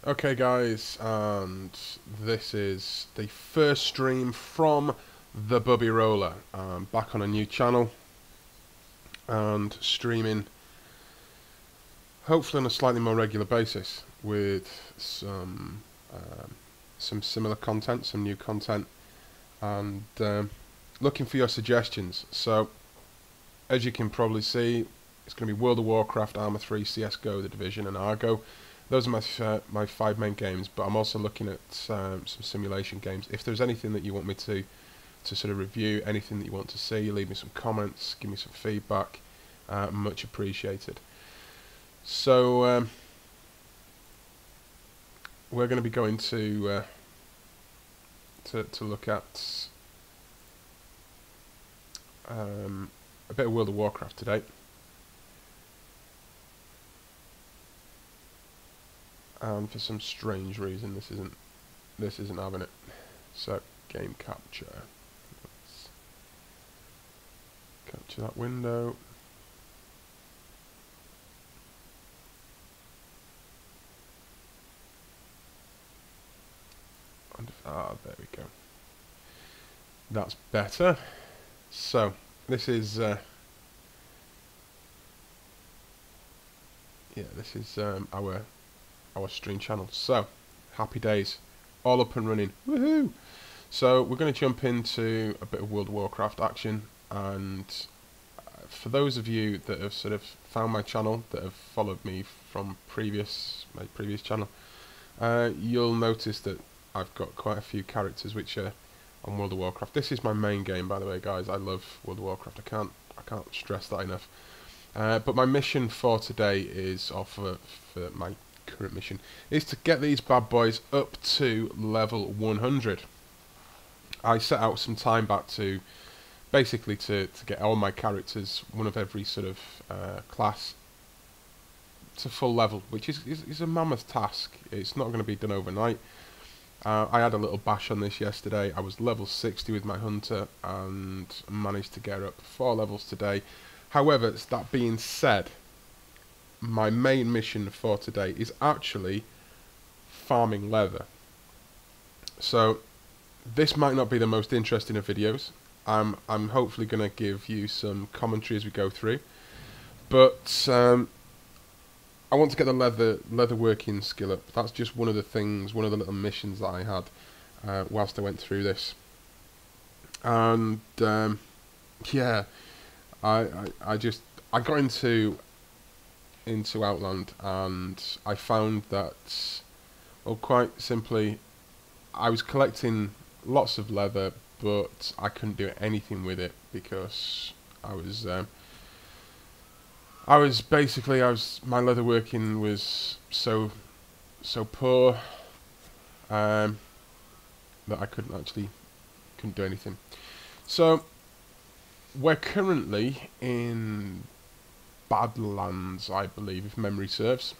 Okay guys, and this is the first stream from the Bubby Roller. I'm back on a new channel and streaming hopefully on a slightly more regular basis with some similar content, some new content, and looking for your suggestions. So as you can probably see, it's going to be World of Warcraft, Arma 3, CSGO, The Division and Argo. Those are my five main games, but I'm also looking at some simulation games. If there's anything that you want me to sort of review, anything that you want to see, leave me some comments, give me some feedback, much appreciated. So we're going to be going to look at a bit of World of Warcraft today. And for some strange reason this isn't having it. So game capture. Let's capture that window. And there we go. That's better. So this is this is our stream channel. So happy days, all up and running, woohoo! So we're going to jump into a bit of World of Warcraft action, and for those of you that have sort of found my channel, that have followed me from my previous channel, you'll notice that I've got quite a few characters which are on World of Warcraft. This is my main game, by the way, guys. I love World of Warcraft. I can't stress that enough. But my mission for today is, or for my current mission, is to get these bad boys up to level 100. I set out some time back to basically to get all my characters, one of every sort of class, to full level, which is a mammoth task. It's not going to be done overnight. I had a little bash on this yesterday. I was level 60 with my hunter and managed to get up 4 levels today. However, that being said, my main mission for today is actually farming leather. So this might not be the most interesting of videos. I'm hopefully going to give you some commentary as we go through, but I want to get the leather working skill up. That's just one of the things, one of the little missions that I had whilst I went through this. And yeah, I got into Outland, and I found that, well, quite simply, I was collecting lots of leather, but I couldn't do anything with it because my leather working was so poor that I couldn't do anything. So we're currently in Badlands, I believe, if memory serves,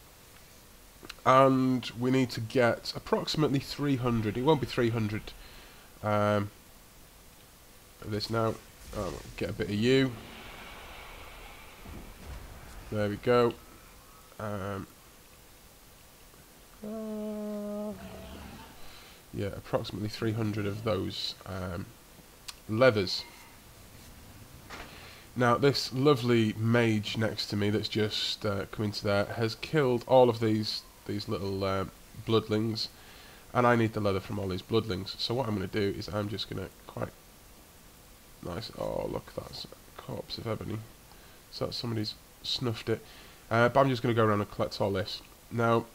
and we need to get approximately 300. It won't be 300 of this now. Get a bit of you. There we go. Yeah, approximately 300 of those leathers. Now, this lovely mage next to me that's just come into there has killed all of these little bloodlings, and I need the leather from all these bloodlings. So what I'm going to do is I'm just going to quite nice. Oh, look, that's a corpse of ebony. So somebody's snuffed it. But I'm just going to go around and collect all this. Now,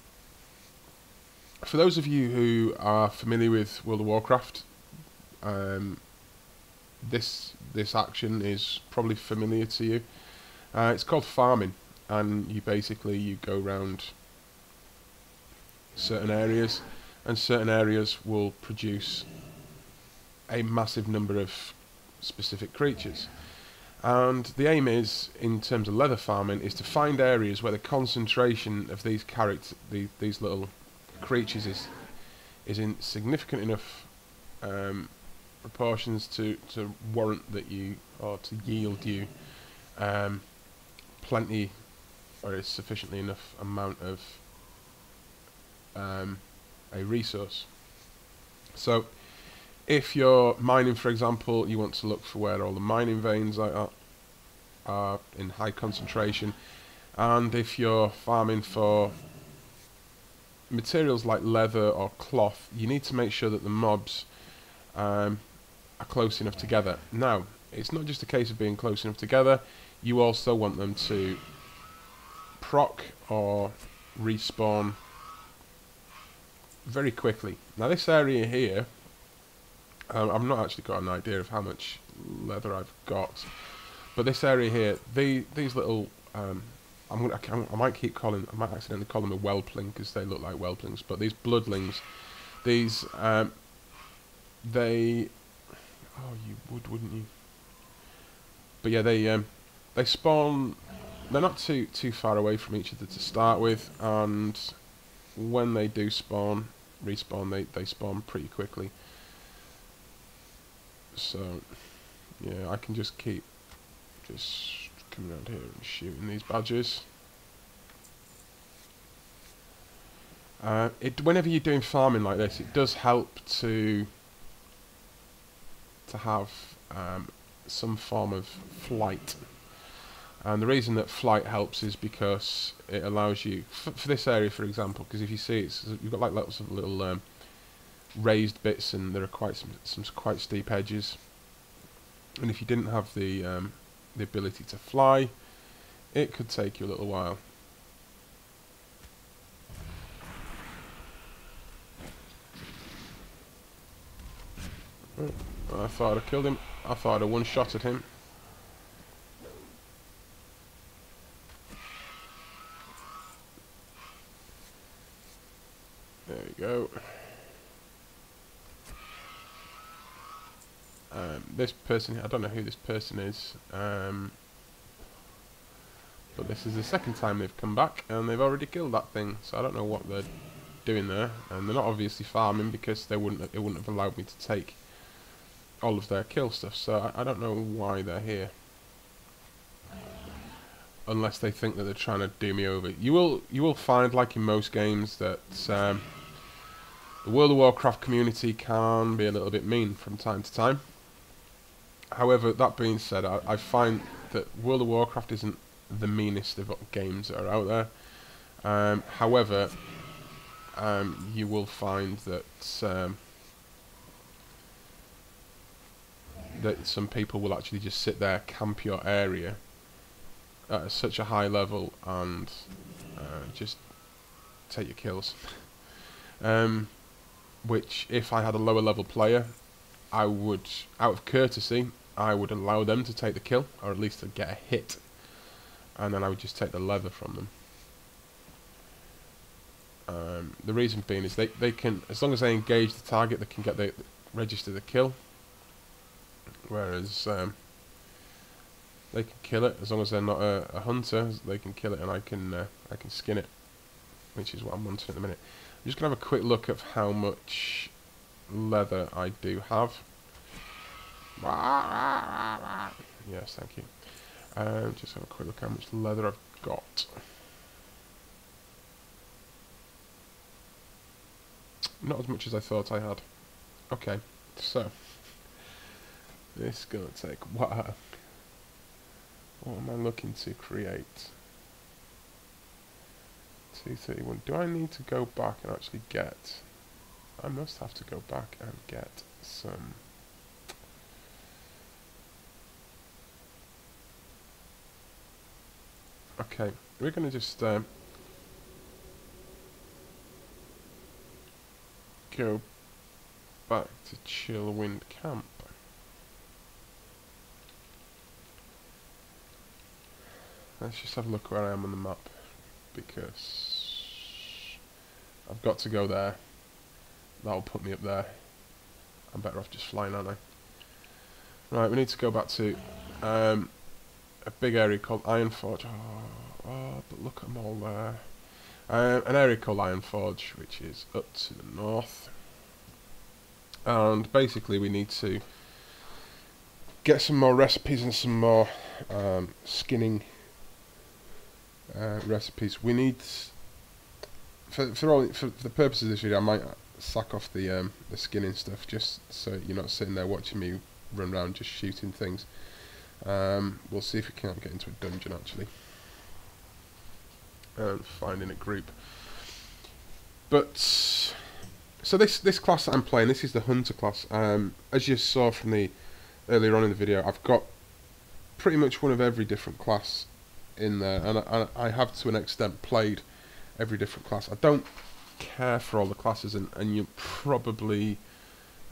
for those of you who are familiar with World of Warcraft, this action is probably familiar to you. It's called farming, and you go around certain areas, and certain areas will produce a massive number of specific creatures. And the aim is, in terms of leather farming, is to find areas where the concentration of these these little creatures is in significant enough proportions to warrant that you, or to yield you plenty, or a sufficiently enough amount of a resource. So if you're mining, for example, you want to look for where all the mining veins are in high concentration, and if you're farming for materials like leather or cloth, you need to make sure that the mobs are close enough together. Now, it's not just a case of being close enough together, you also want them to proc or respawn very quickly. Now this area here, I've not actually got an idea of how much leather I've got, but this area here, these little, I might accidentally call them a whelpling because they look like whelplings, but these bloodlings, these, they, oh, you would, wouldn't you? But yeah, they spawn. They're not too far away from each other to start with, and when they do respawn, they spawn pretty quickly. So yeah, I can just keep coming around here and shooting these badgers. Whenever you're doing farming like this, it does help to have some form of flight. And the reason that flight helps is because it allows you, for this area for example, because if you see you've got like lots of little raised bits, and there are some quite steep edges, and if you didn't have the ability to fly, it could take you a little while. I thought I killed him. I thought I one-shotted him. There we go. This person, I don't know who this person is, but this is the second time they've come back, and they've already killed that thing. So I don't know what they're doing there, and they're not obviously farming because it wouldn't have allowed me to take all of their kill stuff. So I don't know why they're here, unless they think that they're trying to do me over. You will find, like in most games, that the World of Warcraft community can be a little bit mean from time to time. However, that being said, I find that World of Warcraft isn't the meanest of games that are out there. However, you will find that that some people will actually just sit there, camp your area at such a high level, and just take your kills. Which, if I had a lower level player, I would, out of courtesy, I would allow them to take the kill, or at least to get a hit, and then I would just take the leather from them. The reason being is they can, as long as they engage the target, they can register the kill, whereas they can kill it as long as they're not a hunter. They can kill it, and I can skin it, which is what I'm wanting at the minute. I'm just gonna have a quick look at how much leather I do have. Yes, thank you. Just have a quick look how much leather I've got. Not as much as I thought I had. Okay, so this is gonna take a while. What am I looking to create? 231. Do I need to go back and actually get... I must have to go back and get some... Okay, we're going to just go back to Chillwind Camp. Let's just have a look where I am on the map, because I've got to go there. That'll put me up there. I'm better off just flying, aren't I? Right, we need to go back to a big area called Ironforge. Oh, but look at them all there. An area called Ironforge, which is up to the north. And basically we need to get some more recipes and some more skinning recipes. We need for the purposes of this video, I might sack off the skinning stuff just so you're not sitting there watching me run around just shooting things. We'll see if we can't get into a dungeon actually and finding a group. But so this class that I'm playing, this is the hunter class. As you saw from the earlier on in the video, I've got pretty much one of every different class in there, and I have to an extent played every different class. I don't care for all the classes, and you'll probably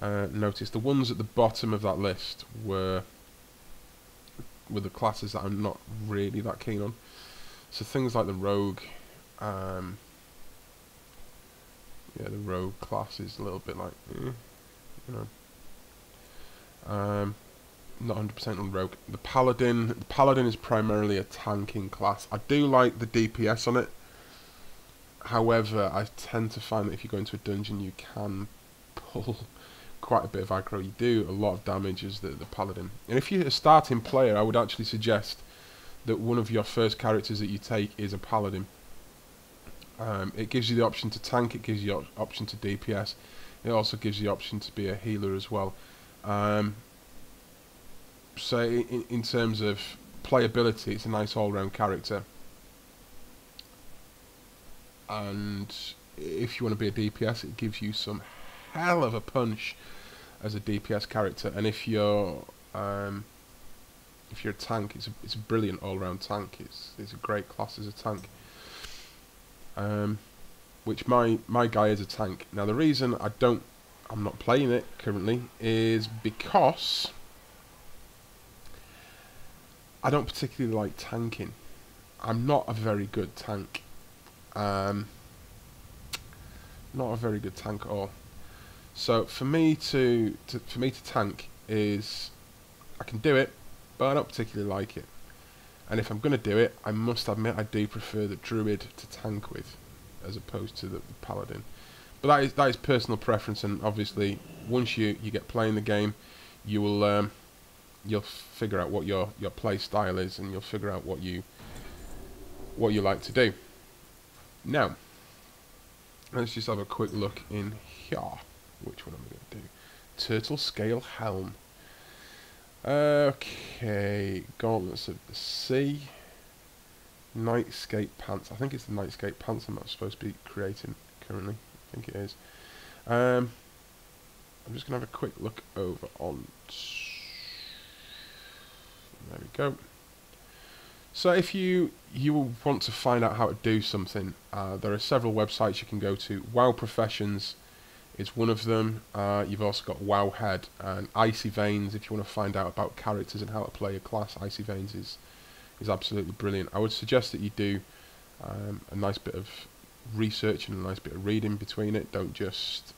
notice the ones at the bottom of that list were the classes that I'm not really that keen on. So things like the rogue, yeah, the rogue class is a little bit like, you know, not 100% on rogue. The paladin is primarily a tanking class. I do like the DPS on it. However, I tend to find that if you go into a dungeon, you can pull quite a bit of aggro. You do a lot of damage as the paladin. And if you're a starting player, I would actually suggest that one of your first characters that you take is a paladin. It gives you the option to tank, it gives you the option to DPS, it also gives you the option to be a healer as well. So in terms of playability, it's a nice all-round character. And if you want to be a DPS, it gives you some hell of a punch as a DPS character. And if you're a tank, it's a brilliant all-round tank. It's a great class as a tank. Which my guy is a tank. Now the reason I'm not playing it currently is because I don't particularly like tanking. I'm not a very good tank. Not a very good tank at all. So for me to tank is, I can do it, but I don't particularly like it. And if I'm going to do it, I must admit I do prefer the druid to tank with, as opposed to the paladin. But that is personal preference, and obviously once you get playing the game, you will you'll figure out what your play style is, and you'll figure out what you like to do. Now, let's just have a quick look in here. Which one am I going to do? Turtle Scale Helm. Okay, Gauntlets of the Sea. Nightscape Pants. I think it's the Nightscape Pants I'm supposed to be creating currently. I think it is. I'm just going to have a quick look over on... There we go. So if you want to find out how to do something, there are several websites you can go to. WoW Professions is one of them. You've also got Wowhead and Icy Veins if you want to find out about characters and how to play a class. Icy Veins is absolutely brilliant. I would suggest that you do a nice bit of research and a nice bit of reading between it. Don't just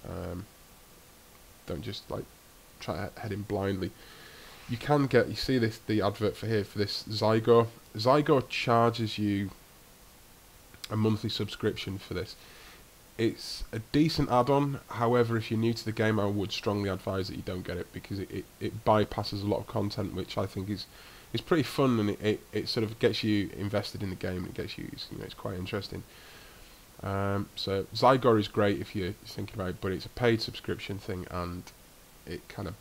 like try to head in blindly. You can get, you see the advert for this Zygo. Zygo charges you a monthly subscription for this. It's a decent add-on. However, if you're new to the game, I would strongly advise that you don't get it, because it bypasses a lot of content, which I think is pretty fun, and it sort of gets you invested in the game. And it gets you, it's quite interesting. So Zygo is great if you're thinking about it, but it's a paid subscription thing, and it kind of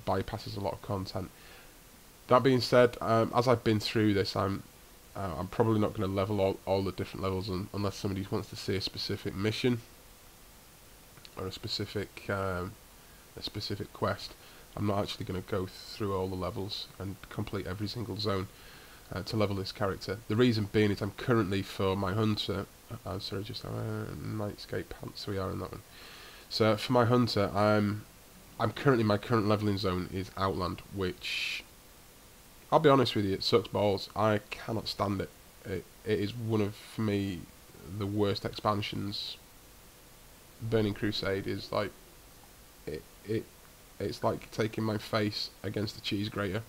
bypasses a lot of content. That being said, as I've been through this, I'm probably not going to level all the different levels unless somebody wants to see a specific mission or a specific quest. I'm not actually going to go through all the levels and complete every single zone to level this character. The reason being is I'm currently, for my hunter, sorry, just Nightscape Pants, we are in that one. So for my hunter, I'm currently, my current leveling zone is Outland, which, I'll be honest with you, it sucks balls. I cannot stand it. It is one of, for me, the worst expansions. Burning Crusade is like, it's like taking my face against a cheese grater.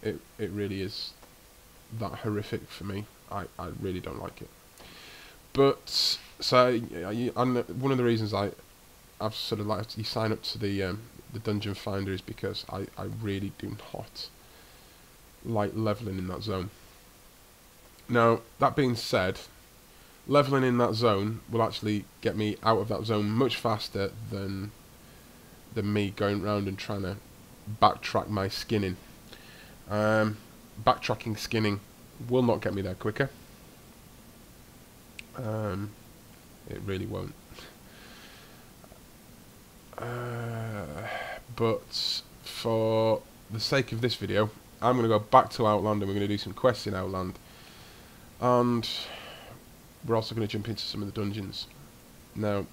It really is that horrific for me. I really don't like it. But so and one of the reasons I've sort of like you sign up to the Dungeon Finder is because I really do not like leveling in that zone. Now that being said, leveling in that zone will actually get me out of that zone much faster than me going around and trying to backtrack my skinning. Backtracking skinning will not get me there quicker. It really won't. But for the sake of this video, I'm going to go back to Outland and we're going to do some quests in Outland. And we're also going to jump into some of the dungeons. Now,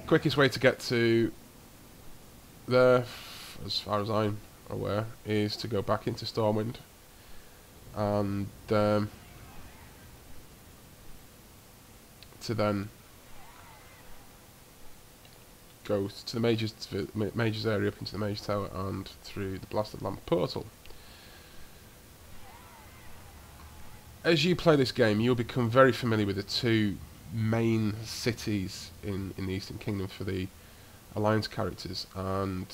quickest way to get to there, as far as I'm aware, is to go back into Stormwind and to then go to the Mage's area, up into the Mage Tower and through the Blasted Lamp portal. As you play this game, you'll become very familiar with the two main cities in the Eastern Kingdom for the Alliance characters, and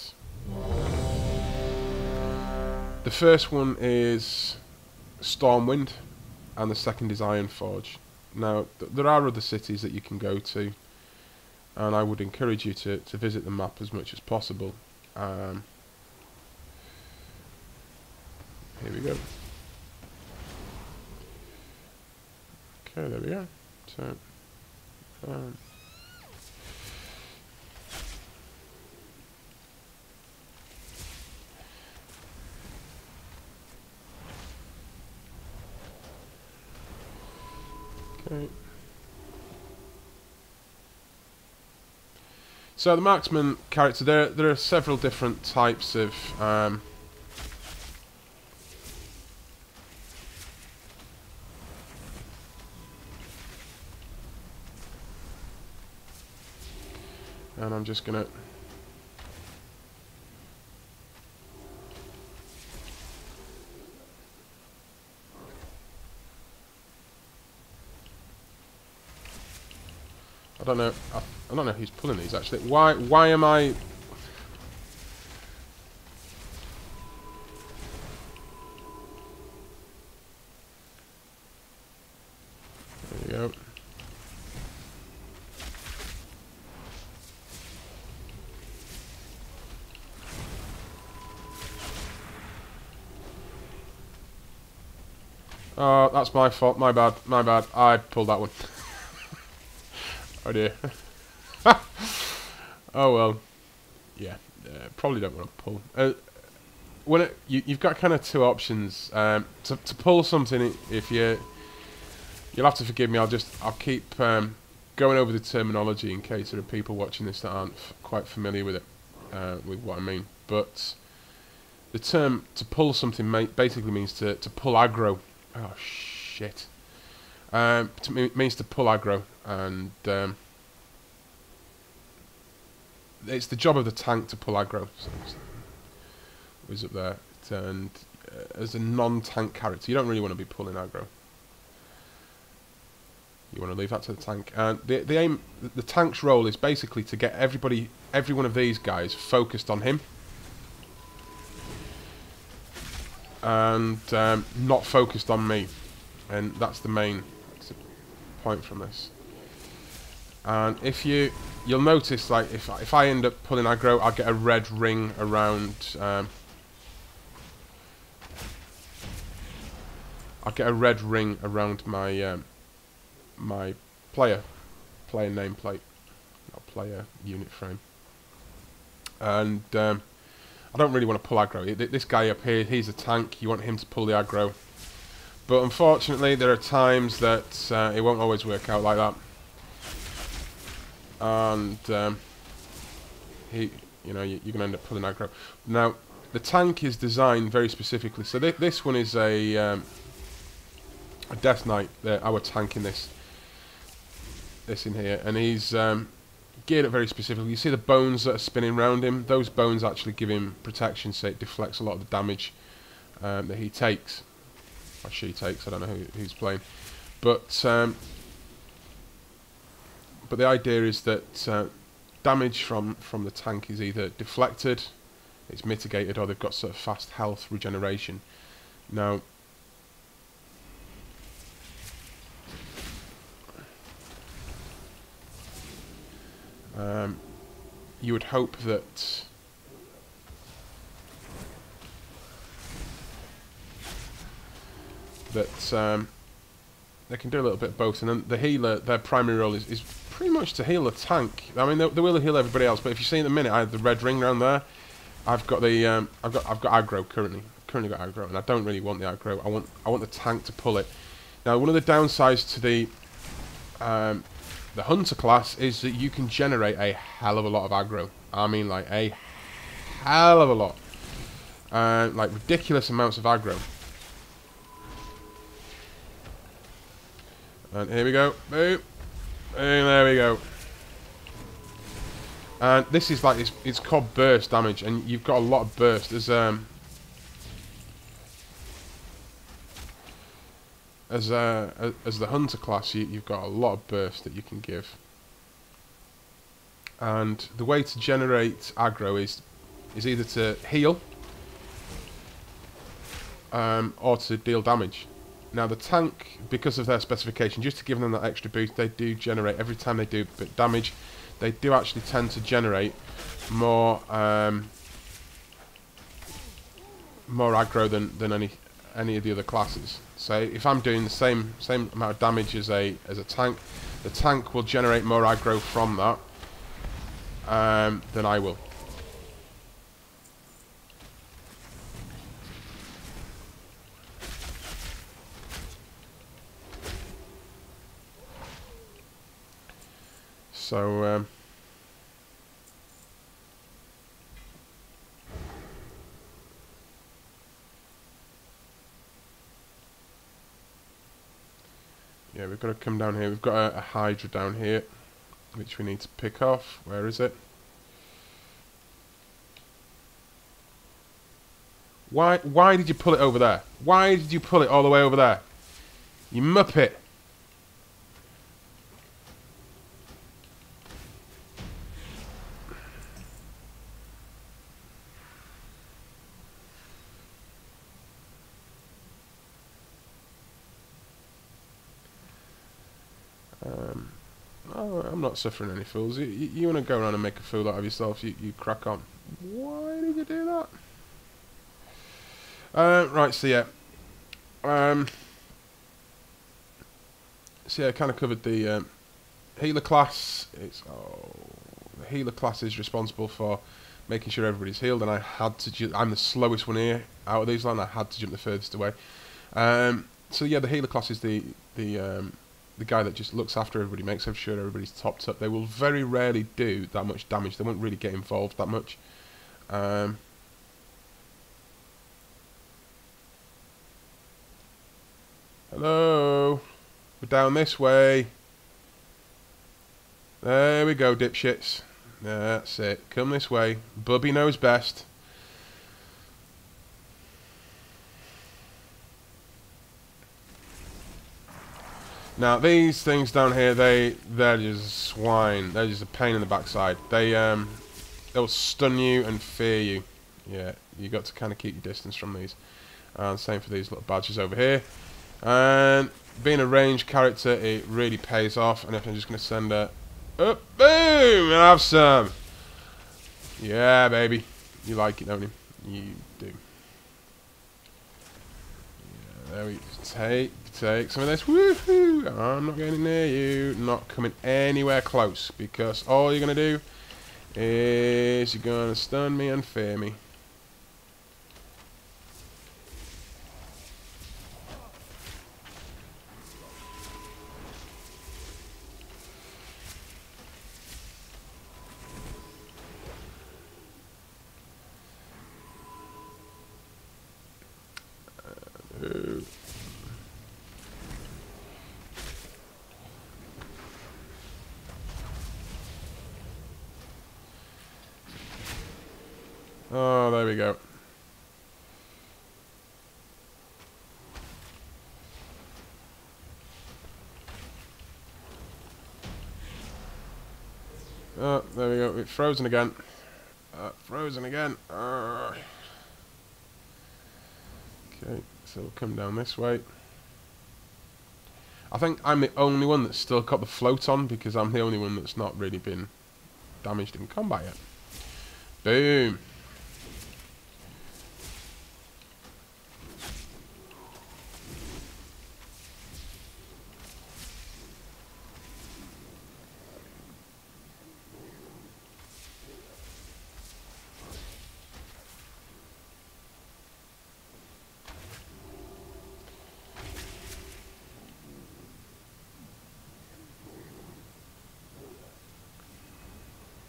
the first one is Stormwind and the second is Ironforge. Now there are other cities that you can go to, and I would encourage you to visit the map as much as possible. Here we go. Okay, there we go. So, okay. So the marksman character, there are several different types of and I'm just gonna I don't know who's pulling these actually. Why am I? There you go. Oh, that's my fault. My bad. My bad. I pulled that one. Oh dear. Oh well. Yeah. Probably don't want to pull. When you've got kind of two options. To pull something, if you'll have to forgive me. I'll keep going over the terminology in case there are people watching this that aren't quite familiar with it, with what I mean. But the term to pull something basically means to pull aggro. Oh shit. Means to pull aggro, and it's the job of the tank to pull aggro. So it was up there, and as a non-tank character, you don't really want to be pulling aggro. You want to leave that to the tank. And the aim, the tank's role is basically to get every one of these guys focused on him, and not focused on me, and that's the main point from this. And if you'll notice, like if I end up pulling aggro, I'll get a red ring around. I'll get a red ring around my my player nameplate, not player unit frame. And I don't really want to pull aggro. This guy up here, he's a tank. You want him to pull the aggro. But unfortunately, there are times that it won't always work out like that, and you're gonna end up pulling aggro. Now, the tank is designed very specifically. So this one is a Death Knight, our tank in this in here, and he's geared up very specifically. You see the bones that are spinning around him. Those bones actually give him protection, so it deflects a lot of the damage that he takes. Or she takes, I don't know who's playing, but the idea is that damage from the tank is either deflected, it's mitigated, or they've got sort of fast health regeneration. Now, you would hope that they can do a little bit of both. And then the healer, their primary role is pretty much to heal the tank. I mean, they will heal everybody else, but if you see in a minute, I have the red ring around there. I've got the I've got aggro currently. Currently got aggro, and I don't really want the aggro. I want the tank to pull it. Now, one of the downsides to the hunter class is that you can generate a hell of a lot of aggro. I mean, like a hell of a lot, like ridiculous amounts of aggro. And here we go, boom, and there we go. And this is like it's called burst damage, and you've got a lot of burst. As the hunter class, you've got a lot of burst that you can give. And the way to generate aggro is either to heal or to deal damage. Now the tank, because of their specification, just to give them that extra boost, they do generate, every time they do a bit of damage, they do actually tend to generate more more aggro than any of the other classes. So if I'm doing the same amount of damage as a tank, the tank will generate more aggro from that than I will. So yeah, we've got to come down here. We've got a Hydra down here, which we need to pick off. Where is it? Why did you pull it over there? Why did you pull it all the way over there? You muppet! Oh, I'm not suffering any fools. You want to go around and make a fool out of yourself, you crack on. Why did you do that? Right, so yeah. So yeah, I kind of covered the healer class. The healer class is responsible for making sure everybody's healed, and I had to. I'm the slowest one here out of these lot, and I had to jump the furthest away. So yeah, the healer class is the guy that just looks after everybody, makes sure everybody's topped up. They will very rarely do that much damage. They won't really get involved that much. Hello? We're down this way. There we go, dipshits. That's it. Come this way. Bubby knows best. Now these things down here, they're just swine. They're just a pain in the backside. They'll stun you and fear you. Yeah, you got to kind of keep your distance from these. And same for these little badges over here. And being a ranged character, it really pays off. And if I'm just going to send a up, boom, and have some. Yeah, baby, you like it, don't you? You do. Yeah, there we take some of this. Woohoo! I'm not getting near you. Not coming anywhere close, because all you're gonna do is you're gonna stun me and fear me. Oh, there we go. Oh, there we go. It's frozen again. Frozen again. Okay, so we'll come down this way. I think I'm the only one that's still got the float on, because I'm the only one that's not really been damaged in combat yet. Boom.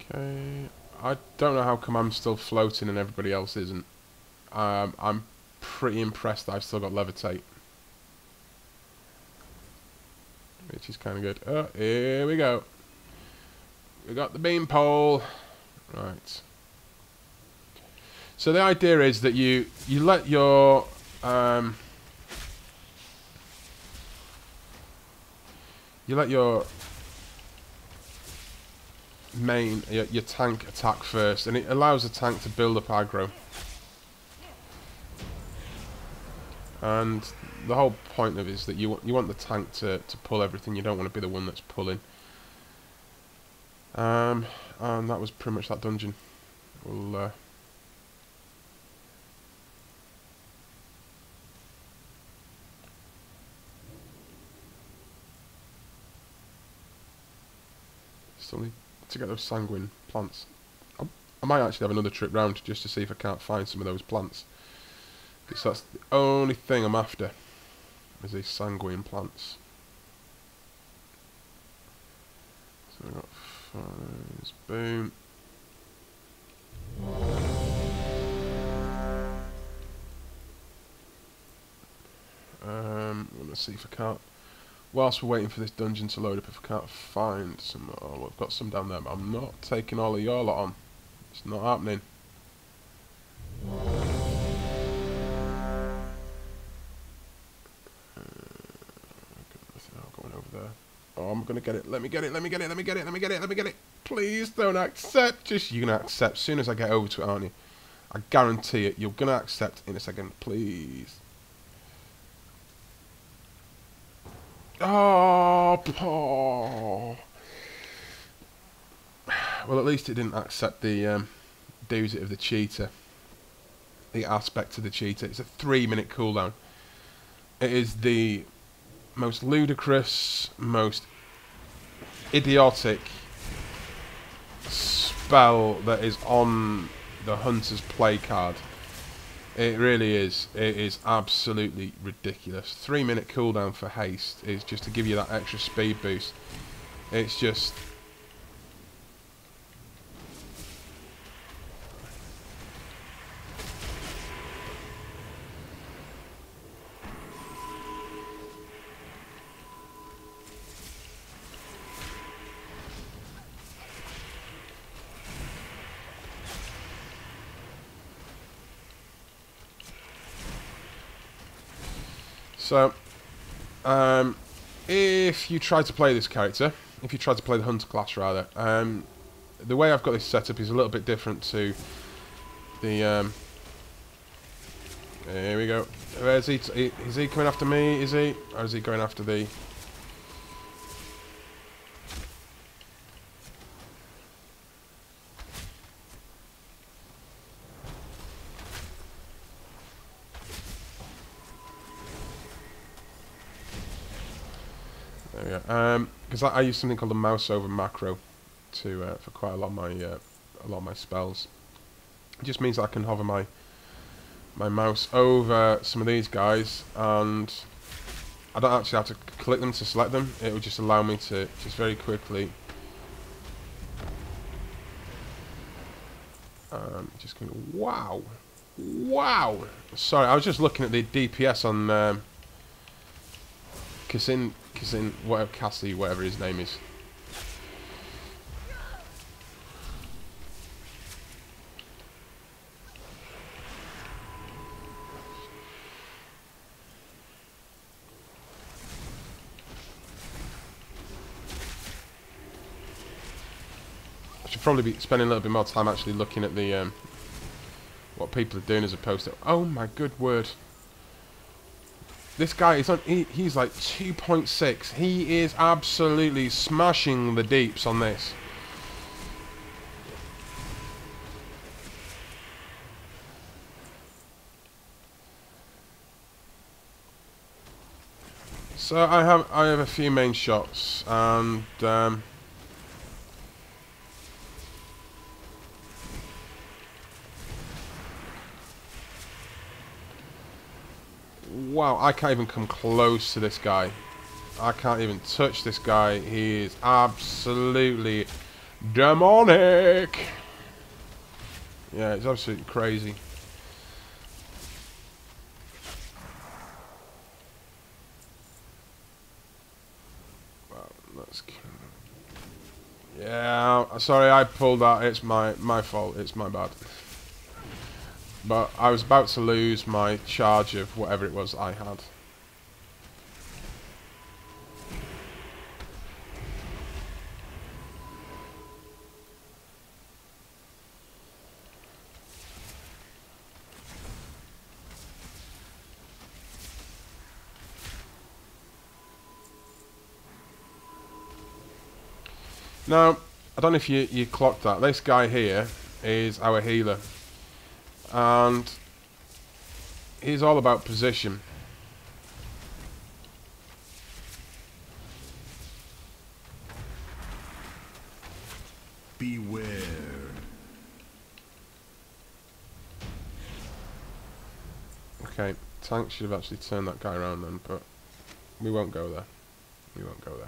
Okay, I don't know how come I'm still floating and everybody else isn't. I'm pretty impressed that I've still got levitate, which is kind of good. Oh, here we go. We got the beam pole. Right. So the idea is that you let your your tank attack first, and it allows the tank to build up aggro. And the whole point of it is that you want the tank to pull everything. You don't want to be the one that's pulling. And that was pretty much that dungeon. We'll still need to get those sanguine plants. I might actually have another trip round just to see if I can't find some of those plants, because that's the only thing I'm after, is these sanguine plants. So I've got fires, boom. Let's see if I can't, whilst we're waiting for this dungeon to load up, if I can't find some. Oh, I've got some down there, but I'm not taking all of your lot on. It's not happening. Going over there. Oh, I'm gonna get it. Let me get it. Let me get it. Let me get it. Let me get it. Let me get it. Please don't accept. Just you're gonna accept as soon as I get over to it, aren't you? I guarantee it. You're gonna accept in a second. Please. Oh, oh. Well, at least it didn't accept the doozy of the cheetah. The aspect of the cheetah. It's a 3-minute cooldown. It is the most ludicrous, most idiotic spell that is on the Hunter's play card. It really is. It is absolutely ridiculous. 3-minute cooldown for haste is just to give you that extra speed boost. It's just... So, if you try to play this character, if you try to play the Hunter class rather, the way I've got this set up is a little bit different to the... here we go. Where is he? Is he coming after me? Is he? Or is he going after the... There we go. Because I use something called a mouse over macro to for quite a lot of my spells. It just means that I can hover my mouse over some of these guys, and I don't actually have to click them to select them. It will just allow me to just very quickly just going. Wow, wow. Sorry, I was just looking at the DPS on Cassin, whatever, Cassie, whatever his name is. I should probably be spending a little bit more time actually looking at the what people are doing as opposed to... Oh my good word. This guy is on... He's like 2.6. He is absolutely smashing the deeps on this. So I have a few main shots, and wow, I can't even come close to this guy. I can't even touch this guy. He is absolutely demonic. Yeah, it's absolutely crazy. Well, let's. Yeah, sorry, I pulled that. It's my fault. It's my bad. But I was about to lose my charge of whatever it was I had. Now, I don't know if you clocked that. This guy here is our healer. And he's all about position. Beware. Okay, tank should have actually turned that guy around then, but we won't go there. We won't go there.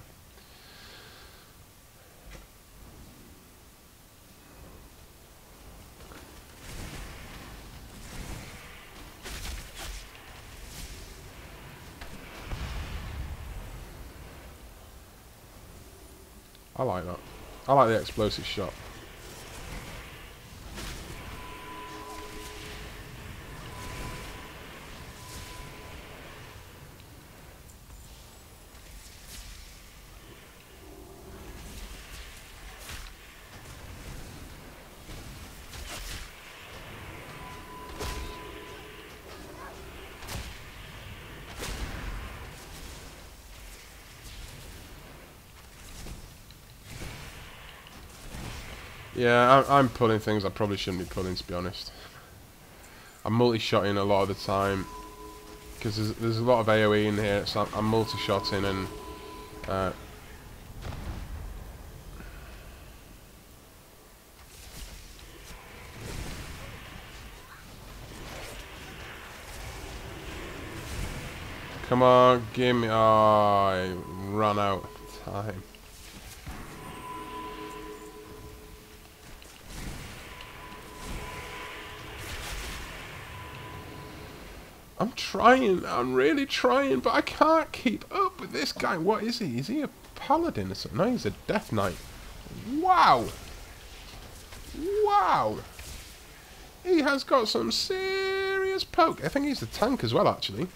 I like that. I like the explosive shot. Yeah, I'm pulling things I probably shouldn't be pulling, to be honest. I'm multi-shotting a lot of the time because there's a lot of AoE in here, so I'm multi-shotting and come on, give me. Oh, I ran out of time. I'm trying, I'm really trying, but I can't keep up with this guy. What is he? Is he a paladin or something? No, he's a death knight. Wow! Wow! He has got some serious poke. I think he's the tank as well, actually.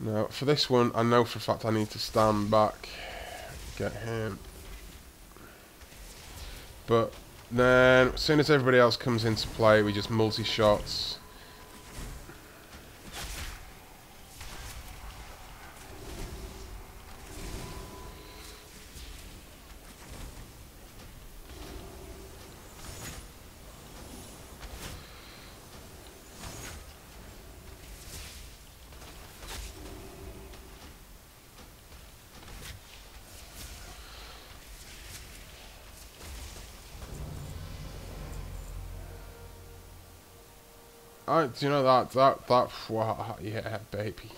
Now, for this one, I know for a fact I need to stand back, get him. But then, as soon as everybody else comes into play, we just multi-shots. Do you know that wow, yeah, baby.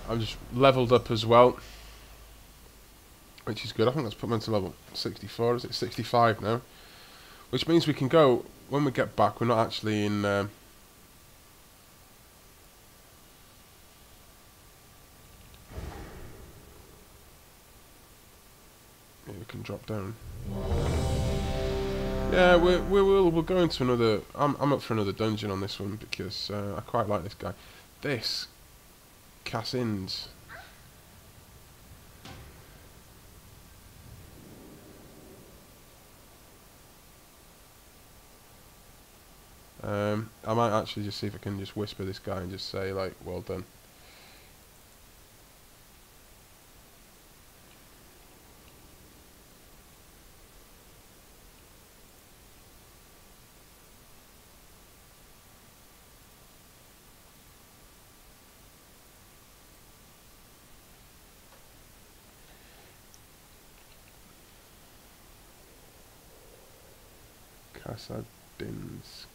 I'm just leveled up as well, which is good. I think that's put me into level 64. Is it 65 now? Which means we can go when we get back. We're not actually in. Yeah, we can drop down. Yeah, we'll go into another. I'm up for another dungeon on this one because I quite like this guy. This Cassins. I might actually just see if I can just whisper this guy and just say like, well done. Sardines.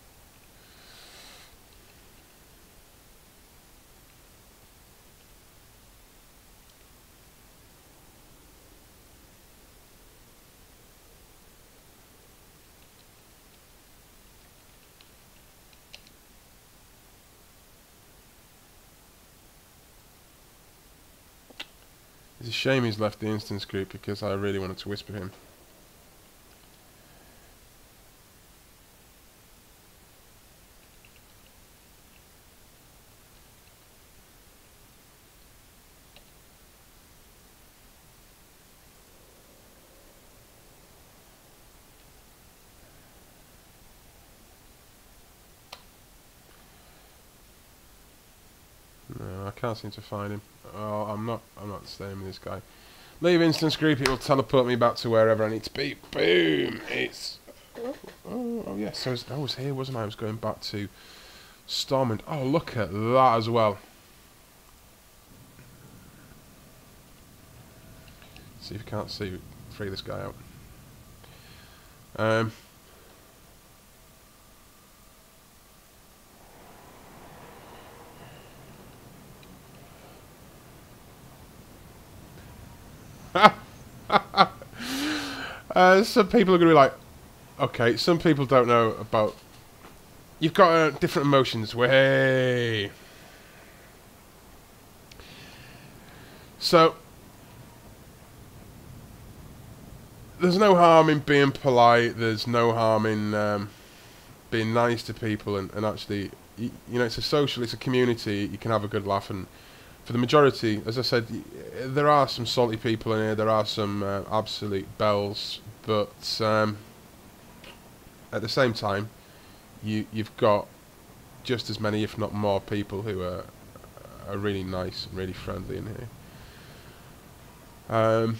It's a shame he's left the instance group because I really wanted to whisper him. No, I can't seem to find him. Oh, I'm not staying with this guy. Leave instance group, it will teleport me back to wherever I need to be. Boom! It's... Oh yes, so I was here, wasn't I? I was going back to Stormwind. Oh, look at that as well. See if you can't free this guy out. Some people are going to be like, okay, some people don't know about... You've got different emotions. Way. So, there's no harm in being polite. There's no harm in being nice to people. And actually, you know, it's a social, it's a community. You can have a good laugh. And for the majority, as I said, there are some salty people in here. There are some absolute bells. But at the same time, you've got just as many, if not more, people who are really nice and really friendly in here.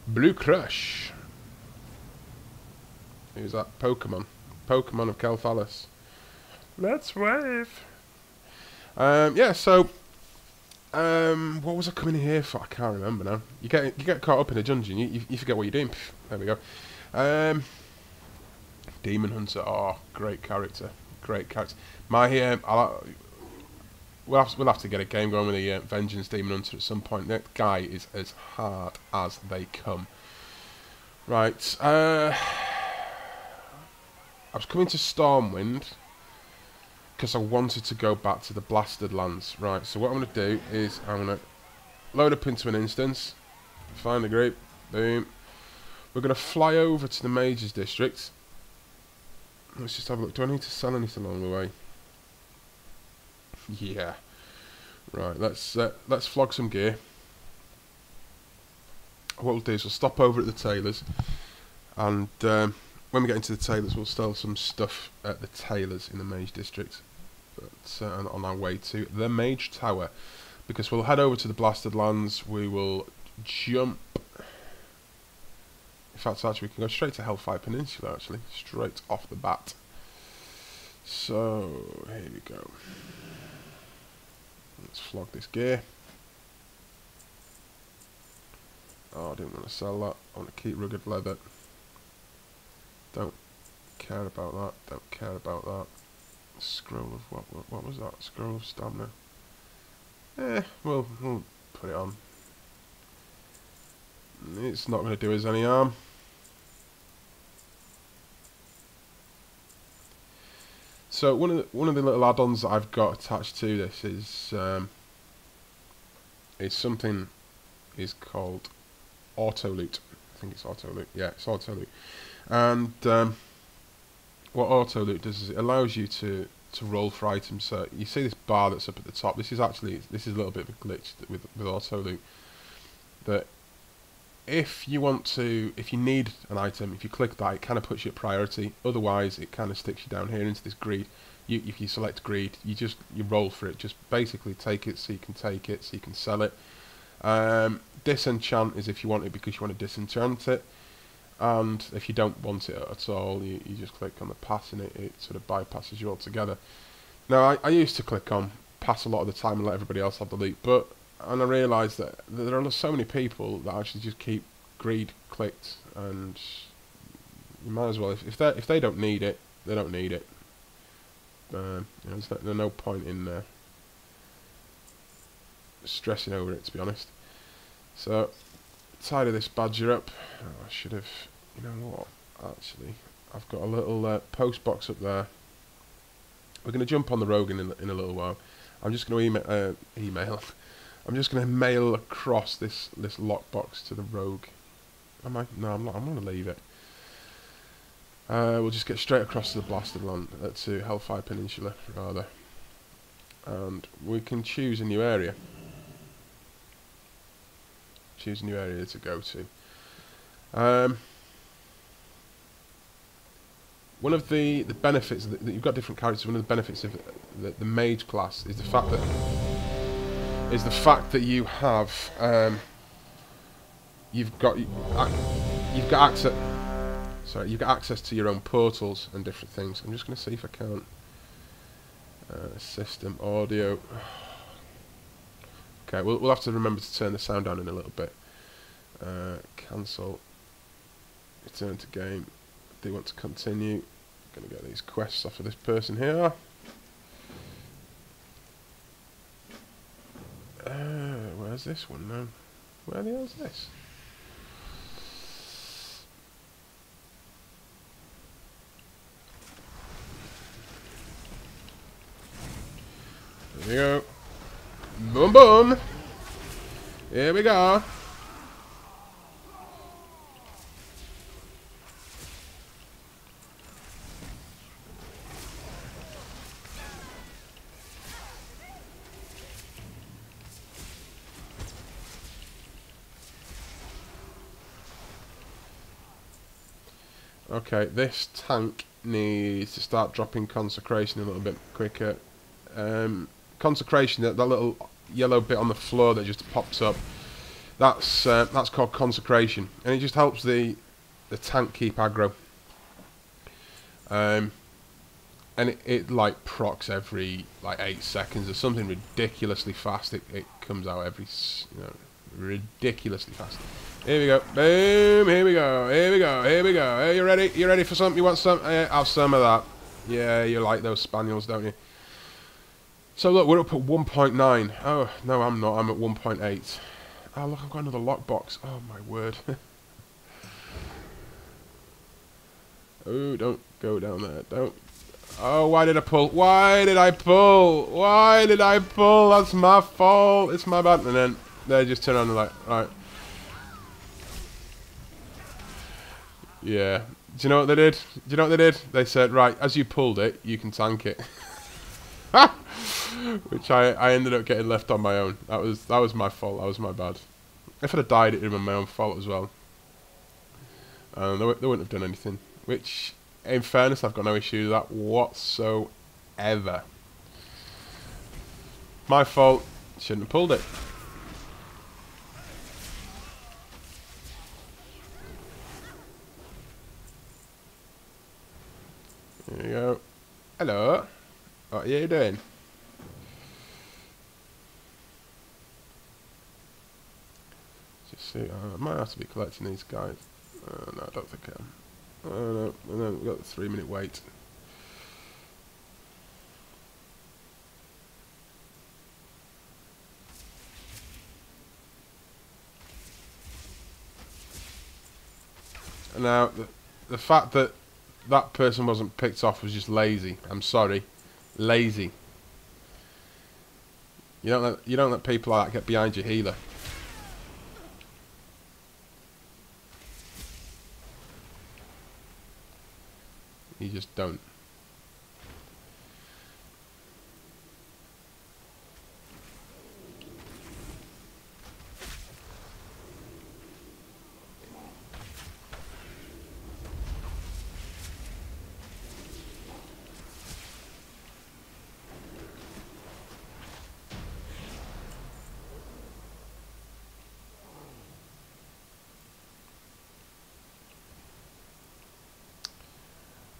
Blue Crush. Who's that? Pokemon. Pokemon of Kel'Thuzad. Let's wave. Yeah, so what was I coming in here for? I can't remember now. You get caught up in a dungeon, you forget what you're doing. Pff, there we go. Demon Hunter, oh, great character. Great character. We'll have to get a game going with the Vengeance Demon Hunter at some point. That guy is as hard as they come. Right, I was coming to Stormwind because I wanted to go back to the Blasted Lands. Right, so what I'm going to do is I'm going to load up into an instance, find the group, boom. We're going to fly over to the Mages District. Let's just have a look. Do I need to sell anything along the way? Yeah. Right, let's flog some gear. What we'll do is we'll stop over at the tailors, and when we get into the tailors, we'll sell some stuff at the tailors in the Mage District. But on our way to the Mage Tower, because we'll head over to the Blasted Lands. We will jump. In fact, actually, we can go straight to Hellfire Peninsula. Actually, straight off the bat. So here we go. Let's flog this gear. Oh, I didn't want to sell that. I want to keep rugged leather. Don't care about that. Don't care about that. Scroll of what was that? Scroll of stamina. We'll put it on. It's not going to do us any harm. So one of the little add-ons that I've got attached to this is something is called auto loot. I think it's auto loot. Yeah, it's auto loot. And what auto loot does is it allows you to roll for items. So you see this bar that's up at the top. This is a little bit of a glitch with auto loot. That if you need an item, if you click that, it kind of puts you at priority. Otherwise, it kind of sticks you down here into this greed. If you select greed, you roll for it. Just basically take it so you can take it, so you can sell it. Disenchant is if you want it because you want to disenchant it. And if you don't want it at all, you just click on the pass and it sort of bypasses you altogether. Now, I used to click on pass a lot of the time and let everybody else have the lead. And I realised that there are so many people that actually just keep greed clicked, and you might as well, if they don't need it, they don't need it. You know, there's no point in stressing over it, to be honest. So, tidy this badger up. Oh, I should have, you know what, actually, I've got a little post box up there. We're going to jump on the rogue in a little while. I'm just going to email. I'm just going to mail across this lockbox to the rogue. Am I? No, I'm not. I'm going to leave it. We'll just get straight across to the blasted land, to Hellfire Peninsula, rather. And we can choose a new area. Choose a new area to go to. One of the benefits that you've got different characters. One of the benefits of the mage class is the fact that you have you've got access. Sorry, you've got access to your own portals and different things. I'm just going to see if I can. System audio. Okay, we'll have to remember to turn the sound down in a little bit. Cancel. Return to game. Do want to continue. Going to get these quests off of this person here. Where's this one now? Where the hell's this? There we go. Boom boom. Here we go. Okay, this tank needs to start dropping consecration a little bit quicker. Consecration, that little yellow bit on the floor that just pops up, that's called consecration, and it just helps the tank keep aggro. And it like procs every like 8 seconds or something ridiculously fast. It comes out every, you know, ridiculously fast. Here we go. Boom. Here we go. Here we go. Here we go. Hey, you ready? You ready for something? You want some? Have some of that. Yeah, you like those spaniels, don't you? So look, we're up at 1.9. Oh, no, I'm not. I'm at 1.8. Oh, look, I've got another lockbox. Oh, my word. Oh, don't go down there. Don't. Oh, why did I pull? Why did I pull? Why did I pull? That's my fault. It's my bad. And then they just turn on the light. Right. Yeah. Do you know what they did? Do you know what they did? They said, right, as you pulled it, you can tank it. Which I ended up getting left on my own. That was my fault. That was my bad. If I'd have died, it would have been my own fault as well. They wouldn't have done anything. Which, in fairness, I've got no issue with that whatsoever. My fault. Shouldn't have pulled it. There you go. Hello. What are you doing? Just see. I might have to be collecting these guys. No, I don't think I am. No, and then we've got the 3-minute wait. Now, the fact that that person wasn't picked off was just lazy. I'm sorry, lazy. You don't let people like that get behind your healer. You just don't.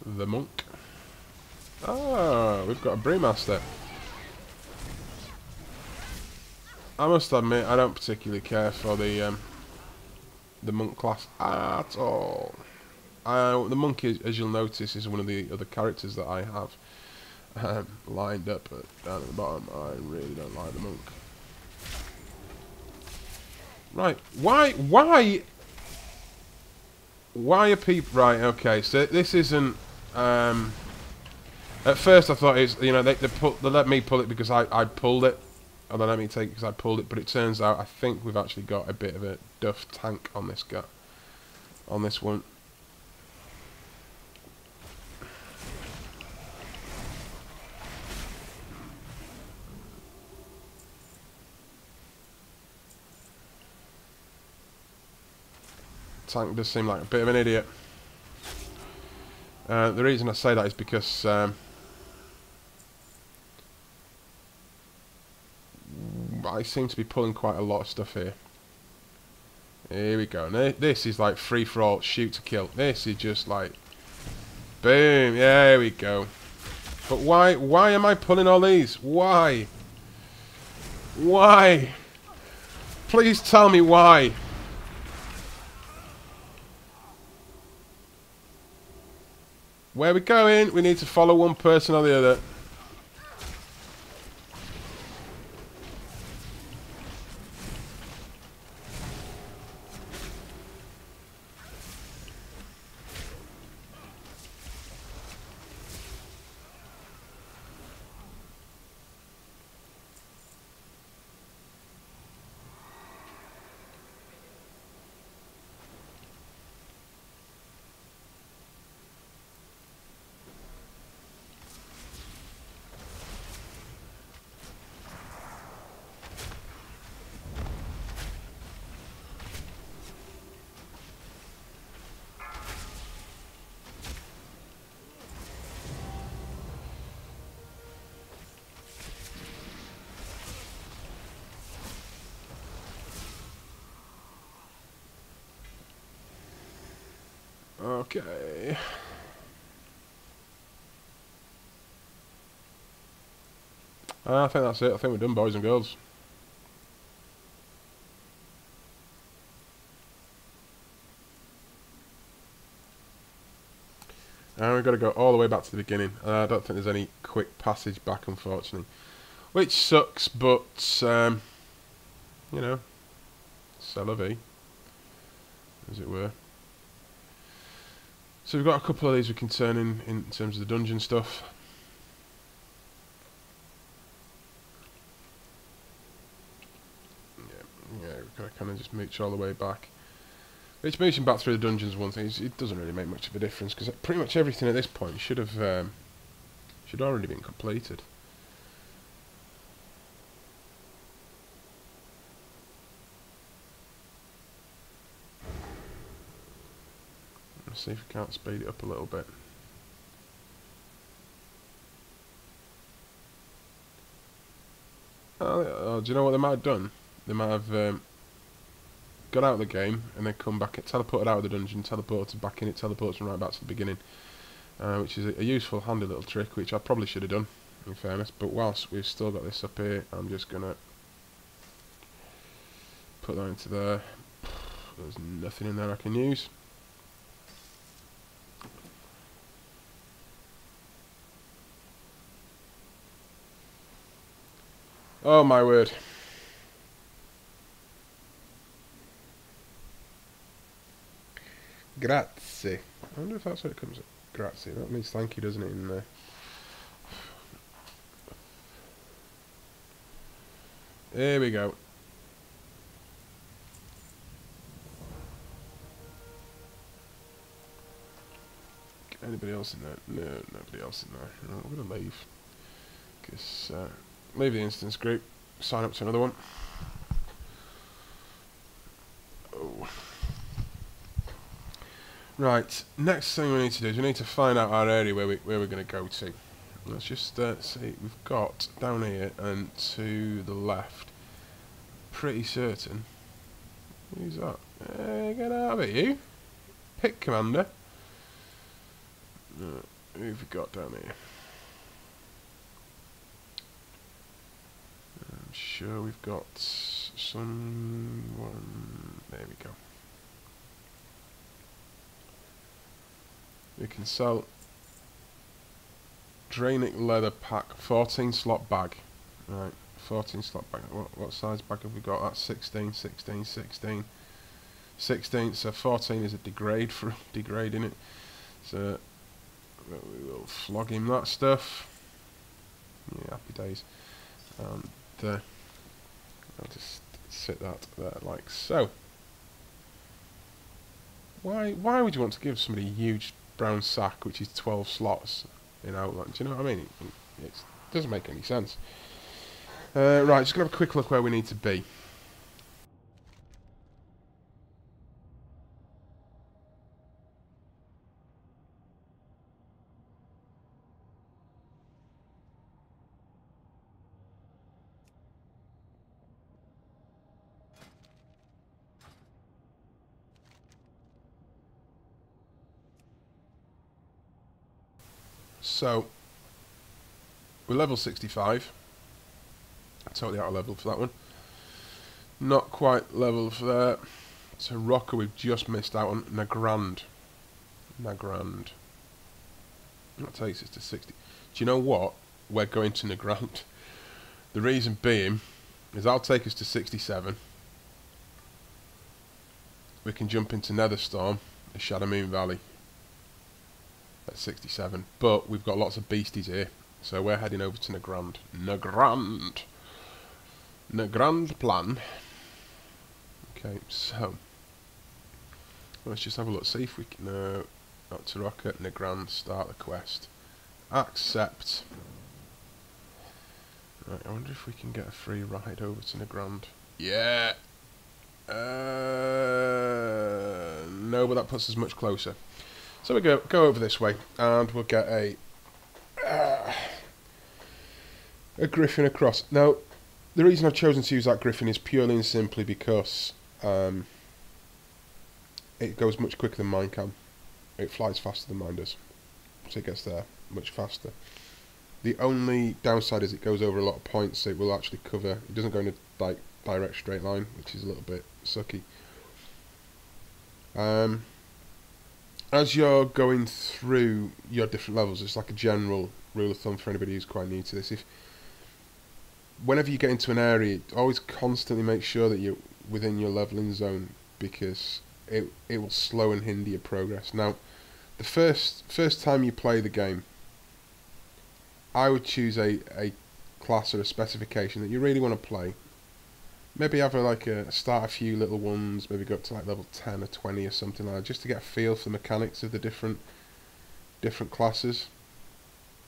The monk. Ah, we've got a brewmaster. I must admit, I don't particularly care for the monk class at all. The monk, as you'll notice, is one of the other characters that I have lined up down at the bottom. I really don't like the monk. Right, why are people... Right, okay, so this isn't... at first I thought it's, you know, they let me pull it because I pulled it. Or they let me take it because I pulled it, but it turns out I think we've actually got a bit of a duff tank on this guy. On this one. Tank does seem like a bit of an idiot. The reason I say that is because I seem to be pulling quite a lot of stuff here. Here we go. Now, this is like free for all, shoot to kill. This is just like boom. Yeah, there we go. But why am I pulling all these? Why? Why? Please tell me why. Where are we going? We need to follow one person or the other. Okay. I think that's it. I think we're done, boys and girls. And we've got to go all the way back to the beginning. I don't think there's any quick passage back, unfortunately. Which sucks, but, you know, c'est la vie, as it were. So we've got a couple of these we can turn in terms of the dungeon stuff. Yeah, we've got to kind of just mooch all the way back. Which mooching back through the dungeons one thing, it doesn't really make much of a difference because pretty much everything at this point should already been completed. Let's see if we can't speed it up a little bit. Oh, do you know what they might have done? They might have got out of the game and then come back, teleported out of the dungeon, teleported back in, it teleports them right back to the beginning. Which is a useful, handy little trick, which I probably should have done, in fairness. But whilst we've still got this up here, I'm just going to put that into there. There's nothing in there I can use. Oh my word. Grazie. I wonder if that's what it comes at. Grazie. That means thank you, doesn't it, in there? Here we go. Anybody else in there? No, nobody else in there. No, I'm going to leave. Because, leave the instance group. Sign up to another one. Oh. Right, next thing we need to do is we need to find out our area where we're going to go to. Let's just see. We've got down here and to the left. Pretty certain. Who's that? Get out of it, you. Pick commander. Who have we got down here? sure we've got someone. There we go. We can sell Drainic leather pack, 14 slot bag. Right, 14 slot bag. What size bag have we got? That's 16, 16, 16, 16. So 14 is a degrade for degrading it. So we will flog him that stuff. Yeah, happy days. And I'll just sit that there like so. Why would you want to give somebody a huge brown sack which is 12 slots in Outland? Do you know what I mean? It doesn't make any sense. Right, just going to have a quick look where we need to be. So, we're level 65. Totally out of level for that one. Not quite level for that. So Rocker we've just missed out on. Nagrand. That takes us to 60. Do you know what? We're going to Nagrand. The reason being is that'll take us to 67. We can jump into Netherstorm, the Shadow Moon Valley at 67. But we've got lots of beasties here. So we're heading over to Nagrand. Nagrand plan. Okay, so let's just have a look, see if we can not to Rocket, Nagrand, start the quest. Accept. Right, I wonder if we can get a free ride over to Nagrand. Yeah. No, but that puts us much closer. So we go over this way, and we'll get a griffin across. Now, the reason I've chosen to use that griffin is purely and simply because it goes much quicker than mine can. It flies faster than mine does, so it gets there much faster. The only downside is it goes over a lot of points, so it will actually cover. It doesn't go in a direct straight line, which is a little bit sucky. As you're going through your different levels, it's like a general rule of thumb for anybody who's quite new to this. Whenever you get into an area, always constantly make sure that you're within your leveling zone, because it will slow and hinder your progress. Now, the first time you play the game, I would choose a class or a specification that you really want to play. Maybe have start a few little ones, maybe go up to like level 10 or 20 or something like that, just to get a feel for the mechanics of the different classes,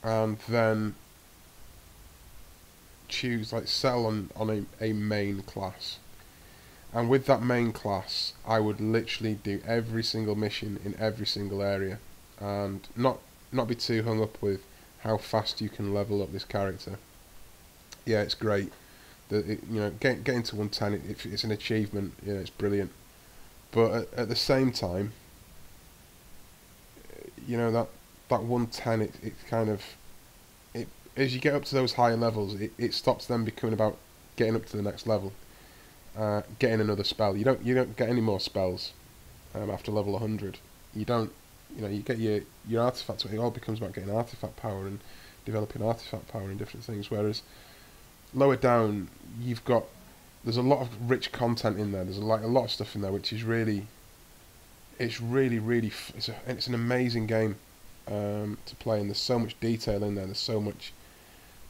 and then choose, settle on a main class. And with that main class, I would literally do every single mission in every single area, and not be too hung up with how fast you can level up this character. Yeah, it's great. Getting to 110, it's an achievement. Yeah, it's brilliant. But at the same time, that 110, it kind of, as you get up to those higher levels, it stops them becoming about getting up to the next level, getting another spell. You don't get any more spells after level 100. You don't. You get your artifacts. It all becomes about getting artifact power and developing artifact power and different things. Whereas lower down, there's a lot of rich content in there. There's a lot of stuff in there which is really, it's an amazing game to play, and there's so much detail in there. There's so much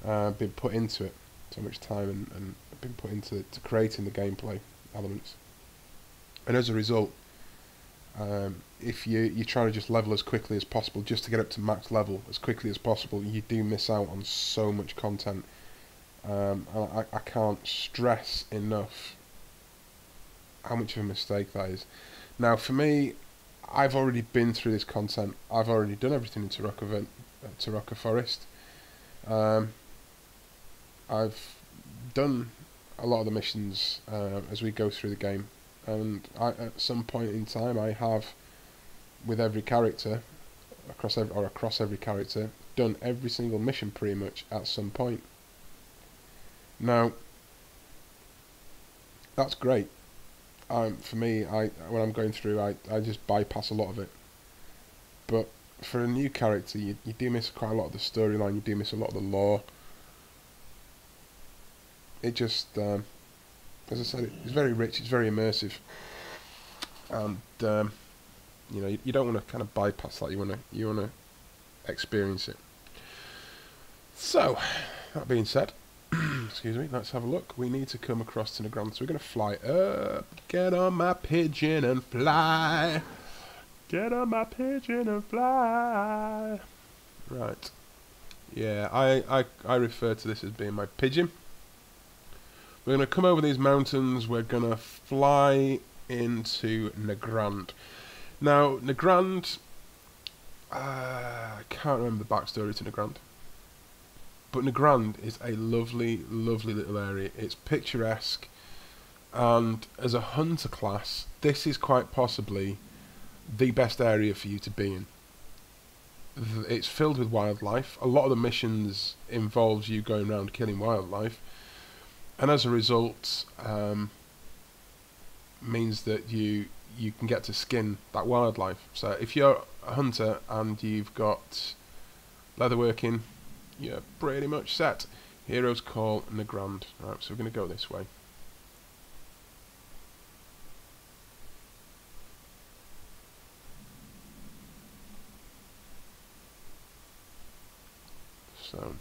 been put into it, so much time and been put into creating the gameplay elements. And as a result, if you're trying to just level as quickly as possible, just to get up to max level as quickly as possible, you do miss out on so much content. I can't stress enough how much of a mistake that is. Now, for me, I've already been through this content. I've already done everything in Tarokka Forest. I've done a lot of the missions as we go through the game, and at some point in time, I have, with every character, across every character, done every single mission pretty much at some point. Now, that's great. For me, when I'm going through, I just bypass a lot of it. But for a new character, you do miss quite a lot of the storyline. You do miss a lot of the lore. It just, as I said, it's very rich. It's very immersive, and you know, you don't want to kind of bypass that. You want to experience it. So, that being said, excuse me, let's have a look. We need to come across to the ground, so we're going to fly up. Get on my pigeon and fly. Get on my pigeon and fly. Right. Yeah, I refer to this as being my pigeon. We're going to come over these mountains. We're going to fly into Nagrand. Now, Nagrand, I can't remember the backstory to Nagrand. But Nagrand is a lovely, lovely little area. It's picturesque. And as a hunter class, this is quite possibly the best area for you to be in. It's filled with wildlife. A lot of the missions involves you going around killing wildlife. And as a result, means that you can get to skin that wildlife. So if you're a hunter and you've got leatherworking, you're pretty much set. Heroes Call Nagrand. Right, so we're going to go this way. So,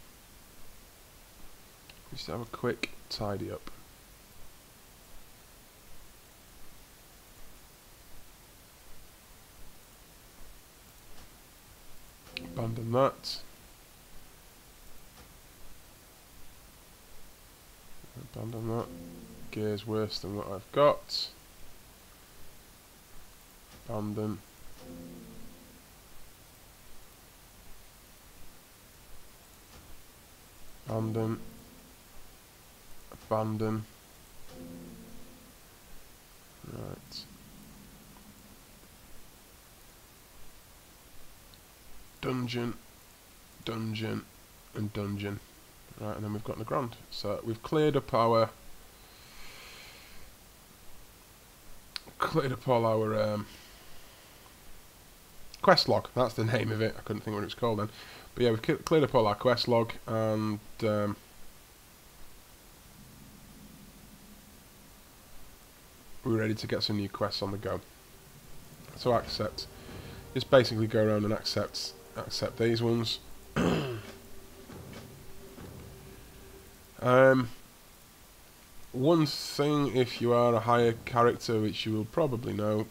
just have a quick tidy up. Abandon that. Abandon that. Gear's worse than what I've got. Abandon. Abandon. Abandon. Right. Dungeon. Dungeon. And dungeon. Right, and then we've got Nagrand. So we've cleared up all our quest log. That's the name of it. I couldn't think what it was called then. But yeah, we've cleared up all our quest log, and we're ready to get some new quests on the go. So accept. Just basically go around and accept these ones. One thing, if you are a higher character, which you will probably know,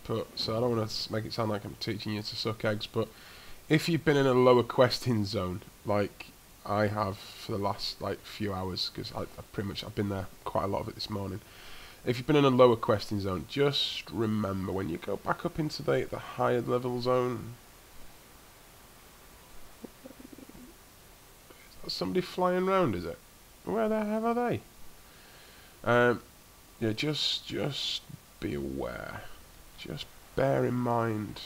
but so I don't want to make it sound like I'm teaching you to suck eggs, but if you've been in a lower questing zone, like I have for the last few hours, because I've been there quite a lot of it this morning. If you've been in a lower questing zone, just remember when you go back up into the higher level zone. Is that somebody flying around? Is it? Where the hell are they? Yeah, just be aware. Just bear in mind.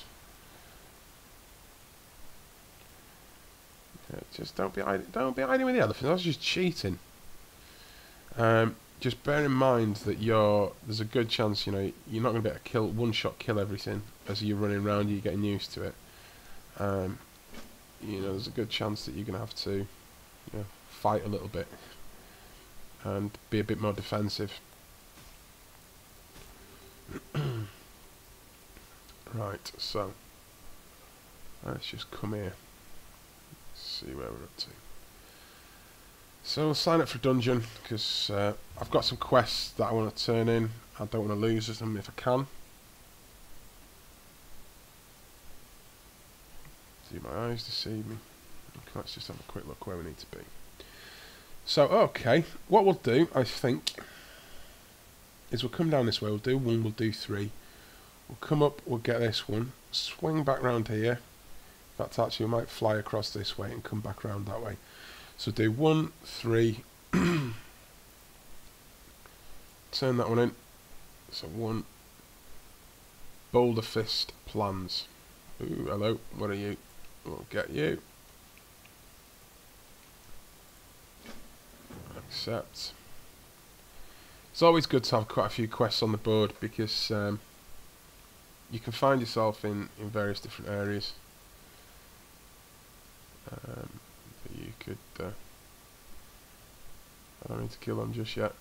Yeah, just don't be hiding with the elephants. That's just cheating. Just bear in mind that there's a good chance, you know, you're not going to be able to one-shot kill everything as you're running around. You're getting used to it. You know, there's a good chance that you're going to have to, you know, fight a little bit and be a bit more defensive. Right, so let's just come here. See where we're up to. So we'll sign up for a dungeon because I've got some quests that I want to turn in. I don't want to lose them if I can. See, my eyes deceive me. Okay, let's just have a quick look where we need to be. So, okay, what we'll do, I think, is we'll come down this way. We'll do 1, we'll do 3. We'll come up, we'll get this one, swing back round here. In fact, actually, we might fly across this way and come back round that way. So do 1, 3. Turn that one in. So 1. Boulder Fist plans. Ooh, hello. What are you? We'll get you. Accept. It's always good to have quite a few quests on the board because you can find yourself in various different areas. But you could... I don't need to kill them just yet.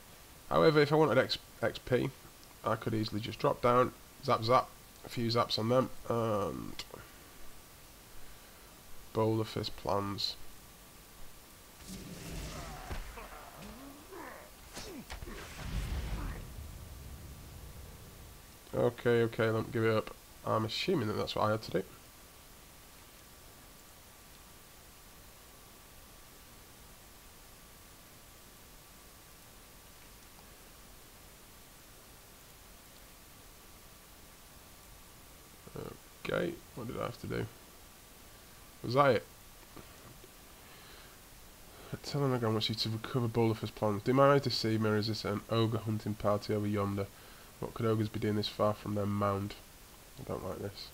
However, if I wanted XP, I could easily just drop down, zap, a few zaps on them, and boulder fist plans. Okay, don't give it up. I'm assuming that that's what I had to do. Okay, what did I have to do? Was that it? Tell him again, wants you to recover boulder fist plans. Do my eye deceive me, or is this an ogre hunting party over yonder? What could ogres be doing this far from their mound? I don't like this.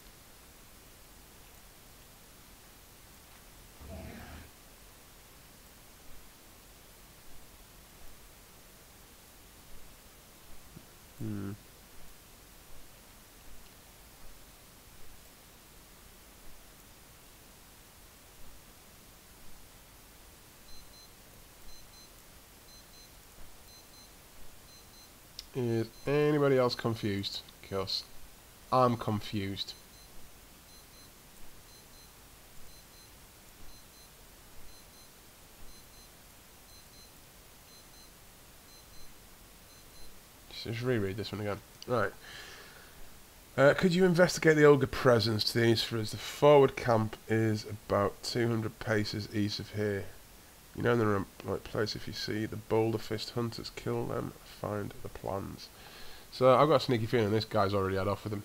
Is anybody else confused? Because I'm confused. Just reread this one again. Right. Could you investigate the ogre presence to the east for us? The forward camp is about 200 paces east of here. You know they're in the right place if you see the boulder fist hunters. Kill them, find the plans. So I've got a sneaky feeling this guy's already had off with them.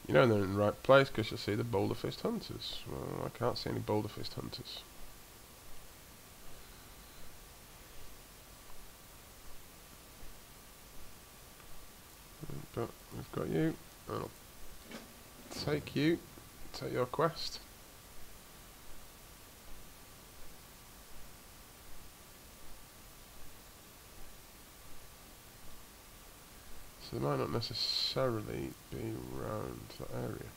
You know they're in the right place because you'll see the boulder fist hunters. Well, I can't see any boulder fist hunters. But we've got you. I'll take your quest. So they might not necessarily be around that area.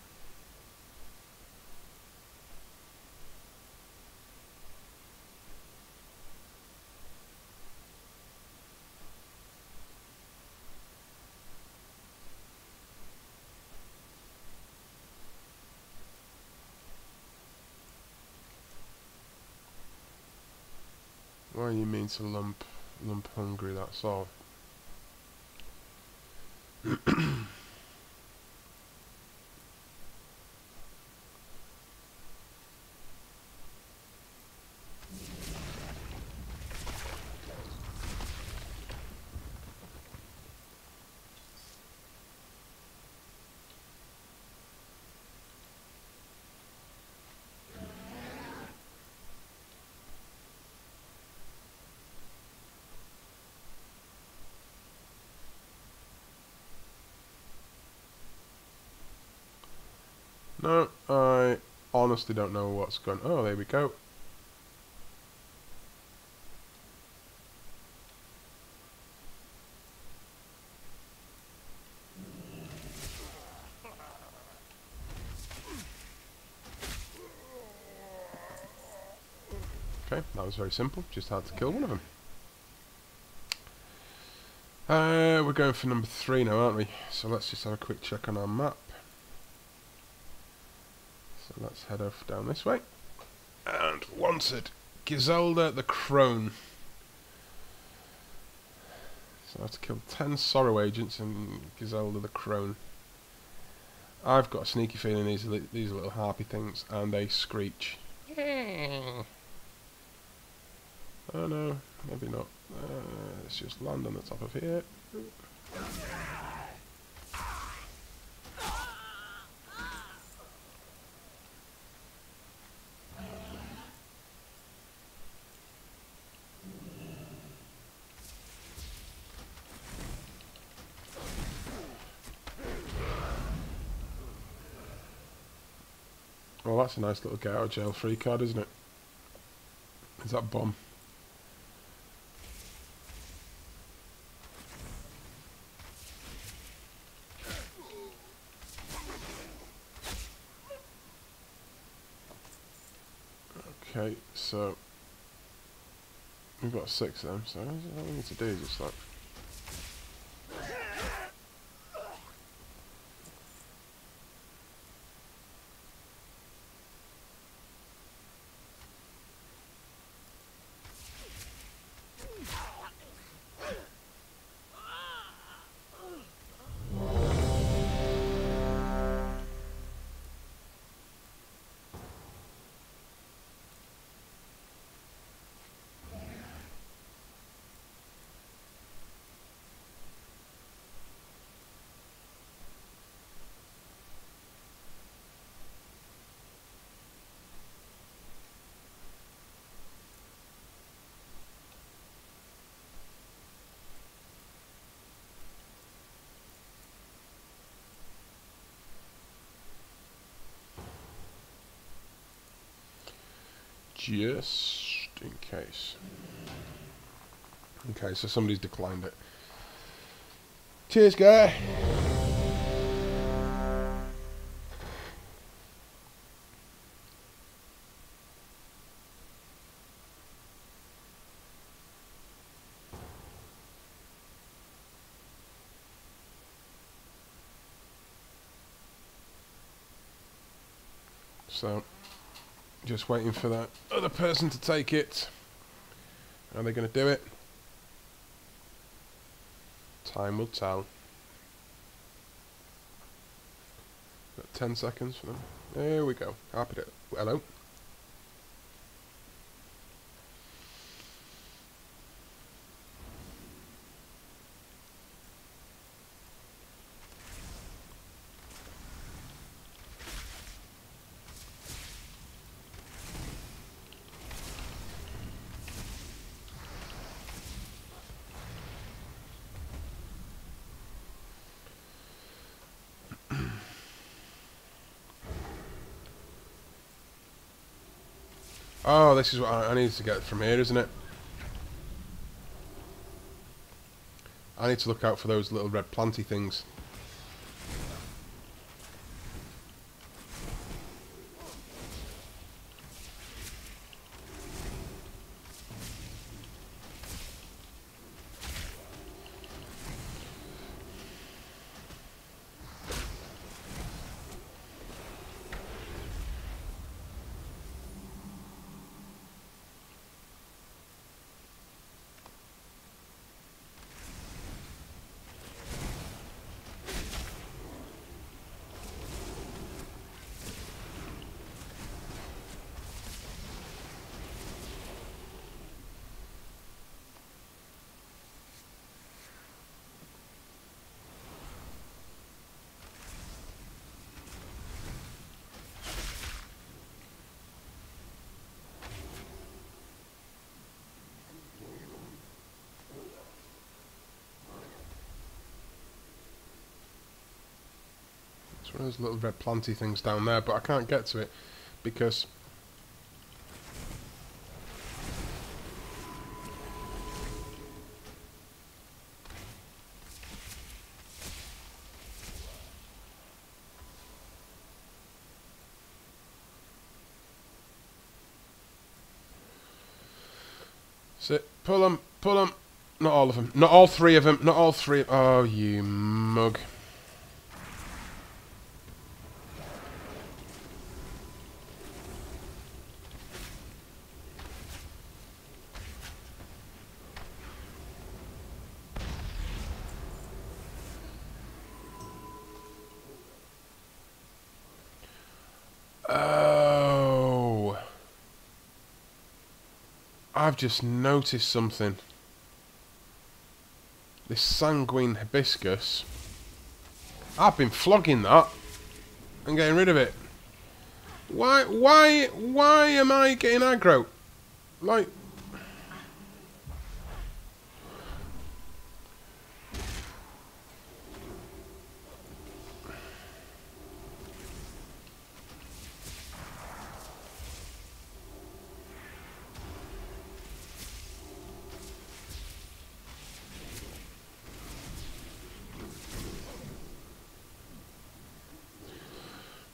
Why you mean to lump hungry, that's all. No, I honestly don't know what's going on. Oh, there we go. Okay, that was very simple. Just had to kill one of them. We're going for number 3 now, aren't we? So let's just have a quick check on our map. So let's head off down this way. And wanted, Giselda the Crone. So I have to kill 10 Sorrow agents and Giselda the Crone. I've got a sneaky feeling these are little harpy things, and they screech. Oh no, maybe not. Let's just land on the top of here. Well, that's a nice little get out of jail free card, isn't it? Is that bomb? Okay, so we've got 6 of them, so all we need to do is just like... Just in case. Okay, so somebody's declined it. Cheers, guy. So, just waiting for that other person to take it. Are they going to do it? Time will tell. Got 10 seconds for them. There we go. Happy to. Hello. Oh, this is what I need to get from here, isn't it? I need to look out for those little red planty things. It's one of those little red planty things down there, but I can't get to it because sit, pull them, pull them. Not all of them, not all 3 of them, not all 3. Oh, you mug. Oh, I've just noticed something. This sanguine hibiscus, I've been flogging that and getting rid of it. Why am I getting aggro? Like,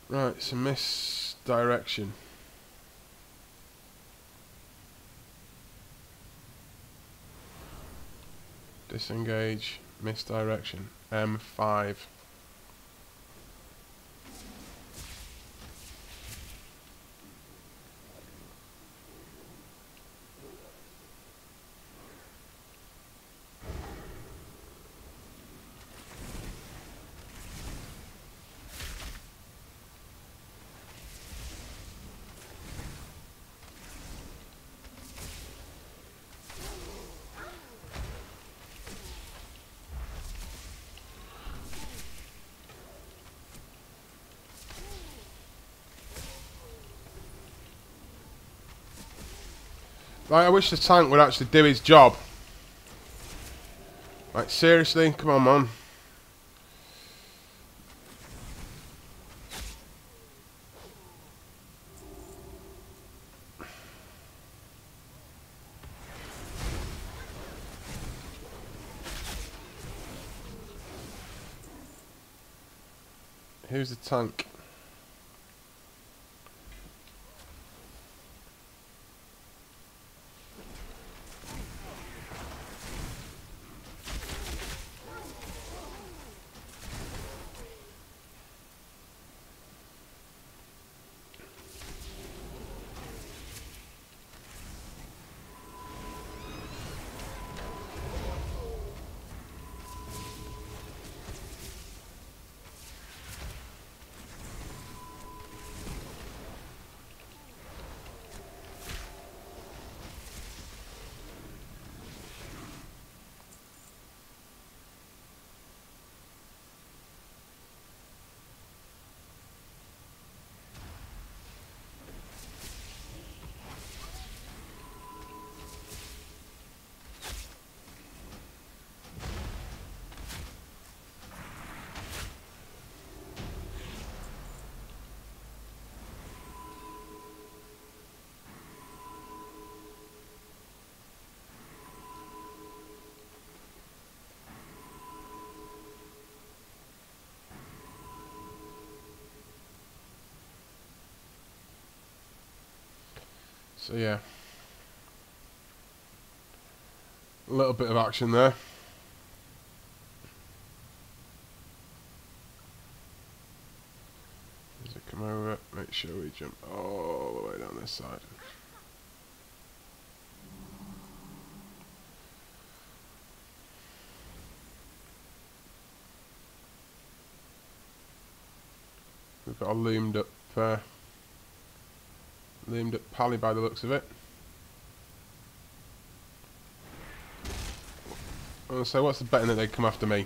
right, it's a misdirection. Disengage. Misdirection. M5. Like, I wish the tank would actually do his job. Like, seriously? Come on, man. Who's the tank? So yeah, a little bit of action there. As I come over, make sure we jump all the way down this side. We've got a loomed up pally by the looks of it. So what's the betting that they'd come after me?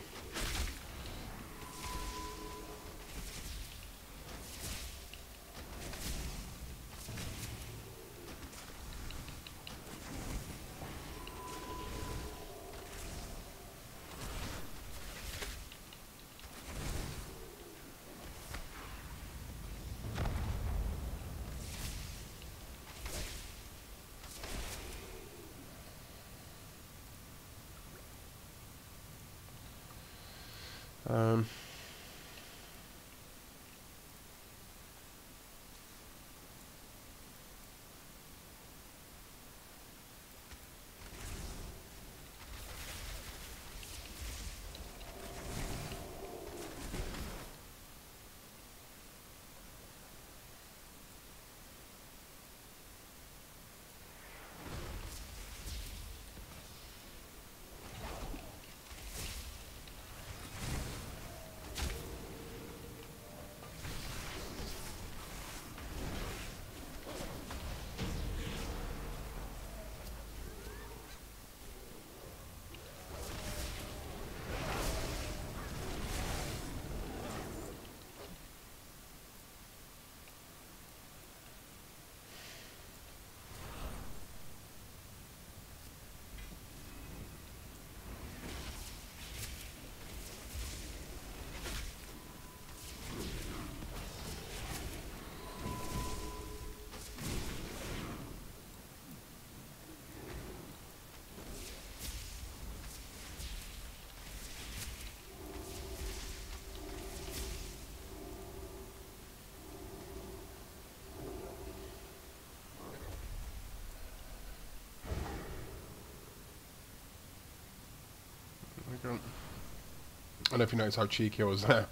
I don't know if you noticed how cheeky I was there.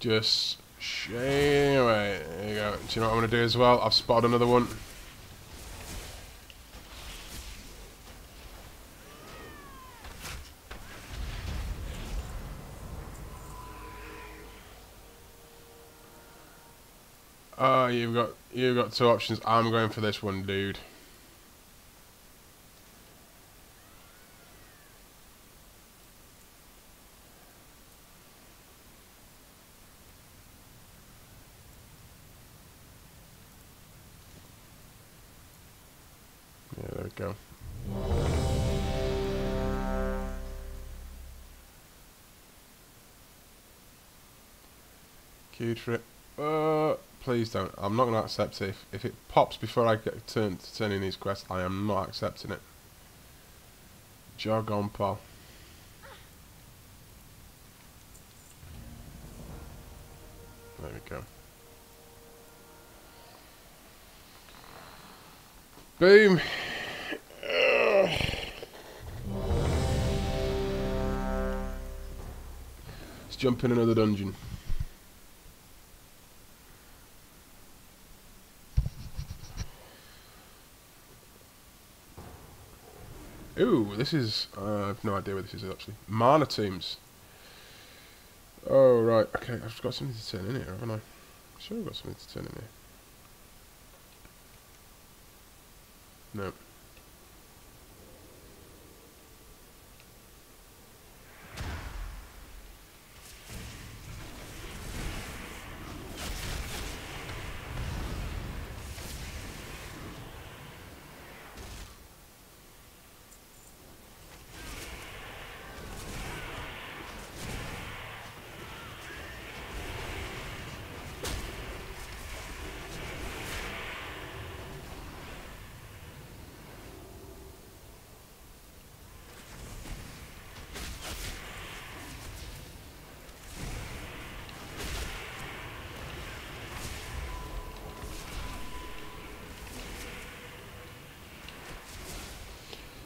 Just shame away. There you go. Do you know what I'm going to do as well? I've spotted another one. Oh, you've got two options. I'm going for this one, dude. Yeah, there we go. Queued for it. Please don't. I'm not going to accept it. If it pops before I get turned to turn in these quests, I am not accepting it. Jog on, pal. There we go. Boom. Let's jump in another dungeon. Ooh, this is... I have no idea where this is actually. Mana tombs. Oh, right. Okay, I've got something to turn in here, haven't I? I'm sure I've got something to turn in here. No.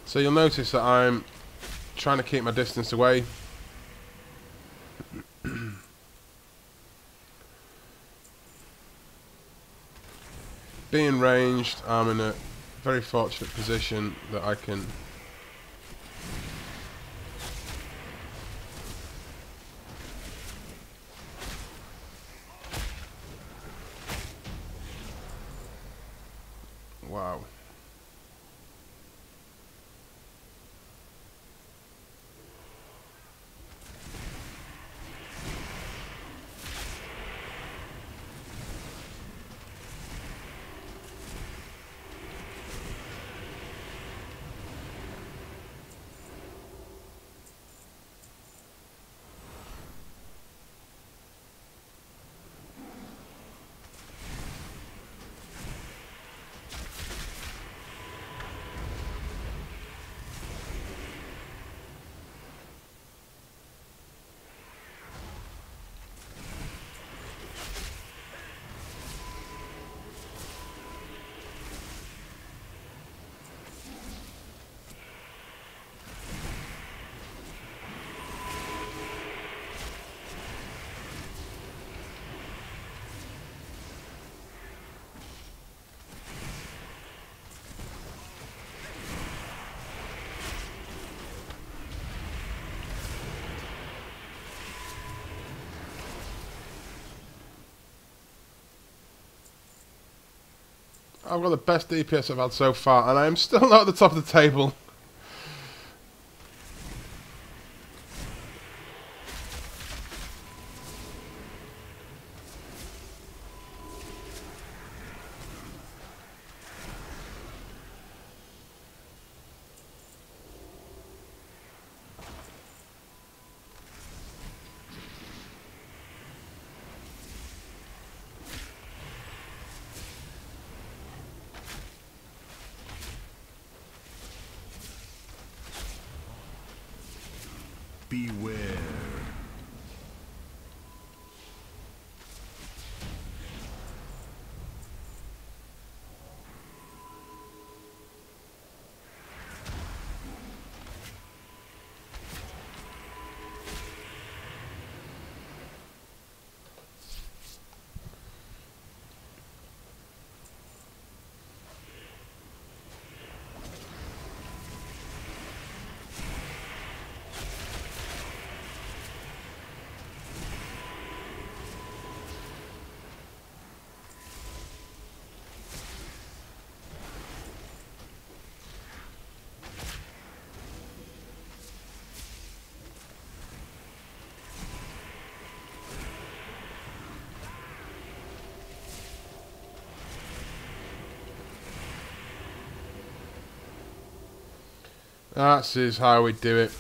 So you'll notice that I'm trying to keep my distance away. Being ranged, I'm in a very fortunate position that I can... Wow. I've got the best DPS I've had so far, and I am still not at the top of the table. Beware. That's is how we do it.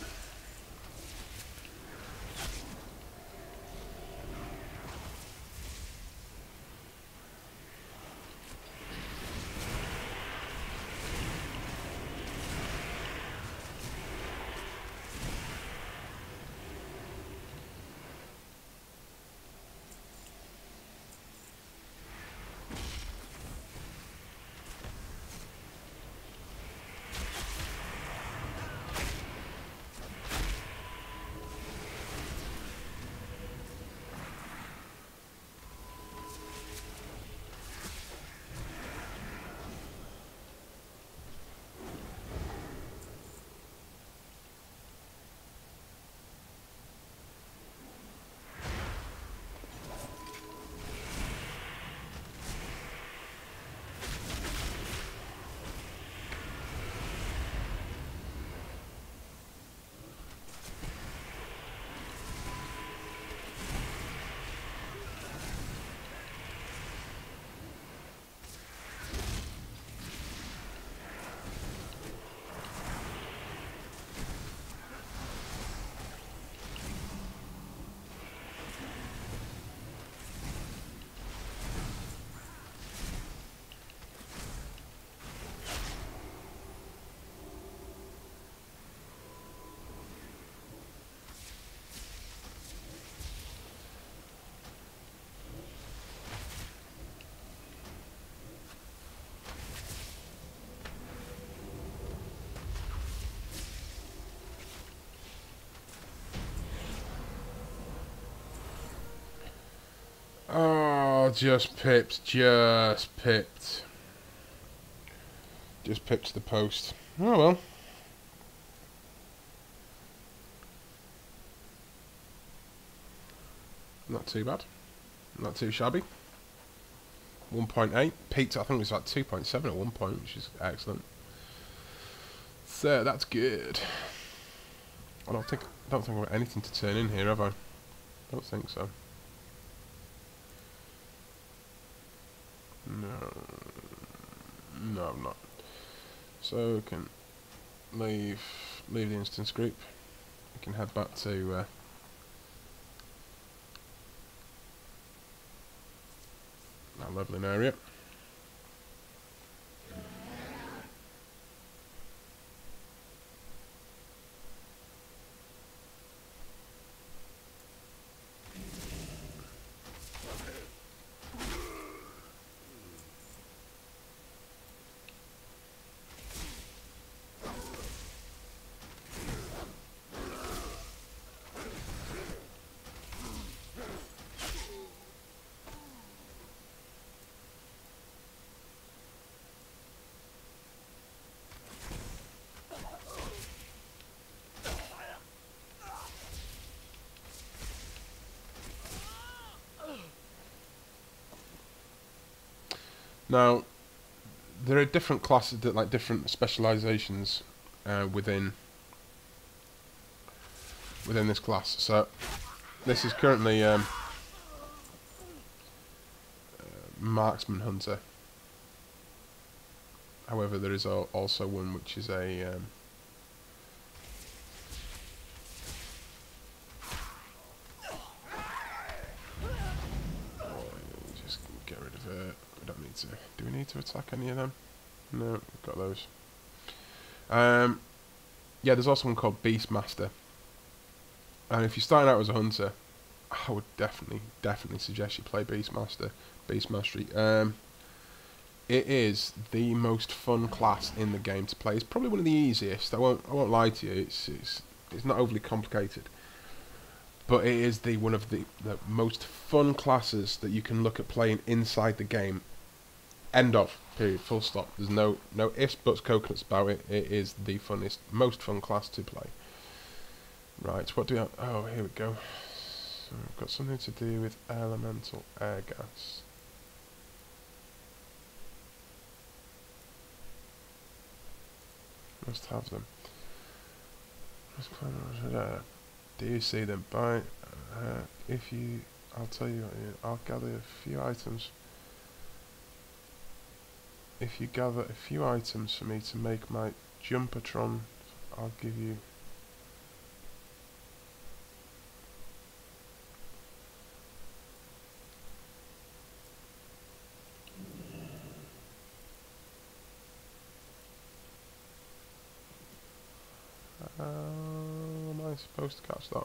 Oh, just pipped. Just pipped. Just pipped the post. Oh well. Not too bad. Not too shabby. 1.8. Peaked, I think it was like 2.7 at one point, which is excellent. So that's good. I don't think I've got anything to turn in here, have I? Don't think so. No, I'm not. So we can leave the instance group. We can head back to our leveling area. Now, there are different classes, that like different specializations within this class. So, this is currently marksman hunter. However, there is also one which is a just get rid of it. We don't need to. Do we need to attack any of them? No, we've got those. Yeah, there's also one called Beastmaster. And if you're starting out as a hunter, I would definitely suggest you play Beastmaster. Beastmastery. It is the most fun class in the game to play. It's probably one of the easiest. I won't lie to you. It's not overly complicated, but it is one of the most fun classes that you can look at playing inside the game. End of. Period. Full stop. There's no ifs, buts, coconuts about it. It is the funnest, most fun class to play. Right, what do we have? Oh, here we go. So we've got something to do with elemental air gas. Must have them. Do you see them? Buy. If you, I'll tell you. I'll gather a few items. If you gather a few items for me to make my Jumpertron, I'll give you... How am I supposed to catch that?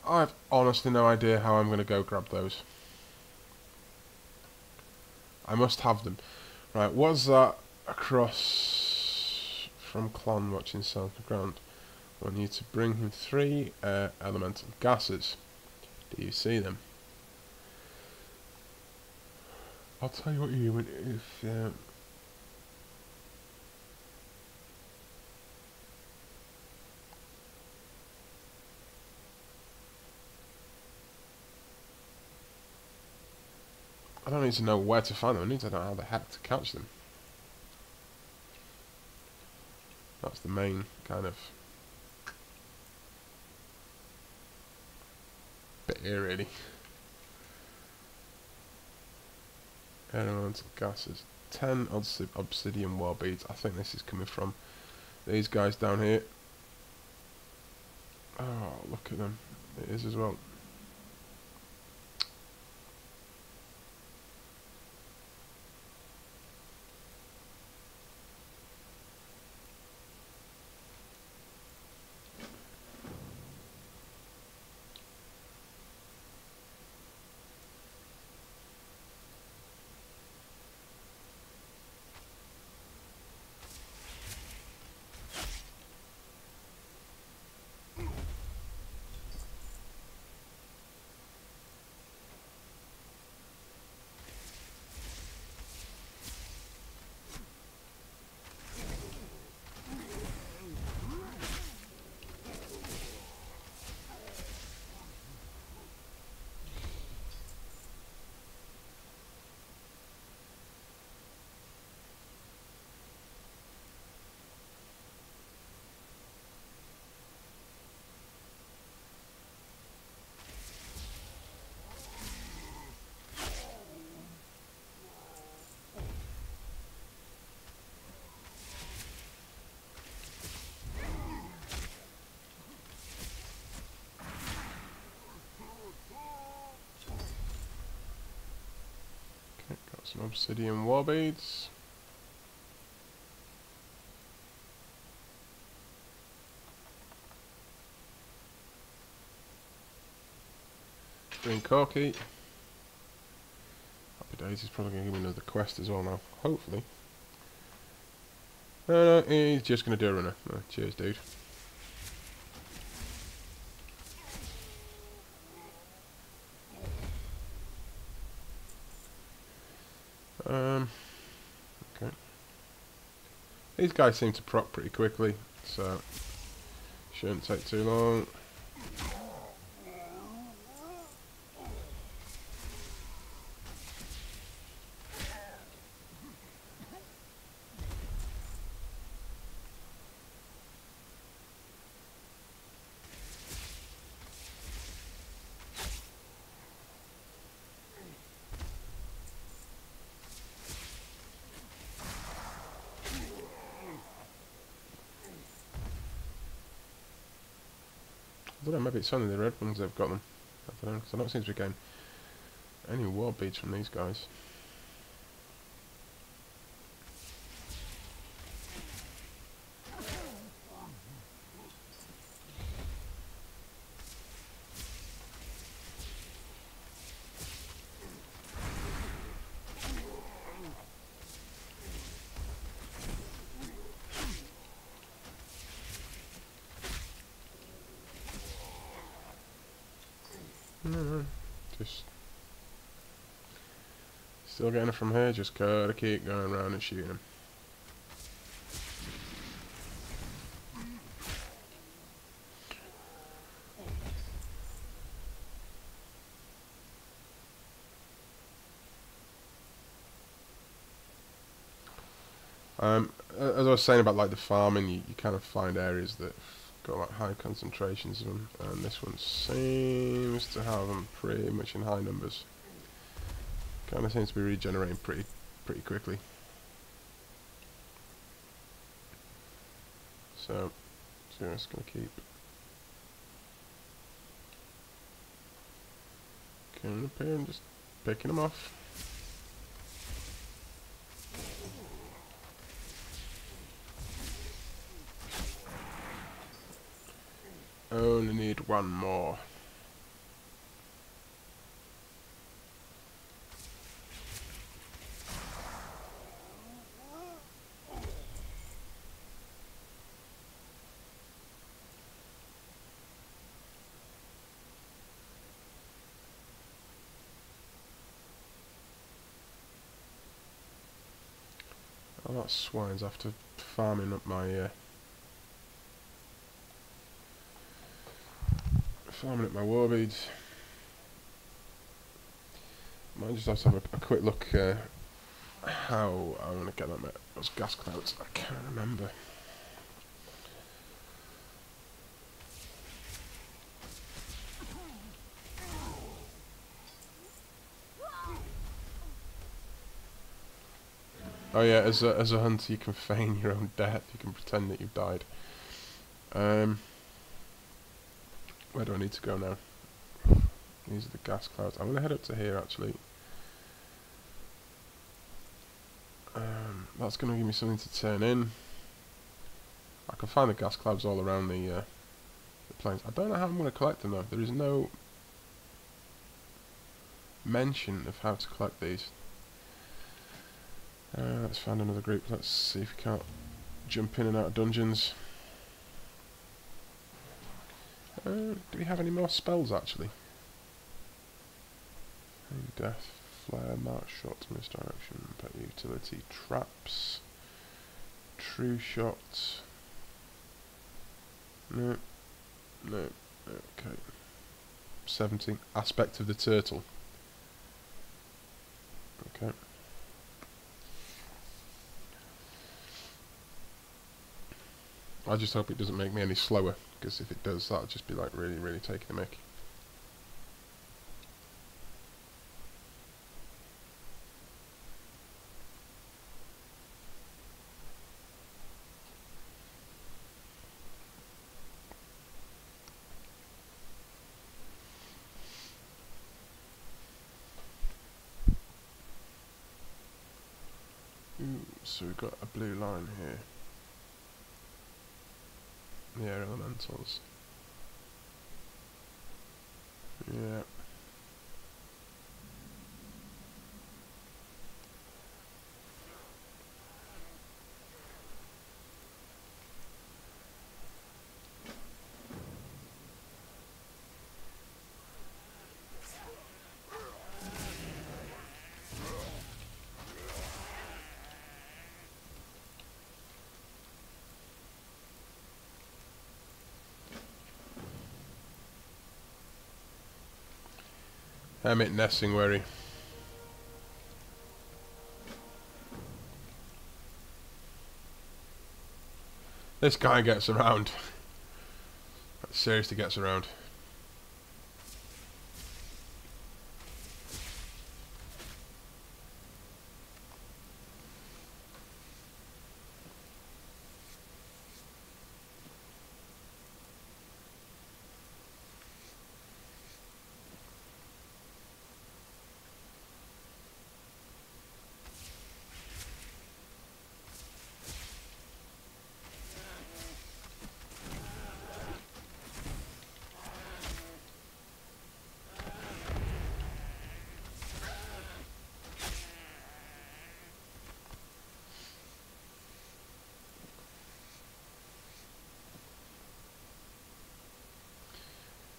I have honestly no idea how I'm going to go grab those. I must have them. Right, what's that across from Clon watching South Ground? I need to bring him 3 elemental gases. Do you see them? I'll tell you what you do if... I don't need to know where to find them, I need to know how the heck to catch them. That's the main kind of bit here, really. Elemental gases. 10 obsidian war beads. I think this is coming from these guys down here. Oh, look at them. It is as well. Some obsidian war beads. Green corky. Happy Days is probably going to give me another quest as well now. Hopefully. No, he's just going to do a runner. Oh, cheers, dude. Okay. These guys seem to proc pretty quickly, so shouldn't take too long. I don't know, maybe it's only the red ones that have got them. I don't know, because I don't seem to be getting any war beads from these guys. Just still getting it from here. Just gotta keep going around and shooting him. As I was saying about like the farming, you kind of find areas that got like high concentrations of them, and this one seems to have them pretty much in high numbers. Kind of seems to be regenerating pretty quickly. So I'm just gonna keep coming up here and just picking them off. Only need one more. Oh, that swine's after farming up my war beads. Might just have to have a quick look how I want to get them those gas clouds. I can't remember. Oh yeah, as a hunter you can feign your own death. You can pretend that you've died. Where do I need to go now? These are the gas clouds. I'm going to head up to here actually. That's going to give me something to turn in. I can find the gas clouds all around the plains. I don't know how I'm going to collect them though. There is no mention of how to collect these. Let's find another group. Let's see if we can't jump in and out of dungeons. Do we have any more spells actually? Death, flare, mark shot, misdirection, pet utility, traps, true shot. No, okay. 17. Aspect of the turtle. Okay. I just hope it doesn't make me any slower, because if it does, that'll just be like really taking a mick. So we've got a blue line here. The air elementals. Yeah. Hermit Nessingwary. This guy gets around. Seriously gets around.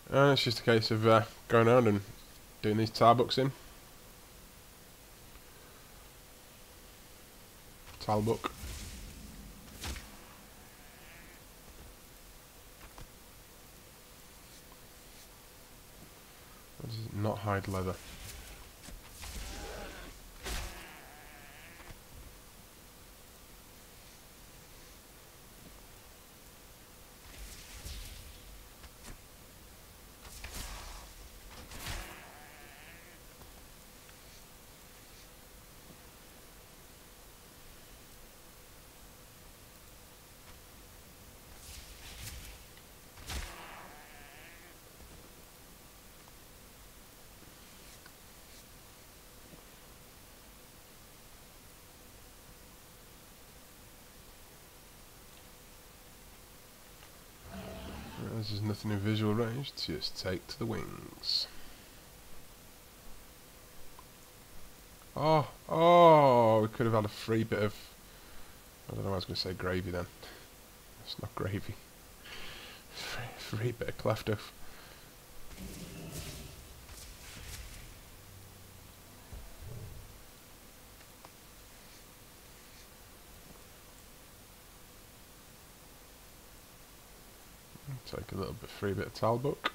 And it's just a case of going around and doing these tile books in. Tile book. What does it not hide leather? There's nothing in visual range, just take to the wings. Oh, we could have had a free bit of, I don't know, I was going to say gravy then. It's not gravy. Free bit of cleft off. Take a little bit free bit of tile book.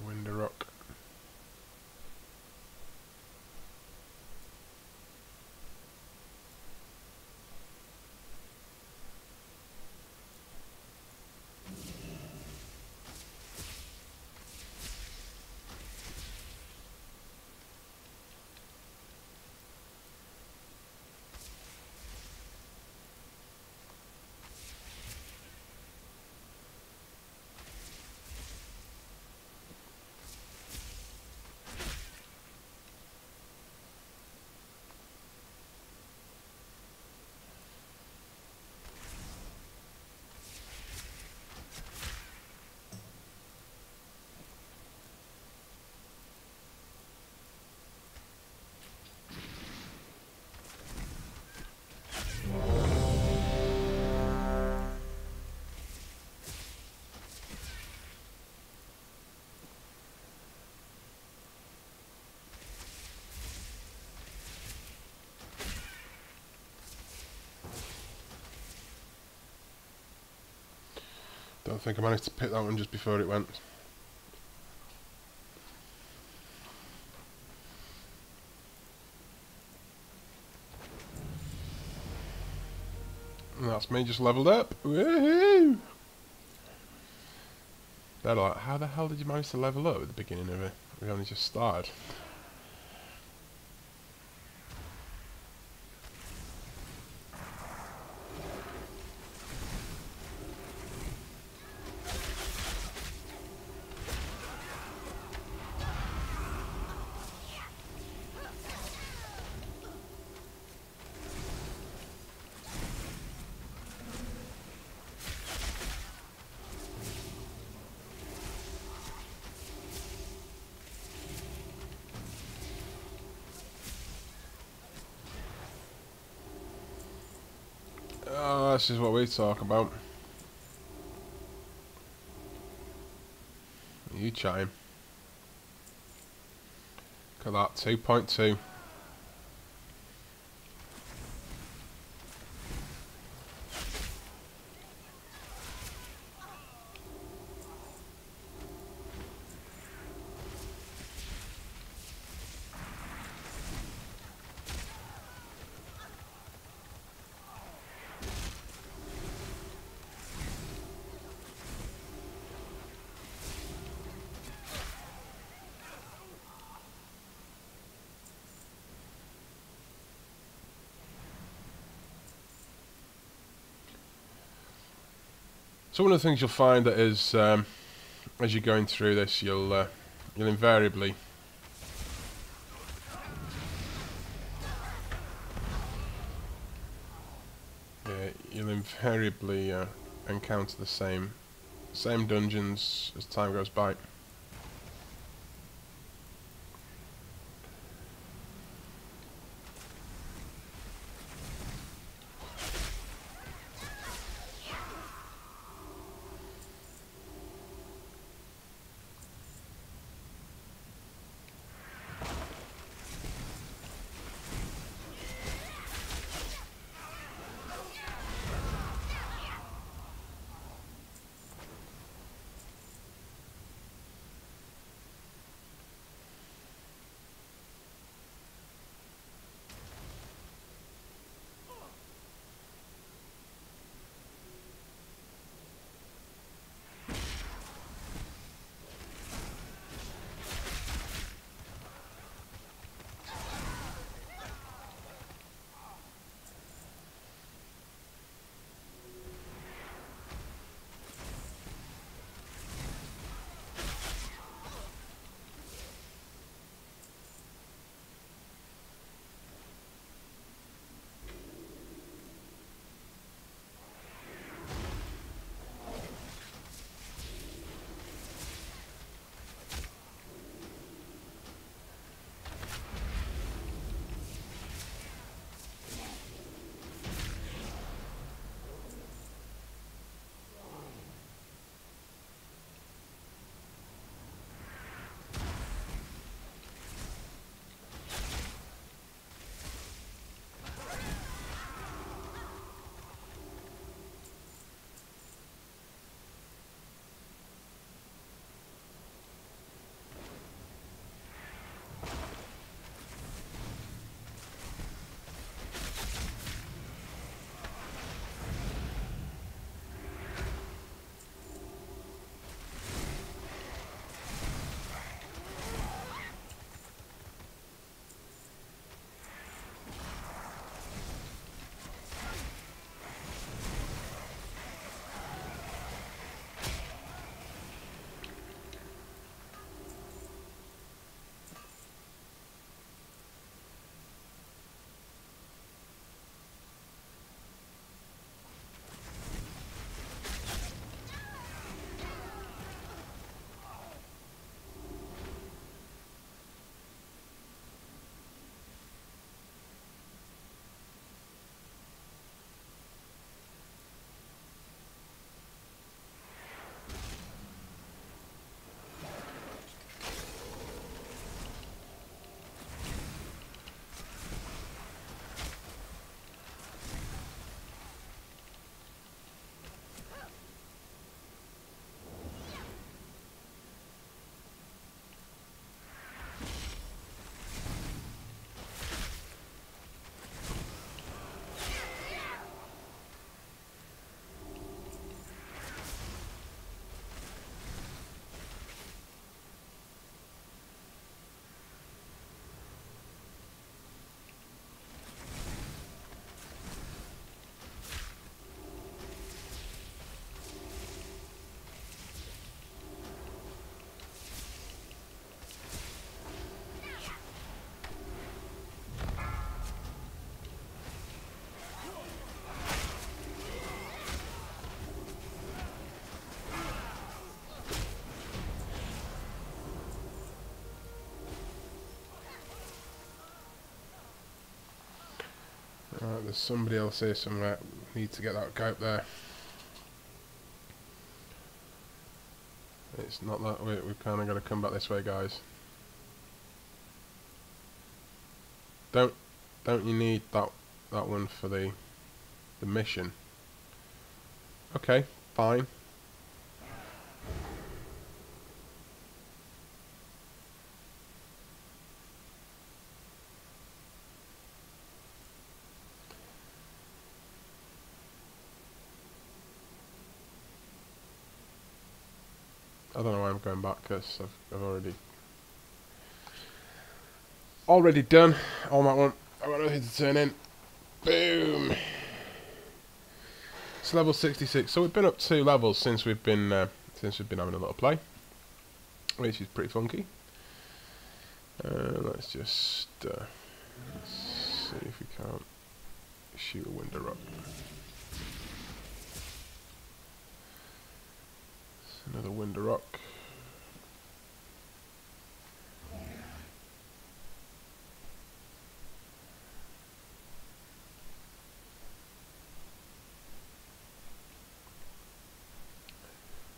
Window rock. Don't think I managed to pick that one just before it went. And that's me just leveled up. Woohoo! They're like, how the hell did you manage to level up at the beginning of it? We only just started. Oh, this is what we talk about. You chime. Look at that, 2.2. So one of the things you'll find that is, as you're going through this, you'll invariably encounter the same dungeons as time goes by. Right, there's somebody else here somewhere. Need to get that guy up there. It's not that way. We've kind of got to come back this way, guys. Don't you need that one for the mission? Okay, fine. I don't know why I'm going back, because I've already done on that one. I've got nothing to turn in. Boom. It's level 66. So we've been up 2 levels since we've been having a little play, which is pretty funky. Let's just let's see if we can't shoot a window rock. Another window rock.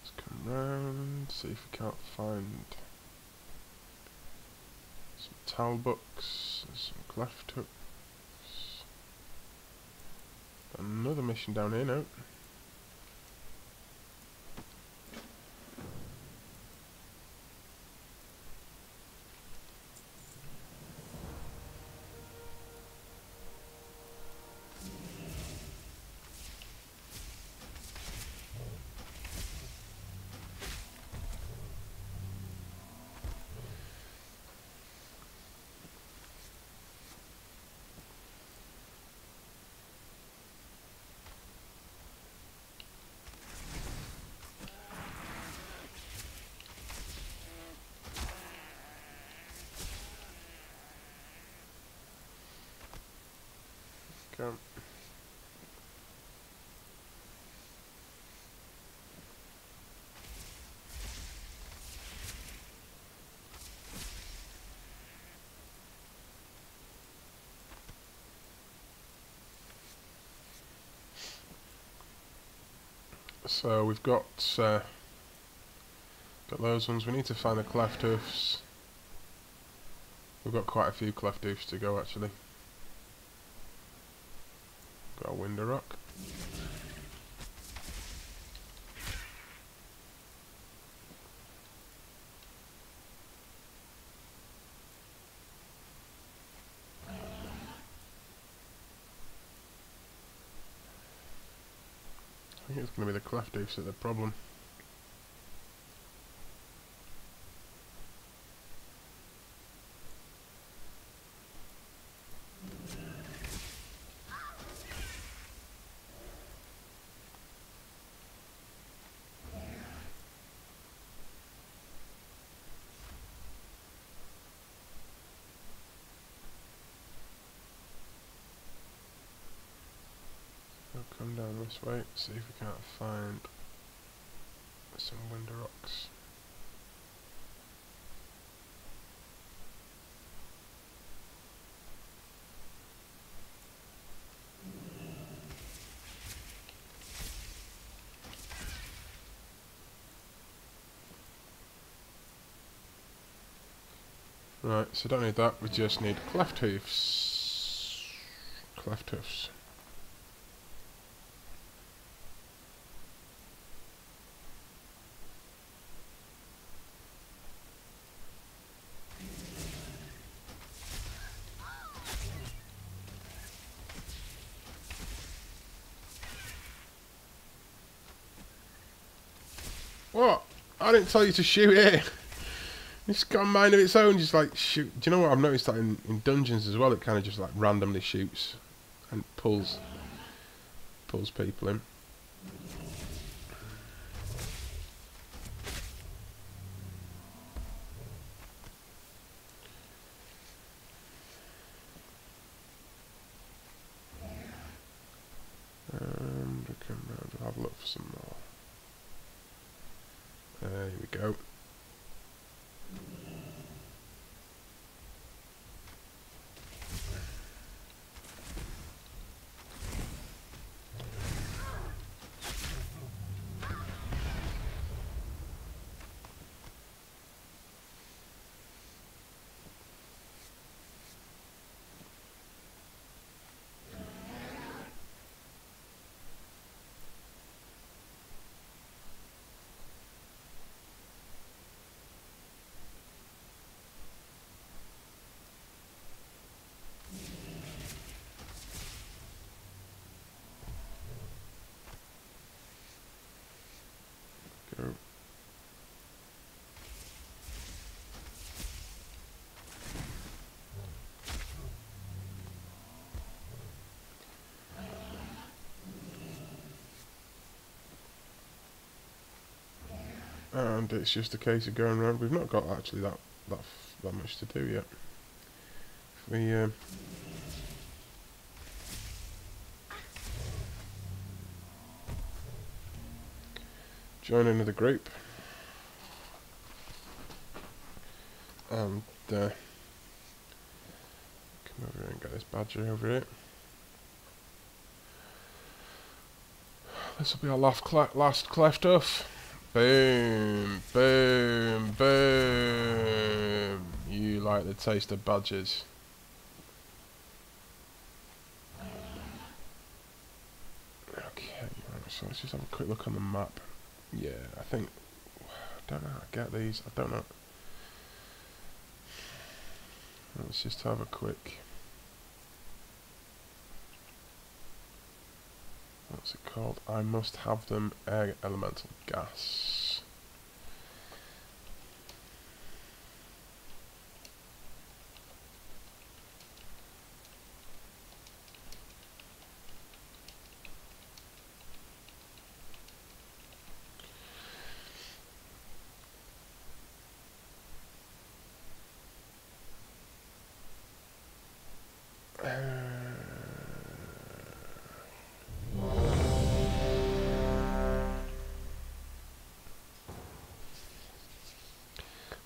Let's come round, see if we can't find some towel books, some cleft hooks. Another mission down here now. Go. So we've got those ones. We need to find the cleft hoofs. We've got quite a few cleft hoofs to go actually. Got a window rock. I think it's going to be the cleft hoofs that are the problem. I'll come down this way, see if we can't find some window rocks. Right, so don't need that, we just need cleft hoofs. Cleft hoofs. What? I didn't tell you to shoot it. It's got a mind of its own, just like shoot. Do you know what I've noticed that in dungeons as well? It kind of just like randomly shoots and pulls people in. We'll come round and have a look for some more. There we go. and it's just a case of going around. We've not got actually that much to do yet. If we join another group and come over here and get this badger over here. This will be our last cleft off. Boom, boom, boom. You like the taste of badgers. Okay, right, so let's just have a quick look on the map. Yeah, I think, I don't know how to get these, I don't know. Let's just have a quick, what's it called? I must have them air elemental gas.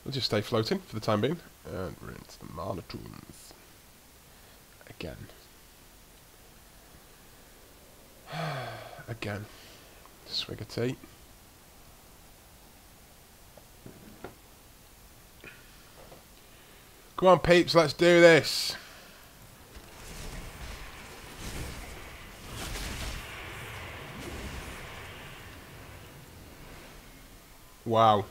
We'll just stay floating for the time being, and we're into the monotons again. Again, swig of tea. Come on, peeps, let's do this. Wow.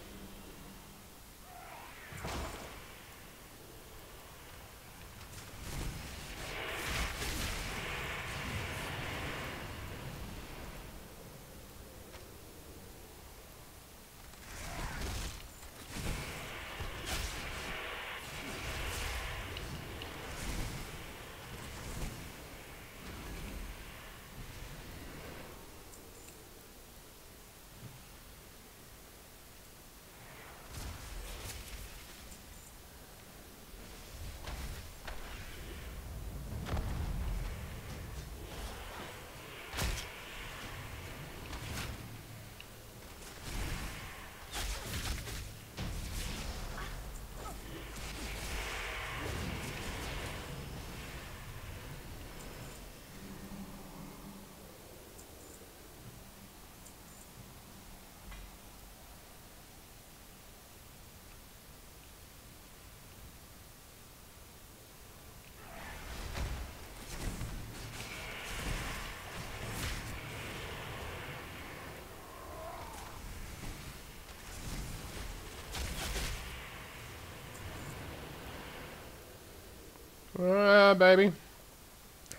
Baby.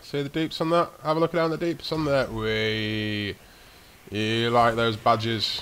See the deeps on that? Have a look down the deeps on there. You like those badges?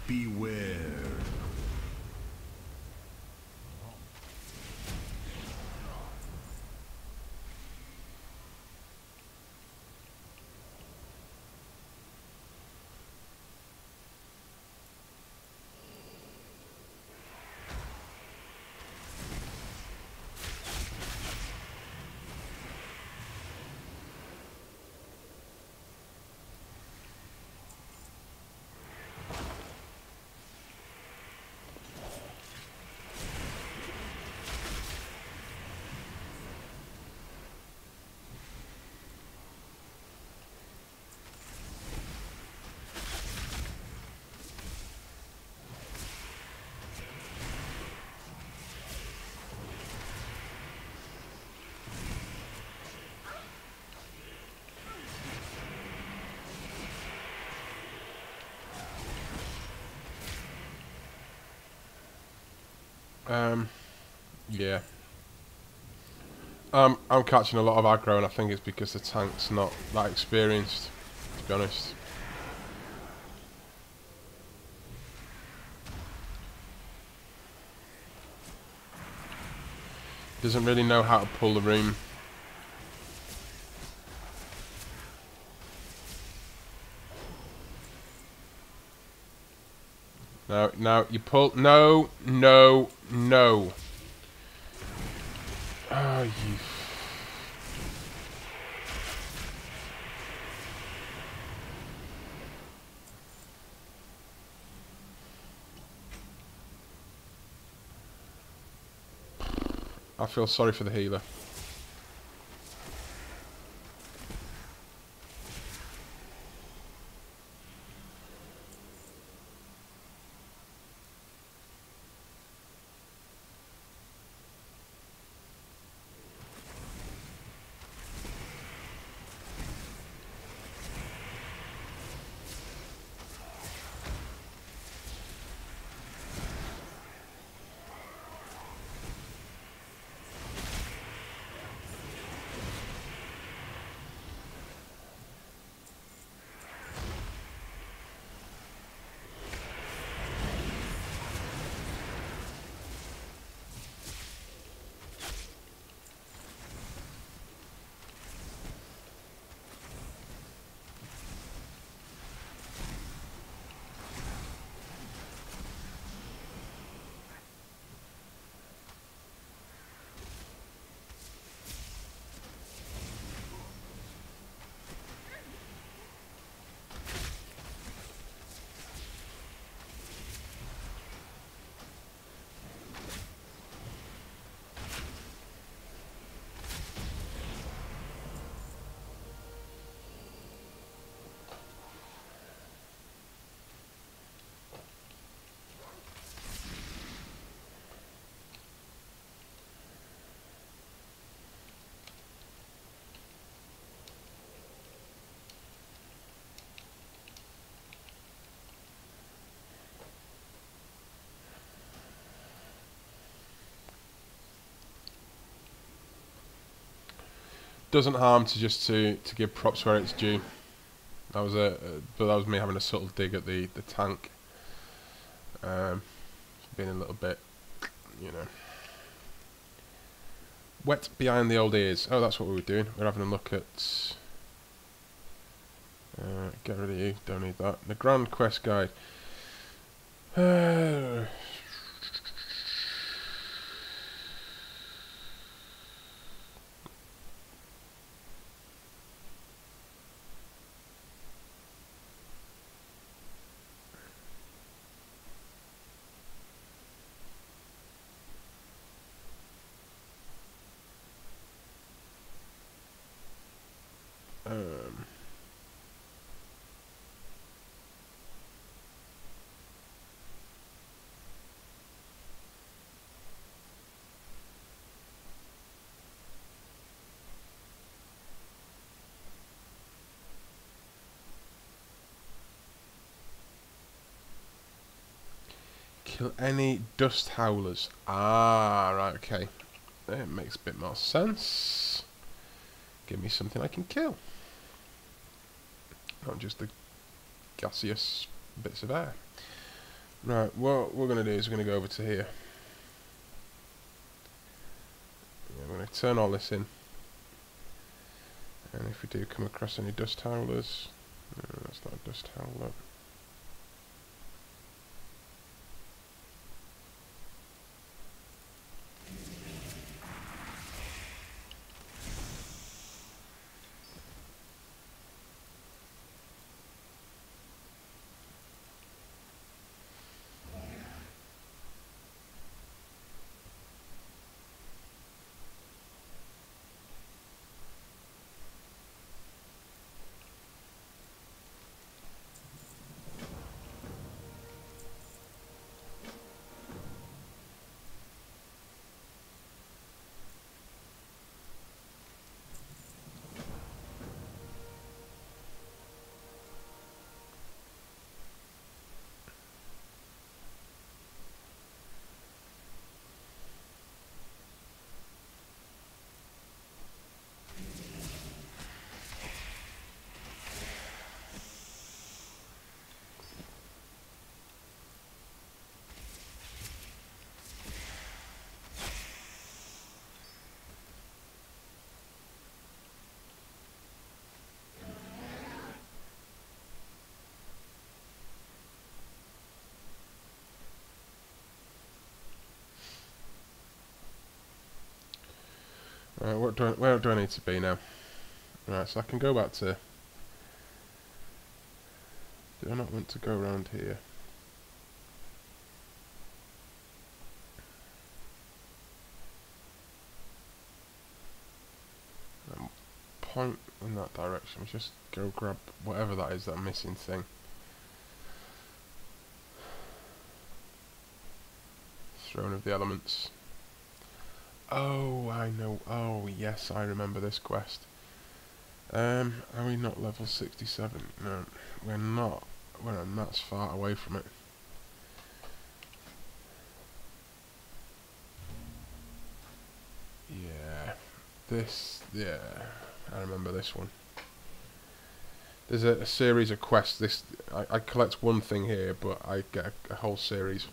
Beware. Yeah. I'm catching a lot of aggro, and I think it's because the tank's not that experienced, to be honest. Doesn't really know how to pull the room. No, no, you pull. No, no, no. Oh, you. I feel sorry for the healer. Doesn't harm to just to give props where it's due. That was but that was me having a subtle dig at the tank. Being a little bit, you know, wet behind the old ears. Oh, that's what we were doing. We're having a look at. Get rid of you. Don't need that. The Grand Quest Guide. Kill any dust howlers. Ah, right, okay. It makes a bit more sense. Give me something I can kill. Not just the gaseous bits of air. Right, what we're going to do is we're going to go over to here. Yeah, we're going to turn all this in. And if we do come across any dust howlers... No, that's not a dust howler. Where do I need to be now? Right, so I can go back to... Do I not want to go around here? Point in that direction. Just go grab whatever that is, that missing thing. Throne of the Elements. Oh, I know. Oh, yes, I remember this quest. Are we not level 67? No, we're not. We're not far away from it. Yeah. Yeah. I remember this one. There's a series of quests. I collect one thing here, but I get a whole series.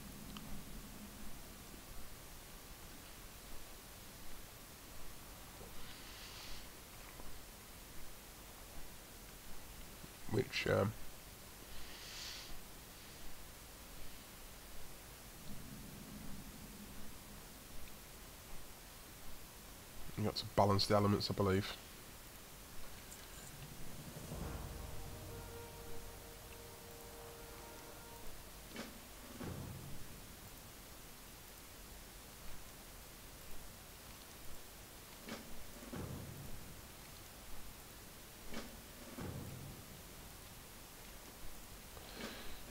Which you got to balance the elements, I believe.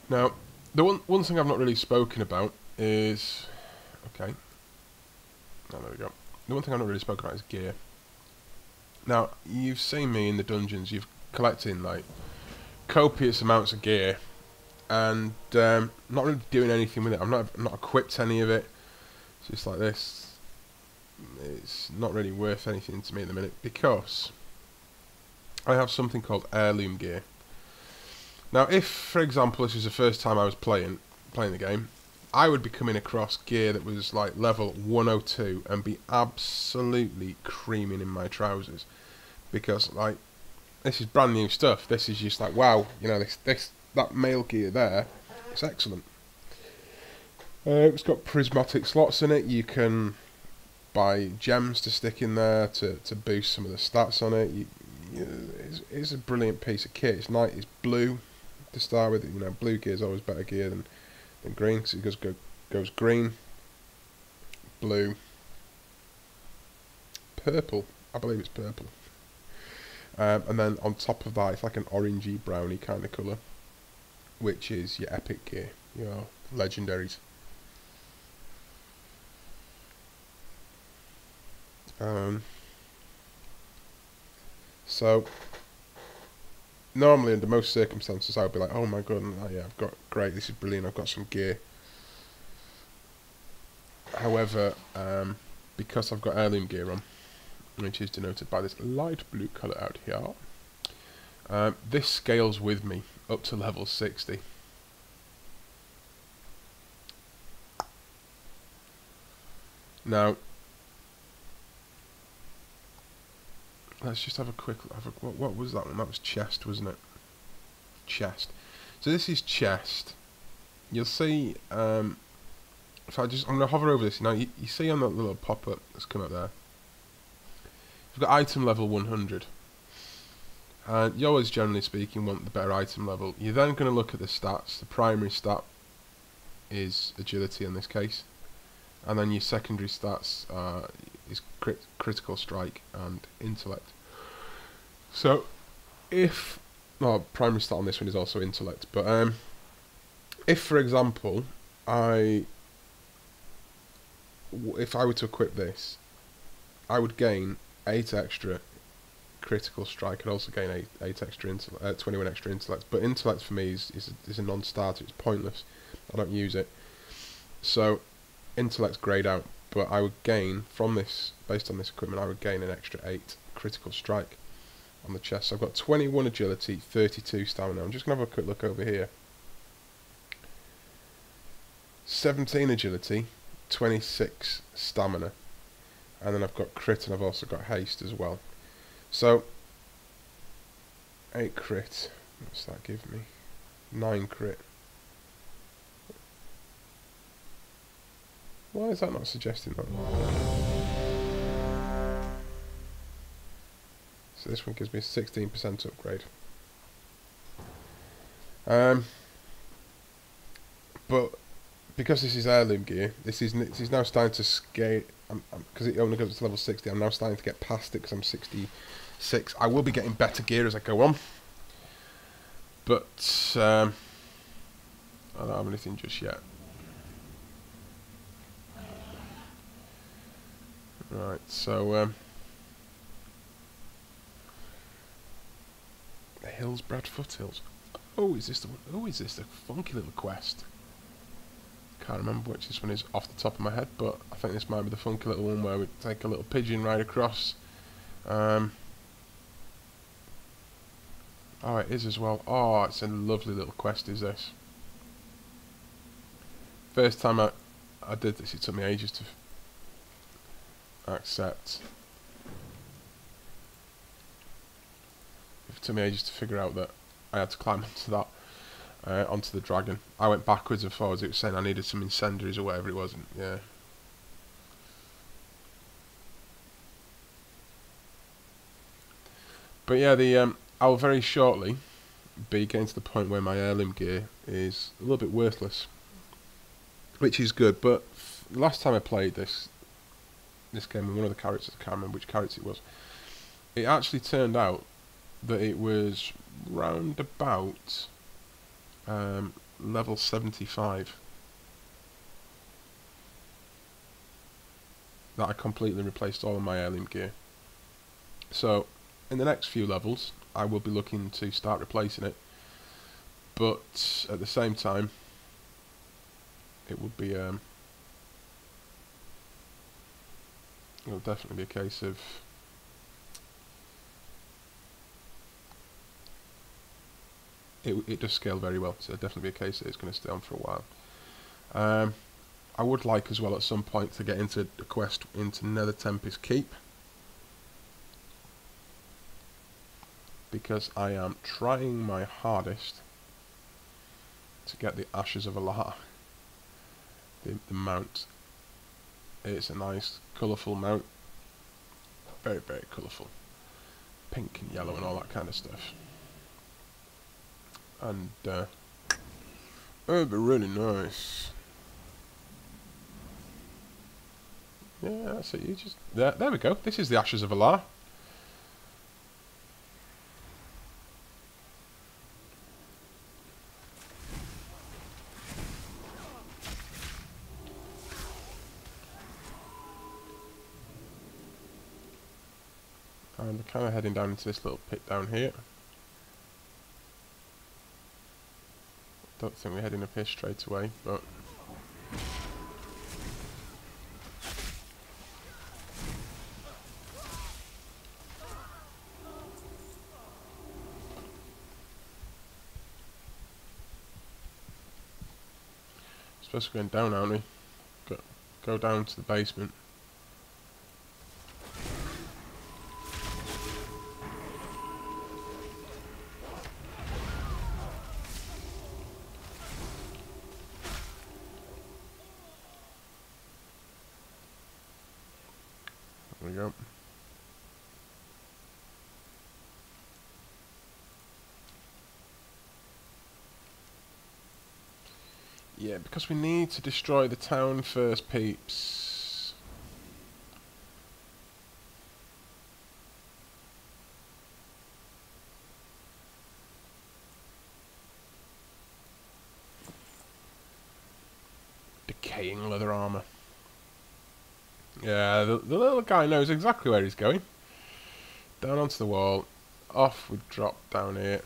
Now, the one thing I've not really spoken about is... Okay. Oh, there we go. The one thing I've not really spoken about is gear. Now, you've seen me in the dungeons, you've collecting, like, copious amounts of gear, and not really doing anything with it. I'm not equipped any of it. It's just like this. It's not really worth anything to me at the minute, because I have something called heirloom gear. Now, if, for example, this was the first time I was playing the game, I would be coming across gear that was like level 102 and be absolutely creaming in my trousers, because like this is brand new stuff. This is just like, wow, you know, that mail gear there, it's excellent. It's got prismatic slots in it. You can buy gems to stick in there to boost some of the stats on it. It's a brilliant piece of kit. It's nice. It's blue to start with. You know, blue gear is always better gear than green, because it goes green, blue, purple. I believe it's purple. And then on top of that, it's like an orangey browny kind of colour, which is your epic gear, your legendaries. So normally, under most circumstances, I would be like, oh my god, yeah, I've got, great, this is brilliant, I've got some gear. However, because I've got heirloom gear on, which is denoted by this light blue colour out here, this scales with me up to level 60. Now, let's just have a quick look. What was that one? That was chest, wasn't it? Chest. So this is chest. You'll see, I'm going to hover over this. Now, you see on that little pop-up that's come up there, you've got item level 100. And you always, generally speaking, want the better item level. You're then going to look at the stats. The primary stat is agility in this case. And then your secondary stats is critical strike and intellect. So, primary stat on this one is also intellect, but if, for example, if I were to equip this, I would gain 8 extra critical strike and also gain 8 extra 21 extra intellect. But intellect for me is a non-starter. It's pointless. I don't use it. So intellect's greyed out, but I would gain from this, based on this equipment, I would gain an extra 8 critical strike on the chest. So I've got 21 agility, 32 stamina. I'm just going to have a quick look over here. 17 agility, 26 stamina, and then I've got crit, and I've also got haste as well. So 8 crit, what's that give me? 9 crit. Why is that not suggesting that? So this one gives me a 16% upgrade. But because this is heirloom gear, this is now starting to scale. Because it only goes to level 60. I'm now starting to get past it because I'm 66. I will be getting better gear as I go on. But I don't have anything just yet. Right, so the Hillsbrad Foothills. Oh, is this the one? Oh, is this the funky little quest? Can't remember which this one is off the top of my head, but I think this might be the funky little one where we take a little pigeon ride across. Oh, it is as well. Oh, it's a lovely little quest, is this. First time I did this, it took me ages to accept. It took me ages to figure out that I had to climb onto that, onto the dragon. I went backwards and forwards. It was saying I needed some incendiaries or whatever it was. And yeah. But yeah, I'll very shortly be getting to the point where my heirloom gear is a little bit worthless, which is good. But last time I played this game with one of the characters, I can't remember which character it was. It actually turned out that it was round about level 75 that I completely replaced all of my heirloom gear. So in the next few levels I will be looking to start replacing it, but at the same time it would be it'll definitely be a case of it does scale very well, so it'll definitely be a case that it's going to stay on for a while. I would like as well at some point to get into the quest into Nether Tempest Keep, because I am trying my hardest to get the Ashes of Allah, the mount. It's a nice colourful mount, very very colourful, pink and yellow and all that kind of stuff, and it'd be really nice. Yeah, that's it. You just there we go. This is the Ashes of Allah. And we're kind of heading down into this little pit down here. Don't think we're heading up here straight away, but supposed to be going down, aren't we? Go down to the basement. There we go. Yeah, because we need to destroy the town first, peeps. Decaying leather armor. Yeah, the little guy knows exactly where he's going. Down onto the wall. Off we drop down here.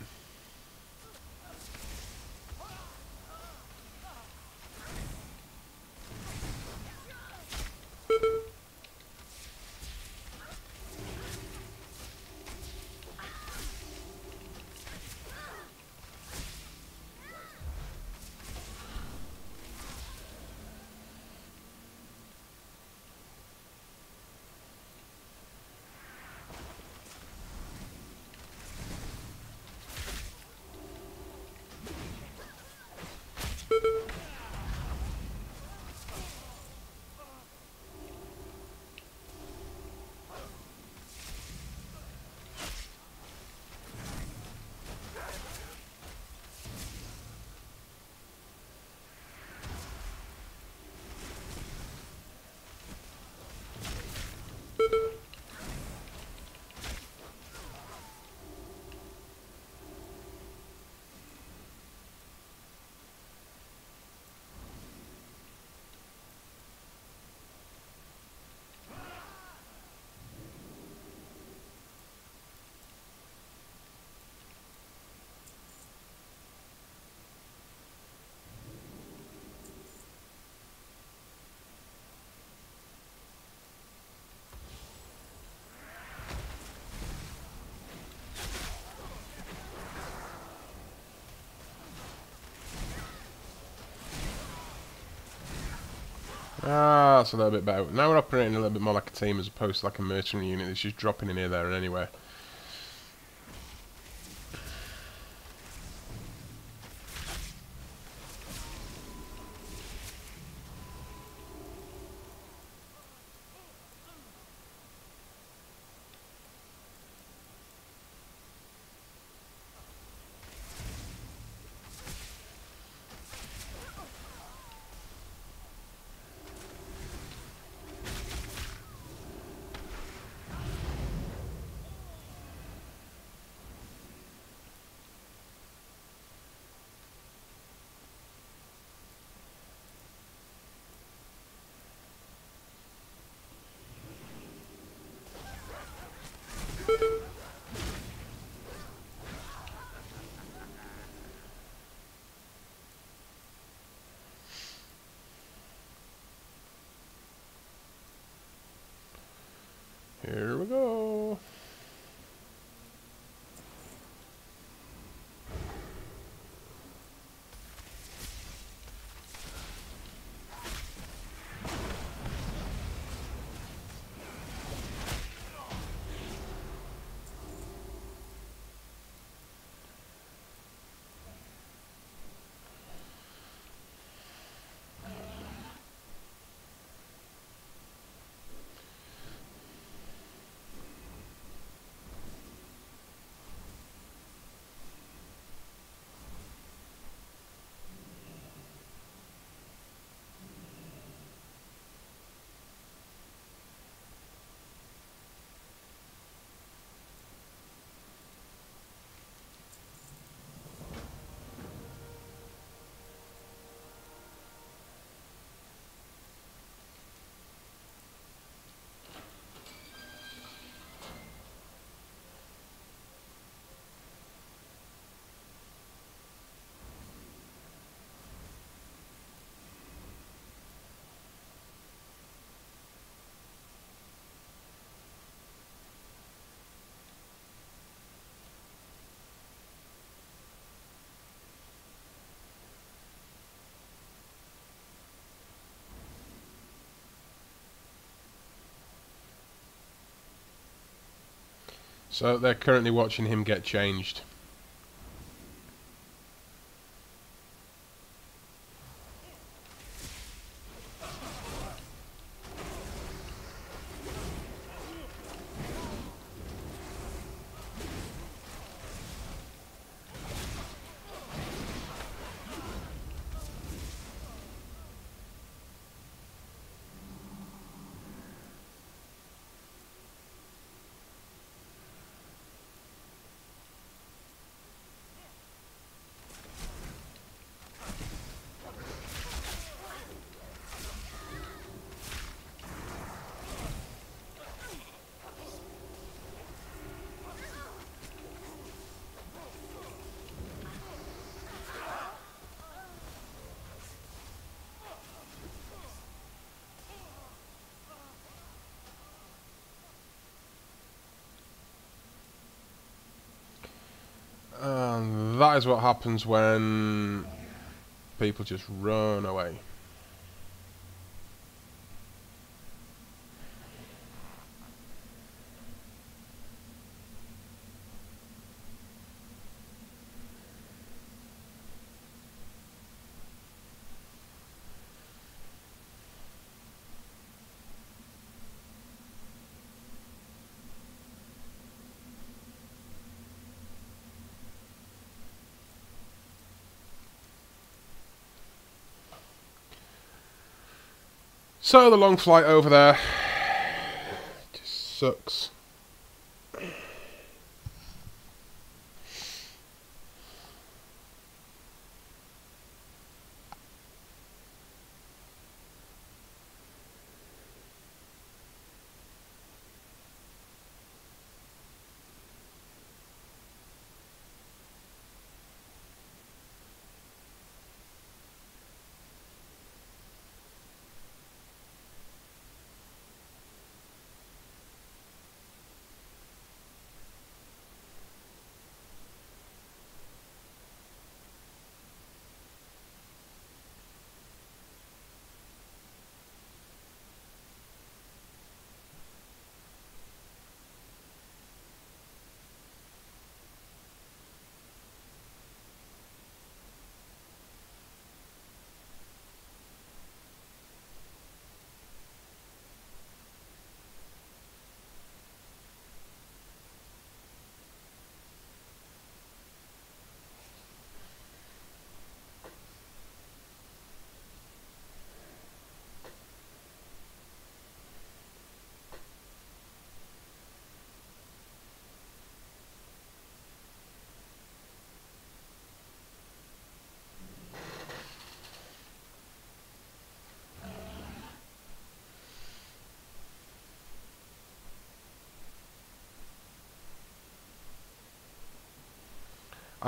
Ah, that's a little bit better. Now we're operating a little bit more like a team as opposed to like a mercenary unit that's just dropping in here, there and anywhere. Here we go. So they're currently watching him get changed. And that is what happens when people just run away. So the long flight over there just sucks.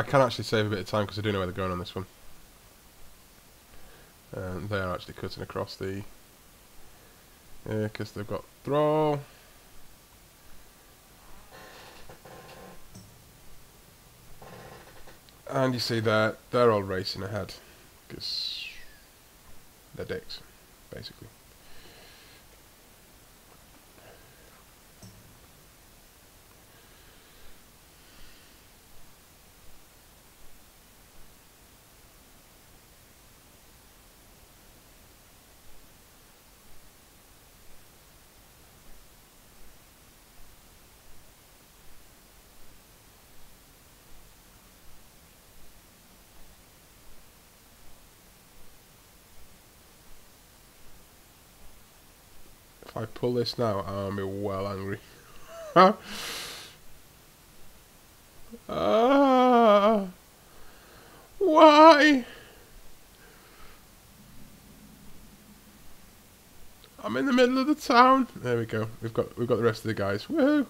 I can actually save a bit of time because I do know where they're going on this one. And they are actually cutting across the... because they've got Thrall. And you see they're all racing ahead because they're dicks, basically. If I pull this now, I'll be well angry. Why? I'm in the middle of the town. There we go. We've got the rest of the guys. Woohoo!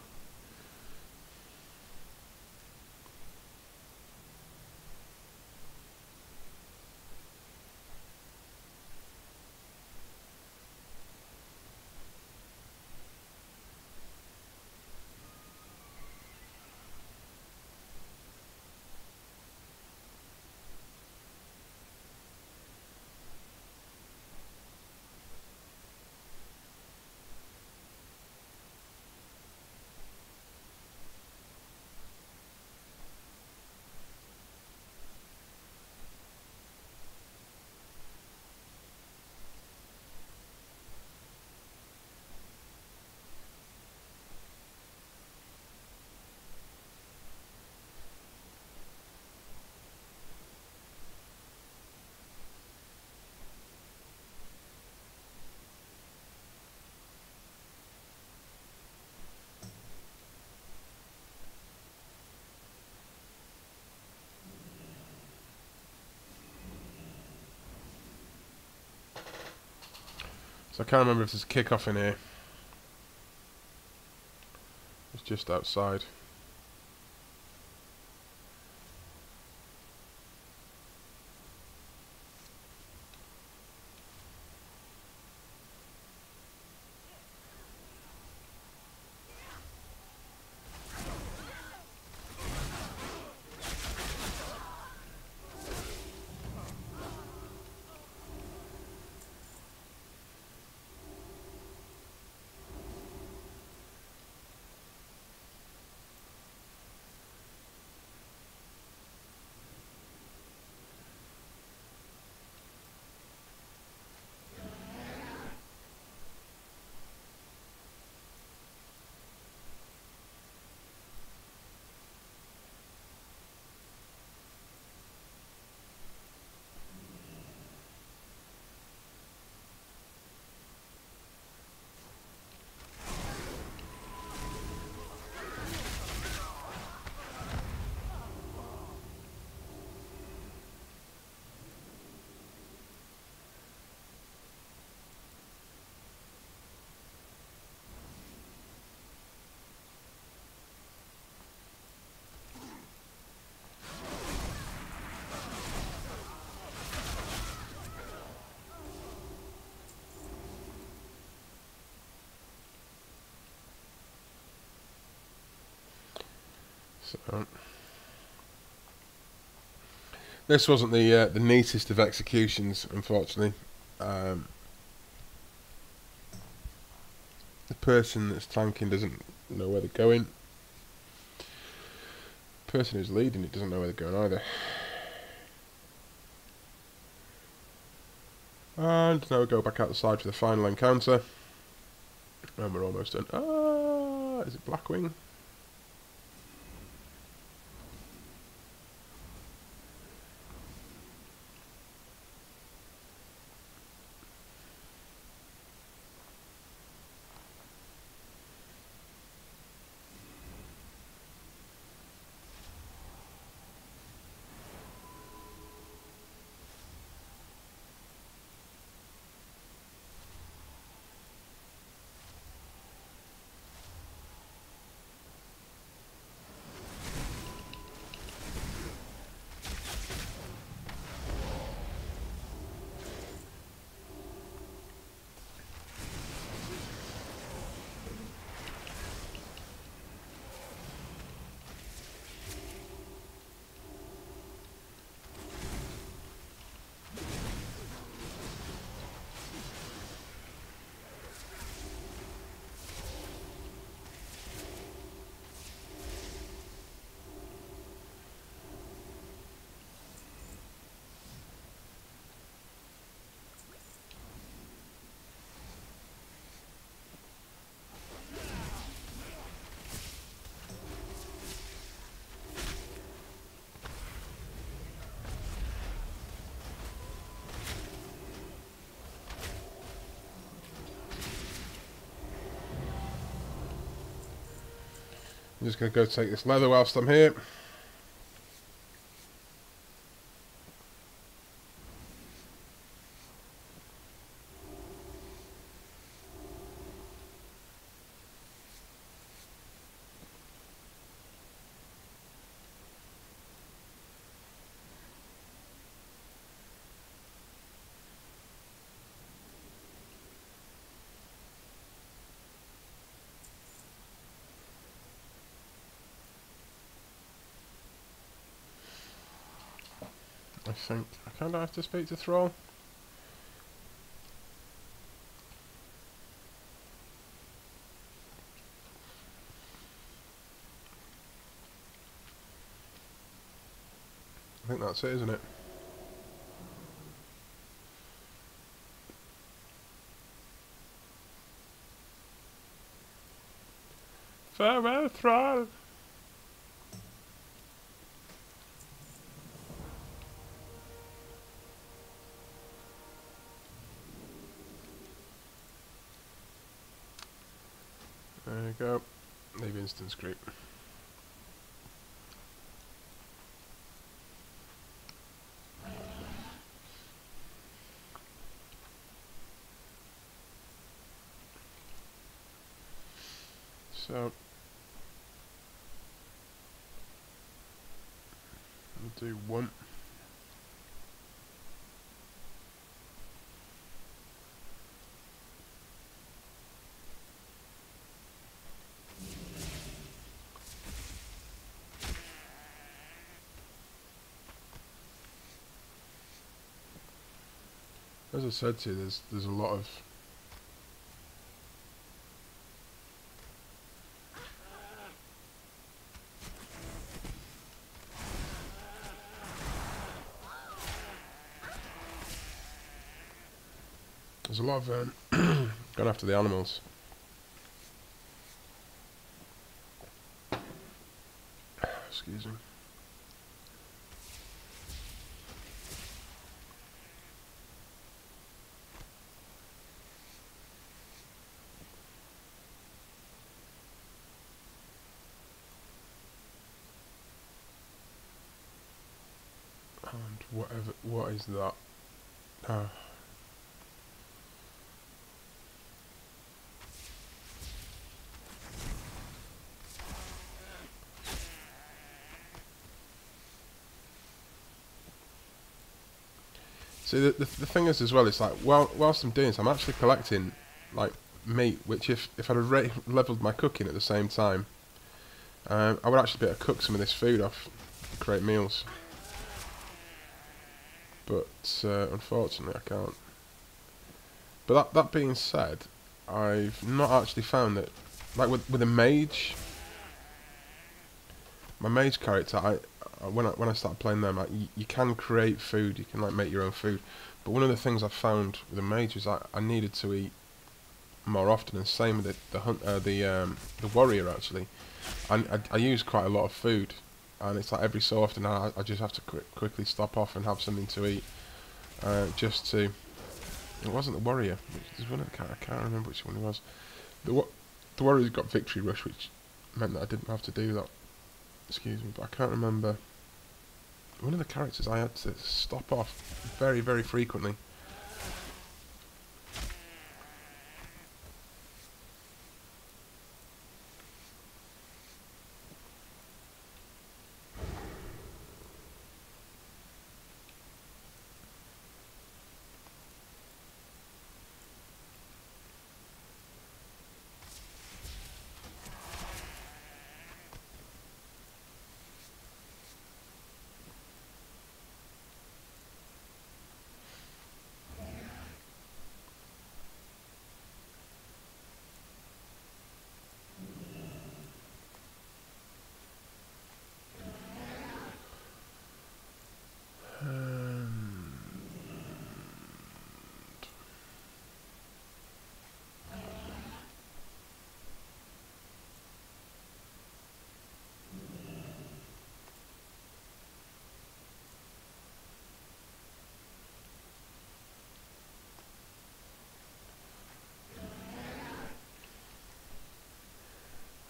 So I can't remember if there's a kickoff in here. It's just outside. So this wasn't the neatest of executions, unfortunately. The person that's tanking doesn't know where they're going. The person who's leading it doesn't know where they're going either. And now we go back outside for the final encounter. And we're almost done. Ah, is it Blackwing? I'm just going to go take this leather whilst I'm here. I think I kind of have to speak to Thrall. I think that's it, isn't it? Farewell, Thrall! There you go. Leave instance group. So we'll do one. As I said to you, there's a lot of going after the animals. Excuse me. And what is that? Oh. See, the thing is as well, it's like, whilst I'm doing this, I'm actually collecting, like, meat, which if I'd have levelled my cooking at the same time, I would actually be able to cook some of this food off, create meals. But, unfortunately I can't. But that being said, I've not actually found that, like with a mage, my mage character, when I started playing them, like, you can create food, you can like make your own food. But one of the things I found with the mage was I needed to eat more often, and same with the warrior actually. I use quite a lot of food, and it's like every so often I just have to quickly stop off and have something to eat, just to. It wasn't the warrior. There's one I can't remember which one it was. The warrior's got victory rush, which meant that I didn't have to do that. Excuse me, but I can't remember. One of the characters I had to stop off very, very frequently.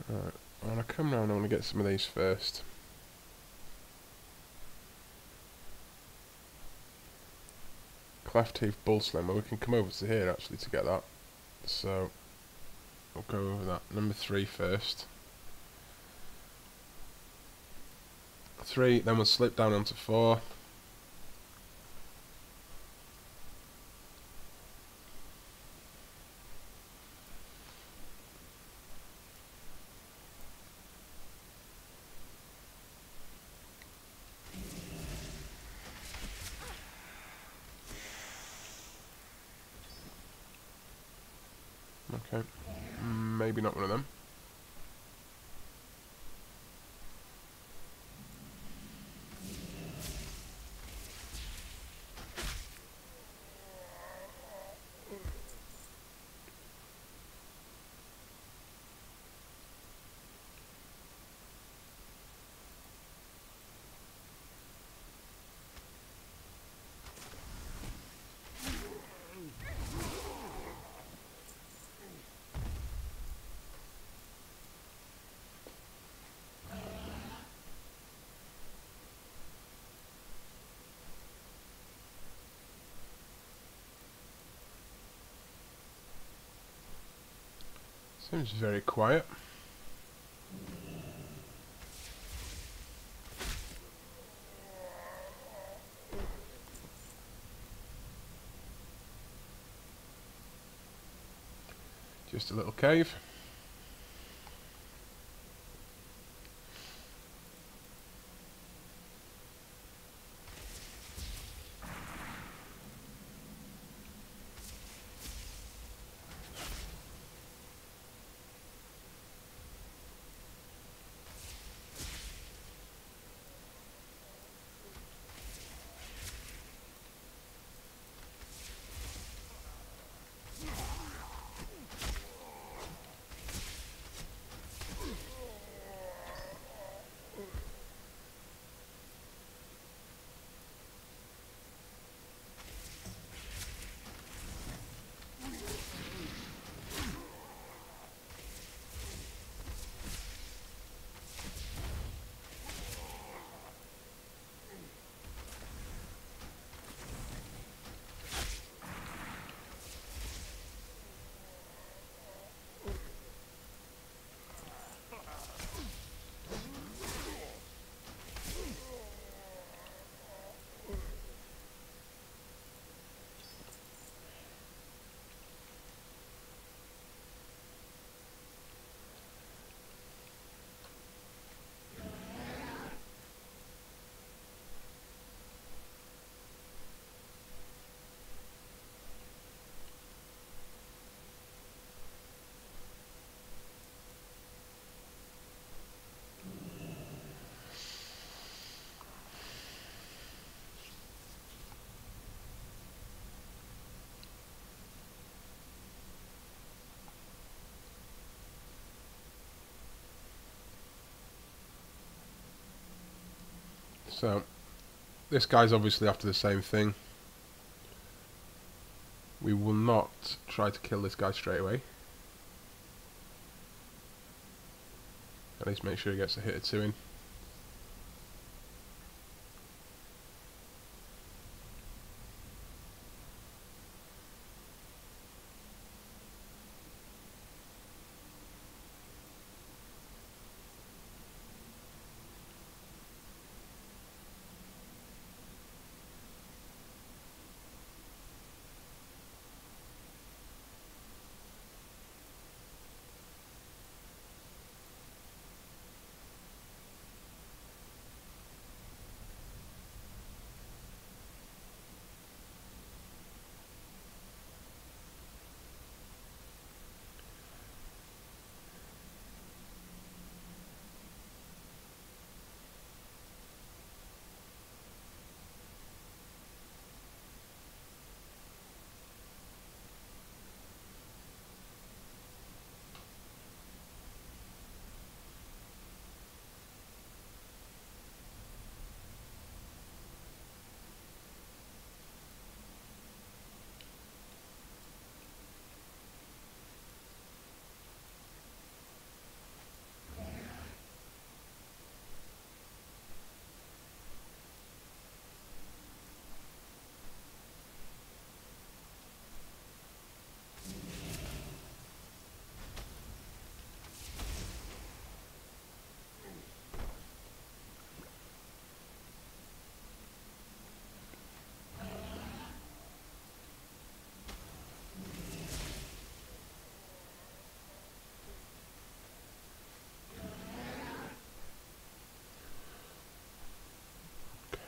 Right. I want to come round, I want to get some of these first. Cleft Teeth Bull Slimmer, we can come over to here actually to get that. So, we'll go over that. Number 3 first. 3, then we'll slip down onto 4. Okay, maybe not one of them. Seems very quiet. Just a little cave. So, this guy's obviously after the same thing. We will not try to kill this guy straight away. At least make sure he gets a hit or two in.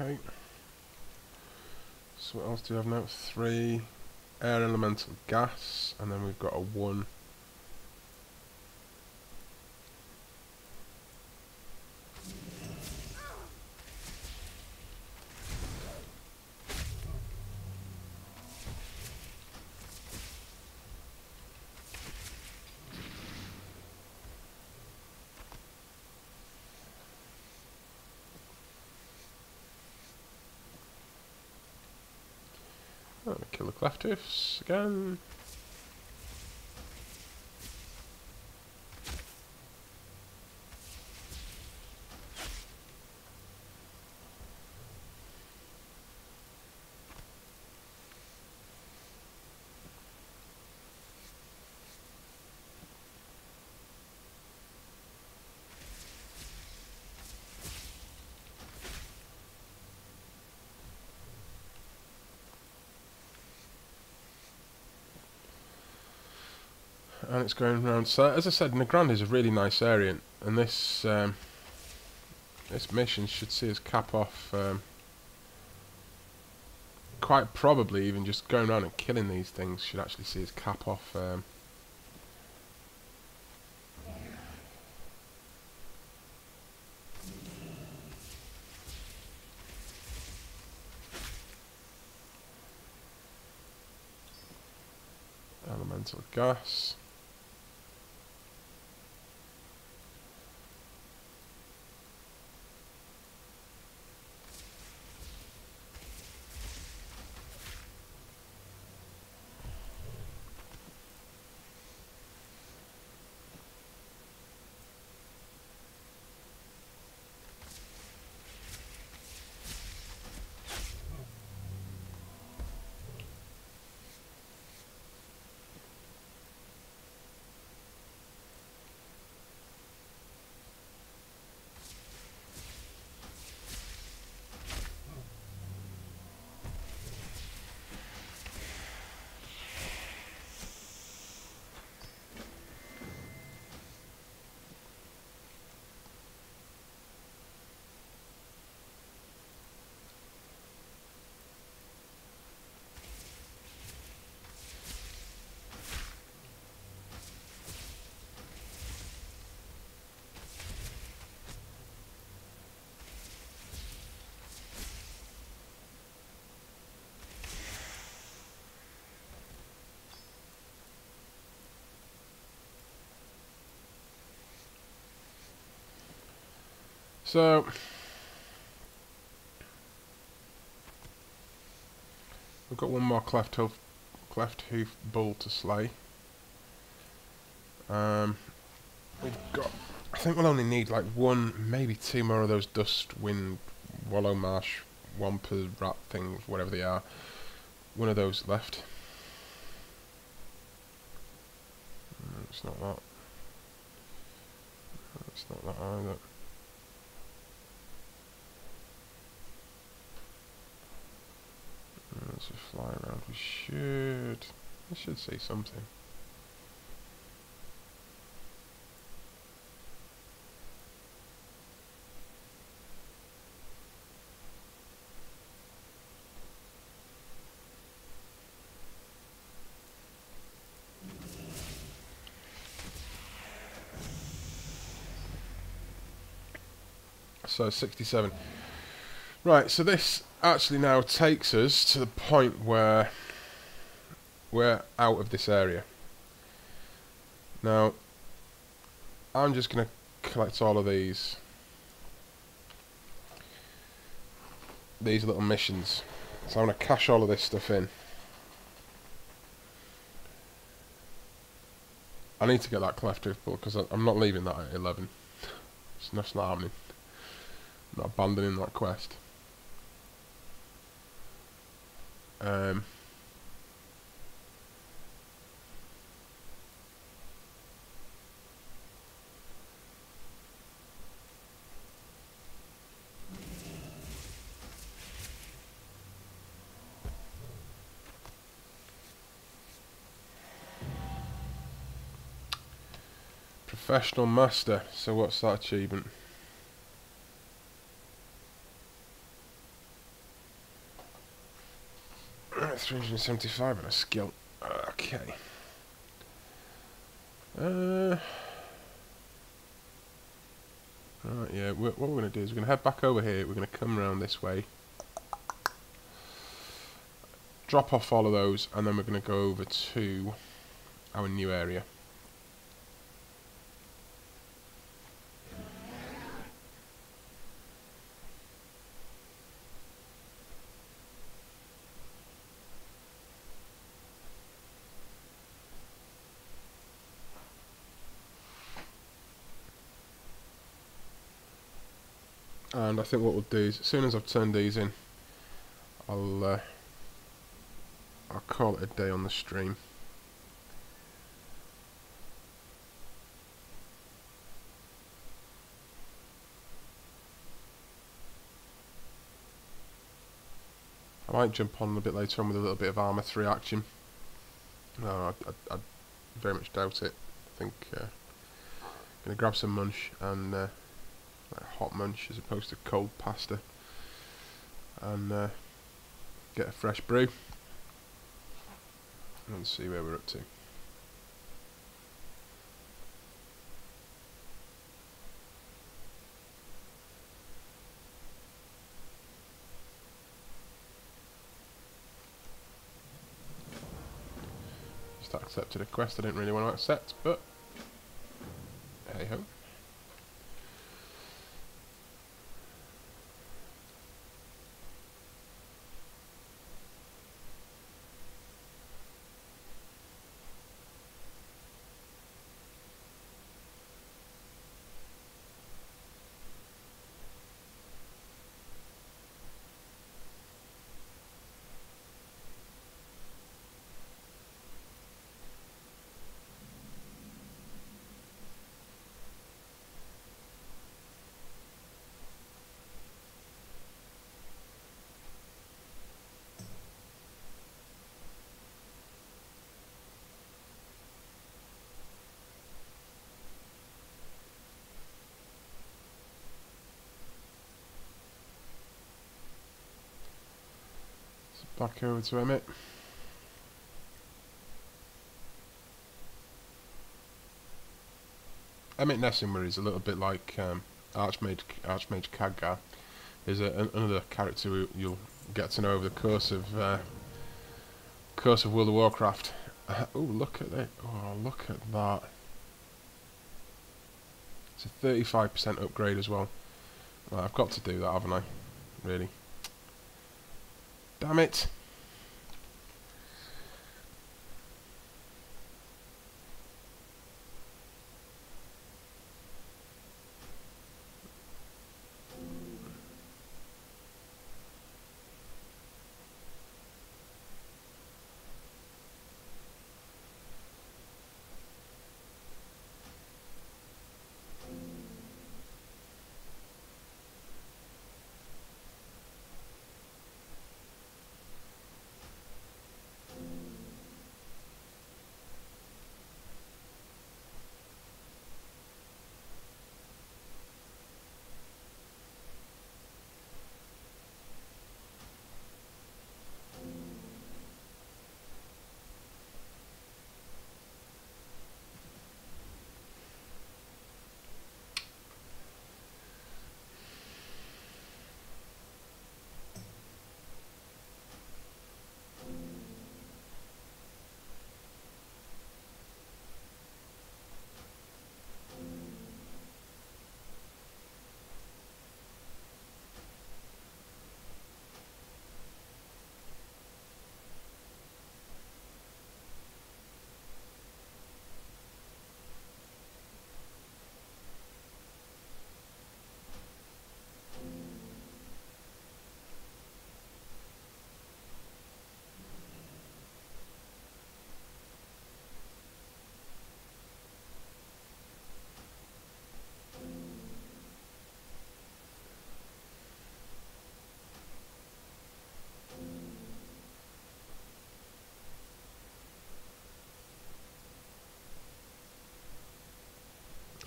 Okay. So what else do we have now? 3 air elemental gas, and then we've got a 1 oh, kill the cleft hoofs again. And it's going around. So as I said, Nagrand is a really nice area, and this this mission should see us cap off. Quite probably even just going around and killing these things should actually see us cap off. Elemental gas. So we've got one more cleft hoof bull to slay. We've got. I think we'll only need like 1, maybe 2 more of those dust wind, wallow marsh, wampa rat things, whatever they are. One of those left. It's not that. It's not that either. Let's just fly around. We should see something. So 67. Right, so this actually now takes us to the point where we're out of this area. Now, I'm just going to collect all of these little missions. So I'm going to cash all of this stuff in. I need to get that cleft hoof bull because I'm not leaving that at 11. It's not happening. I'm not abandoning that quest. Professional master. So what's that achievement? 375 and a skill. Okay. Right, yeah, what we're going to do is we're going to head back over here, we're going to come around this way, drop off all of those, and then we're going to go over to our new area. And I think what we'll do is, as soon as I've turned these in, I'll call it a day on the stream. I might jump on a bit later on with a little bit of Arma 3 action. No, I very much doubt it. I think I'm going to grab some munch and like hot munch as opposed to cold pasta, and get a fresh brew and see where we're up to. Just accepted a quest I didn't really want to accept, but hey ho. Back over to Emmett. Emmett Nessimwer is a little bit like Archmage Khadgar. Is another character who you'll get to know over the course of World of Warcraft. Oh, look at that! Oh, look at that! It's a 35% upgrade as well. Well, I've got to do that, haven't I? Really? Damn it!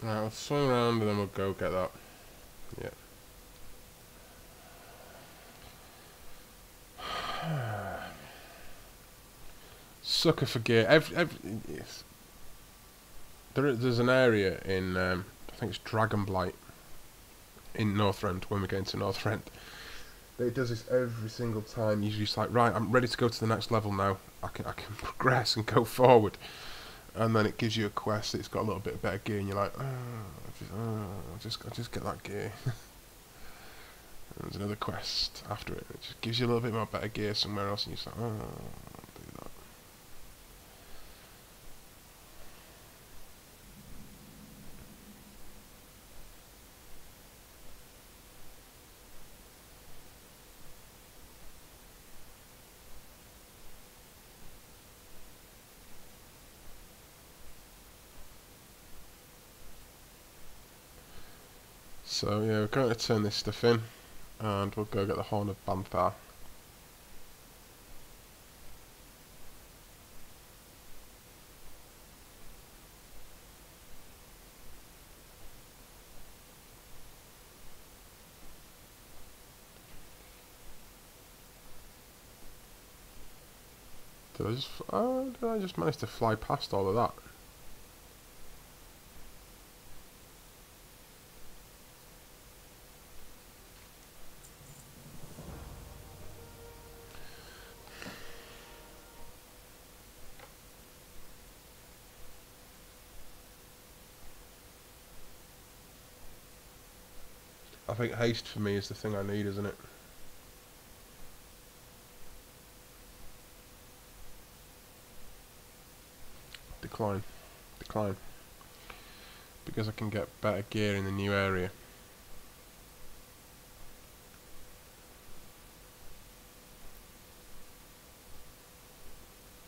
Right, I'll swing around and then we'll go get that. Yeah. sucker for gear. Yes. There's an area in I think it's Dragonblight in Northrend when we get into Northrend. It does this every single time. You're just like, right, I'm ready to go to the next level now. I can progress and go forward. And then it gives you a quest. It's got a little bit of better gear, and you're like, I'll just get that gear. And there's another quest after it. It just gives you a little bit more better gear somewhere else, and you're just like, I'll do that. So yeah, we're going to turn this stuff in, and we'll go get the Horn of Banthar. Did I just manage to fly past all of that? I think haste for me is the thing I need, isn't it? Decline. Decline. Because I can get better gear in the new area.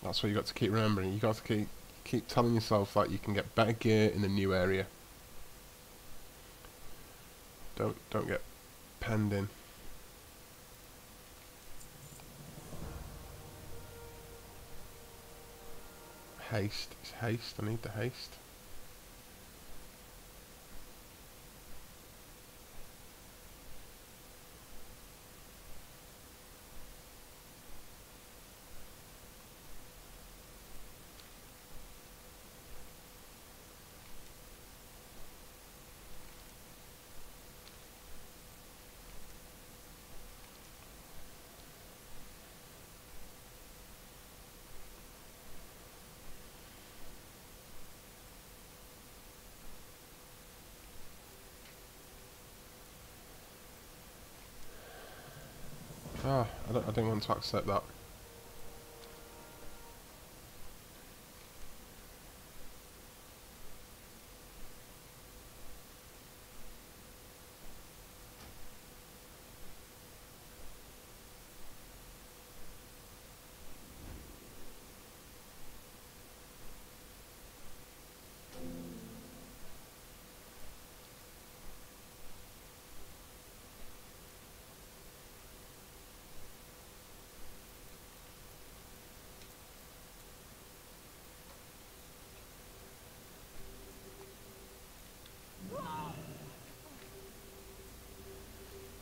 That's what you got to keep remembering. You got to keep telling yourself that you can get better gear in the new area. Don't get penned in. Haste. It's haste. I need the haste. Ah, I didn't want to accept that.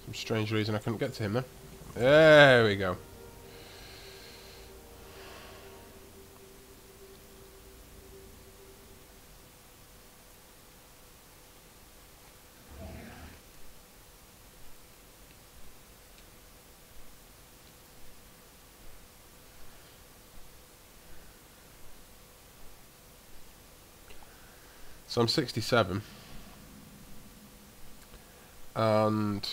Some strange reason I couldn't get to him then. There we go. So I'm 67, and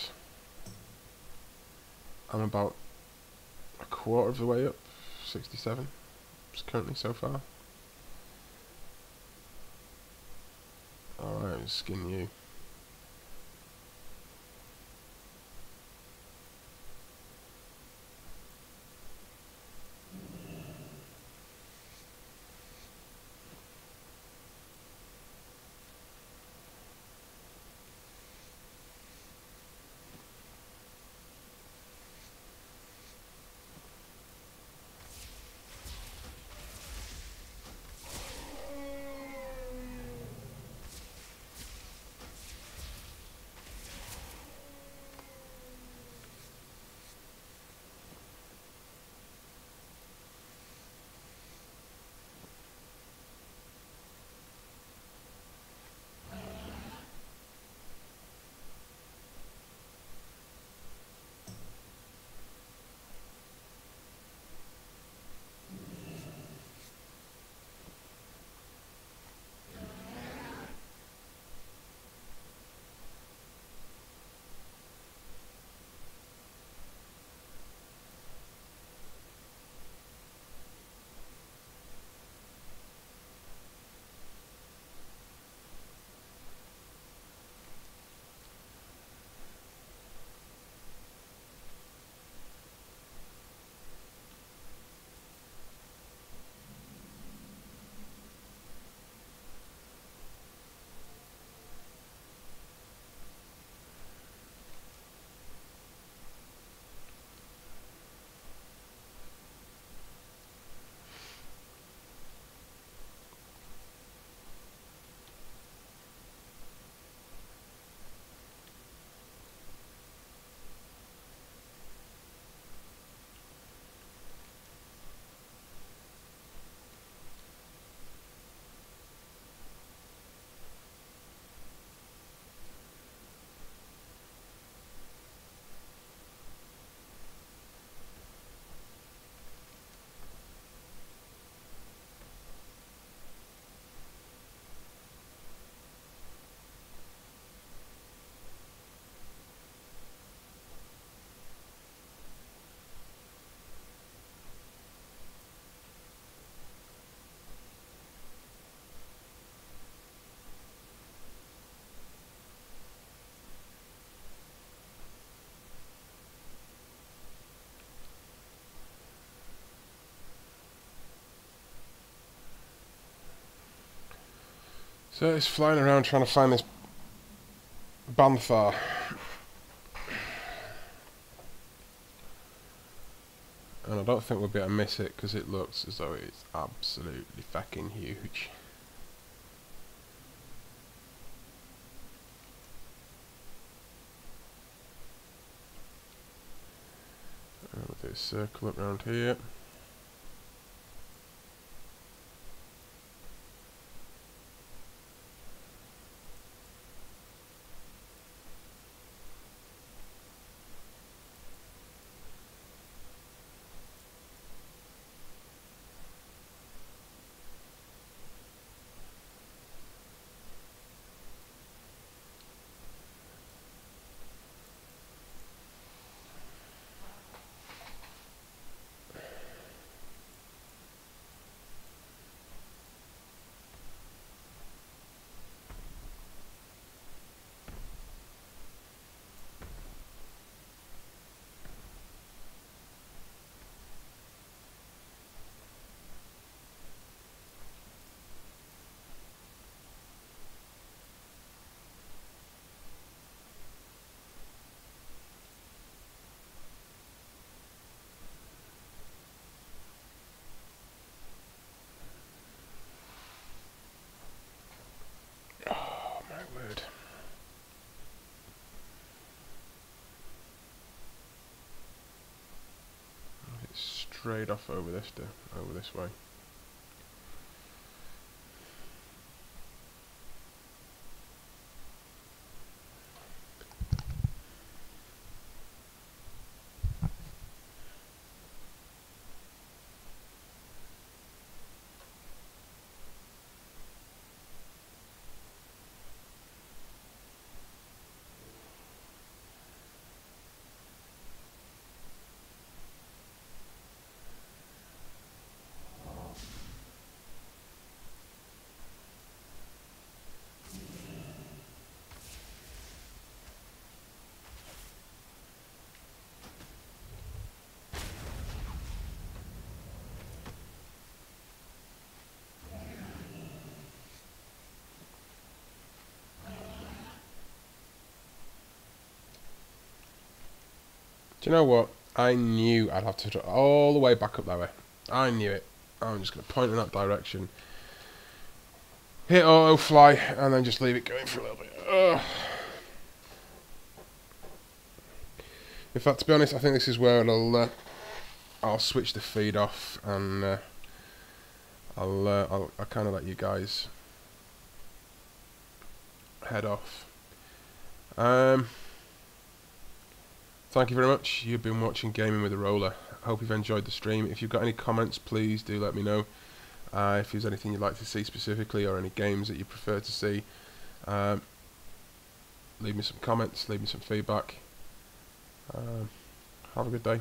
I'm about a quarter of the way up. 67, just currently so far. Alright, skin you. So it's flying around trying to find this Banthar. And I don't think we'll be able to miss it because it looks as though it's absolutely fucking huge. We'll do a circle up round here. Oh my word. It's straight off over this way. Do you know what? I knew I'd have to draw all the way back up that way. I knew it. I'm just going to point in that direction. Hit auto fly and then just leave it going for a little bit. Ugh. In fact, to be honest, I think this is where I'll switch the feed off and I'll kind of let you guys head off. Thank you very much. You've been watching Gaming with a Roller. I hope you've enjoyed the stream. If you've got any comments, please do let me know. If there's anything you'd like to see specifically or any games that you prefer to see, leave me some comments, leave me some feedback. Have a good day.